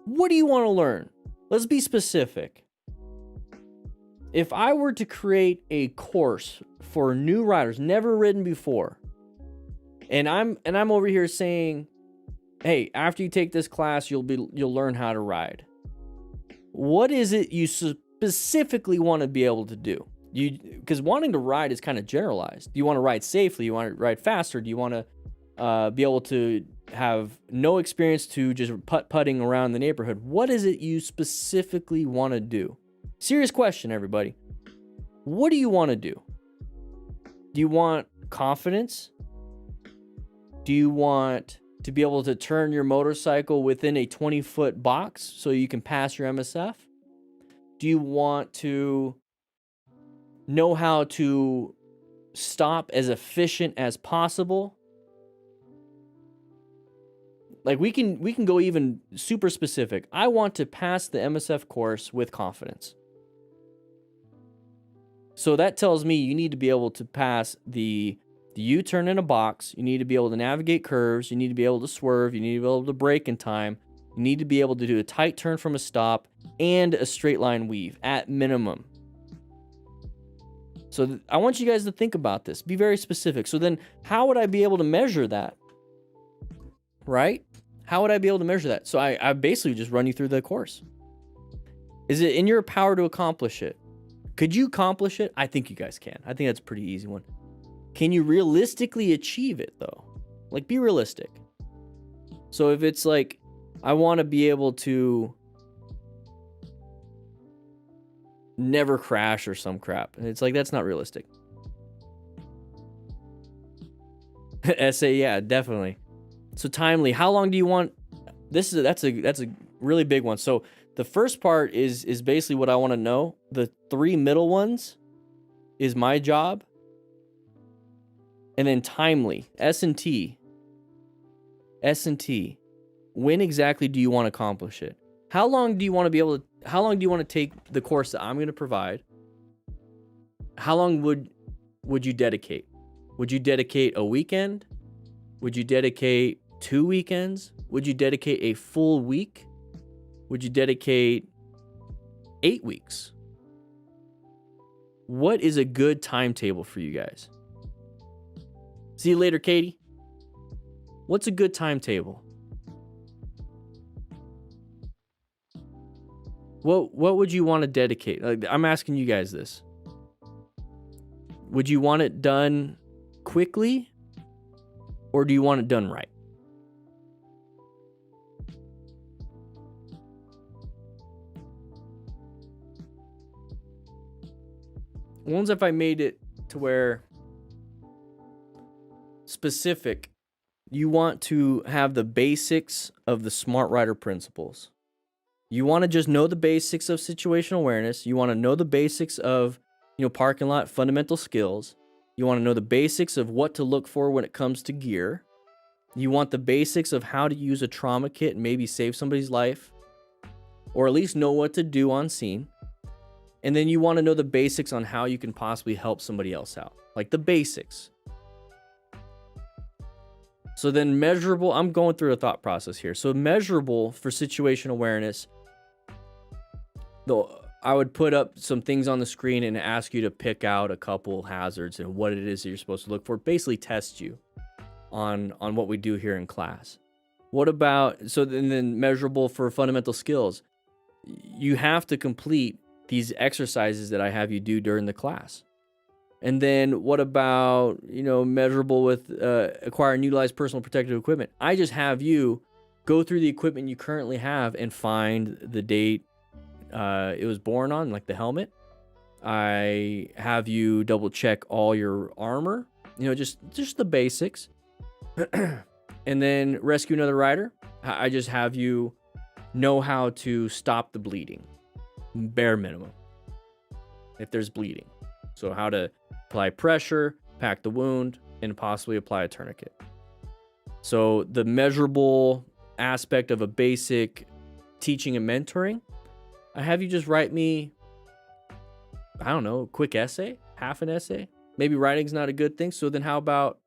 What do you want to learn? Let's be specific. If I were to create a course for new riders, never ridden before, and I'm over here saying, hey, after you take this class, you'll learn how to ride. What is it you specifically want to be able to do? Because wanting to ride is kind of generalized. Do you want to ride safely? You want to ride faster? Do you want to be able to have no experience to just putting around the neighborhood? What is it you specifically want to do? Serious question, everybody. What do you want to do? Do you want confidence? Do you want to be able to turn your motorcycle within a 20-foot box so you can pass your MSF? Do you want to know how to stop as efficient as possible? Like we can go even super specific. I want to pass the MSF course with confidence. So that tells me you need to be able to pass the U-turn in a box. You need to be able to navigate curves. You need to be able to swerve. You need to be able to brake in time. You need to be able to do a tight turn from a stop and a straight line weave at minimum. So I want you guys to think about this. Be very specific. So then how would I be able to measure that? Right? How would I be able to measure that? So I basically just run you through the course. Is it in your power to accomplish it? Could you accomplish it? I think you guys can. I think that's a pretty easy one. Can you realistically achieve it though? Like, be realistic. So if it's like, I want to be able to never crash or some crap, it's like, that's not realistic. Essay, yeah, definitely. So timely, how long do you want? That's a really big one. So the first part is basically what I want to know. The three middle ones is my job. And then timely, S&T. When exactly do you want to accomplish it? How long do you want to take the course that I'm going to provide? How long would you dedicate? Would you dedicate a weekend? Would you dedicate 2 weekends? Would you dedicate a full week? Would you dedicate 8 weeks? What is a good timetable for you guys? See you later, Katie. What's a good timetable? What would you want to dedicate? Like, I'm asking you guys this. Would you want it done quickly, or do you want it done right? Ones if I made it to where specific, you want to have the basics of the Smart Rider principles. You want to just know the basics of situational awareness. You want to know the basics of, parking lot fundamental skills. You want to know the basics of what to look for when it comes to gear. You want the basics of how to use a trauma kit and maybe save somebody's life, or at least know what to do on scene. And then you want to know the basics on how you can possibly help somebody else out, like the basics. So then measurable, I'm going through a thought process here. So measurable for situational awareness, though, I would put up some things on the screen and ask you to pick out a couple hazards and what it is that you're supposed to look for. Basically test you on what we do here in class. What about, so then measurable for fundamental skills. You have to complete these exercises that I have you do during the class. And then what about, measurable with acquire and utilize personal protective equipment? I just have you go through the equipment you currently have and find the date it was born on, like the helmet. I have you double check all your armor, just the basics. And then rescue another rider. I just have you know how to stop the bleeding, bare minimum, if there's bleeding. So how to apply pressure, pack the wound, and possibly apply a tourniquet. So the measurable aspect of a basic teaching and mentoring, I have you just write me, I don't know, a quick essay, half an essay. Maybe writing's not a good thing. So then how about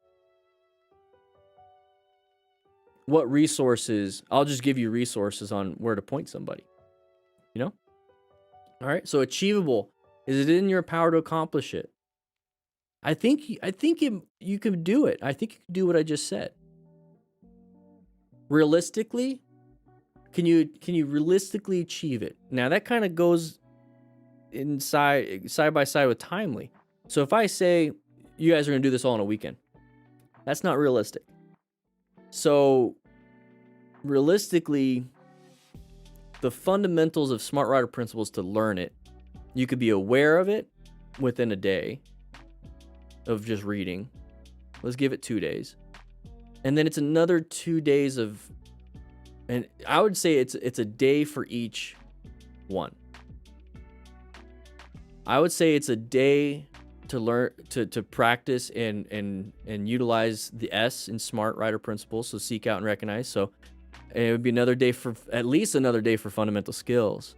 what resources? I'll just give you resources on where to point somebody, All right. So achievable. Is it in your power to accomplish it? I think you can do it. I think you can do what I just said. Realistically, can you realistically achieve it? Now that kind of goes side by side with timely. So if I say you guys are going to do this all in a weekend, that's not realistic. So realistically, the fundamentals of Smart Rider principles to learn it, you could be aware of it within a day of just reading. Let's give it 2 days. And then it's another 2 days of, and I would say it's a day for each one. I would say it's a day to learn, to practice and utilize the S in Smart Rider principles. So seek out and recognize. So it would be another day for, at least another day for fundamental skills.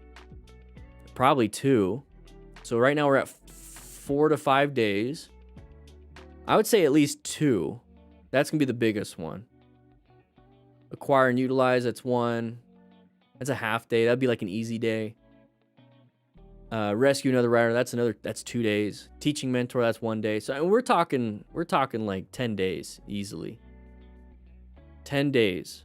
Probably 2. So right now we're at 4 to 5 days. I would say at least 2. That's going to be the biggest one. Acquire and utilize, that's 1. That's a half day. That'd be like an easy day. Rescue another rider, that's 2 days. Teaching mentor, that's 1 day. So we're talking like 10 days easily. 10 days.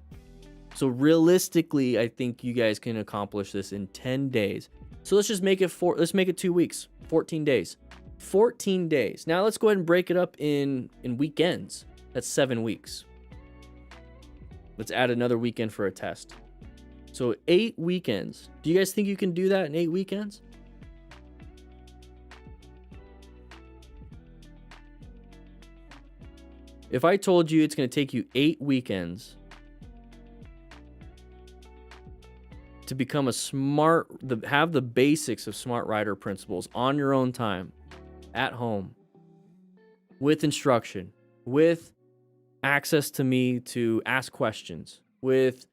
So realistically, I think you guys can accomplish this in 10 days. So let's just make it 2 weeks, 14 days. 14 days. Now let's go ahead and break it up in weekends. That's 7 weeks. Let's add another weekend for a test. So 8 weekends. Do you guys think you can do that in 8 weekends? If I told you it's going to take you 8 weekends to become have the basics of Smart Rider principles on your own time, at home, with instruction, with access to me to ask questions, with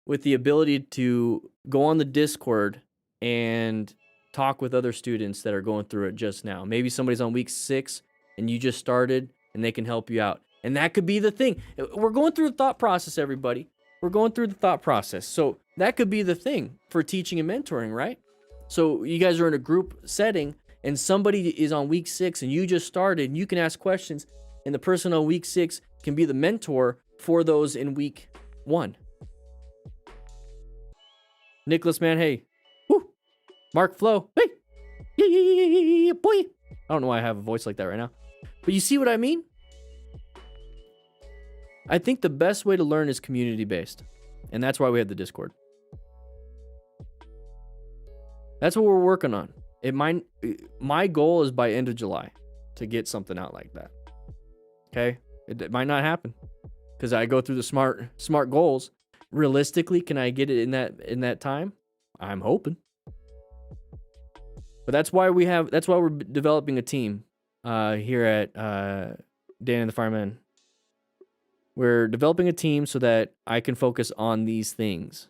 the ability to go on the Discord and talk with other students that are going through it just now. Maybe somebody's on week 6 and you just started and they can help you out. And that could be the thing. We're going through the thought process, everybody. We're going through the thought process. So that could be the thing for teaching and mentoring, right? So you guys are in a group setting and somebody is on week 6 and you just started and you can ask questions and the person on week 6 can be the mentor for those in week 1. Nicholas, man, hey. Woo. Mark Flo, hey. Yeah, boy. I don't know why I have a voice like that right now. But you see what I mean? I think the best way to learn is community-based. And that's why we have the Discord. That's what we're working on. My goal is by end of July to get something out like that. Okay? It might not happen because I go through the smart goals. Realistically, can I get it in that time? I'm hoping. But that's why we're developing a team here at Dan and the Fireman. We're developing a team so that I can focus on these things.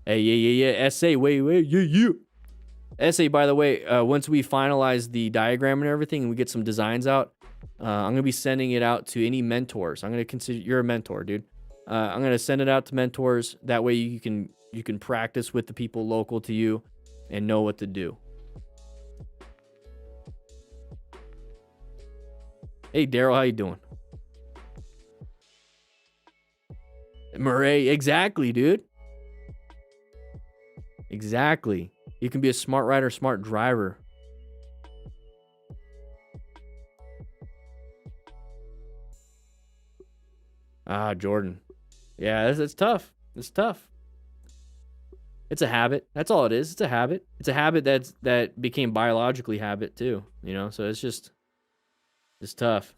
Hey, yeah. SA, wait, yeah. SA, by the way, once we finalize the diagram and everything and we get some designs out, I'm going to be sending it out to any mentors. I'm going to consider you're a mentor, dude. I'm going to send it out to mentors. That way you can practice with the people local to you and know what to do. Hey, Daryl, how you doing? Murray, exactly, dude. Exactly. You can be a smart rider, smart driver. Ah, Jordan. Yeah, it's tough. It's tough. It's a habit. That's all it is. It's a habit. It's a habit that became biologically habit too. You know, so it's tough.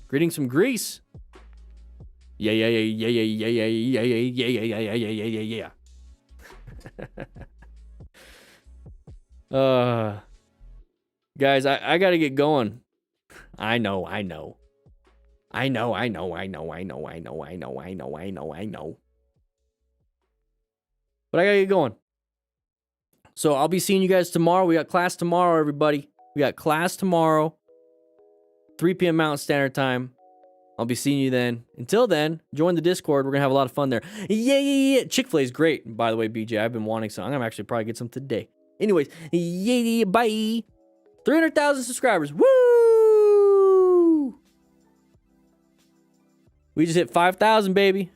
Greetings from Greece. Yeah. Guys, I gotta get going. I know. But I gotta get going. So I'll be seeing you guys tomorrow. We got class tomorrow, everybody. We got class tomorrow. 3 p.m. Mountain Standard Time. I'll be seeing you then. Until then, join the Discord. We're gonna have a lot of fun there. Yeah. Chick-fil-A is great, by the way, BJ. I've been wanting some. I'm gonna actually probably get some today. Anyways, yeah, bye. 300,000 subscribers. Woo! We just hit 5,000, baby.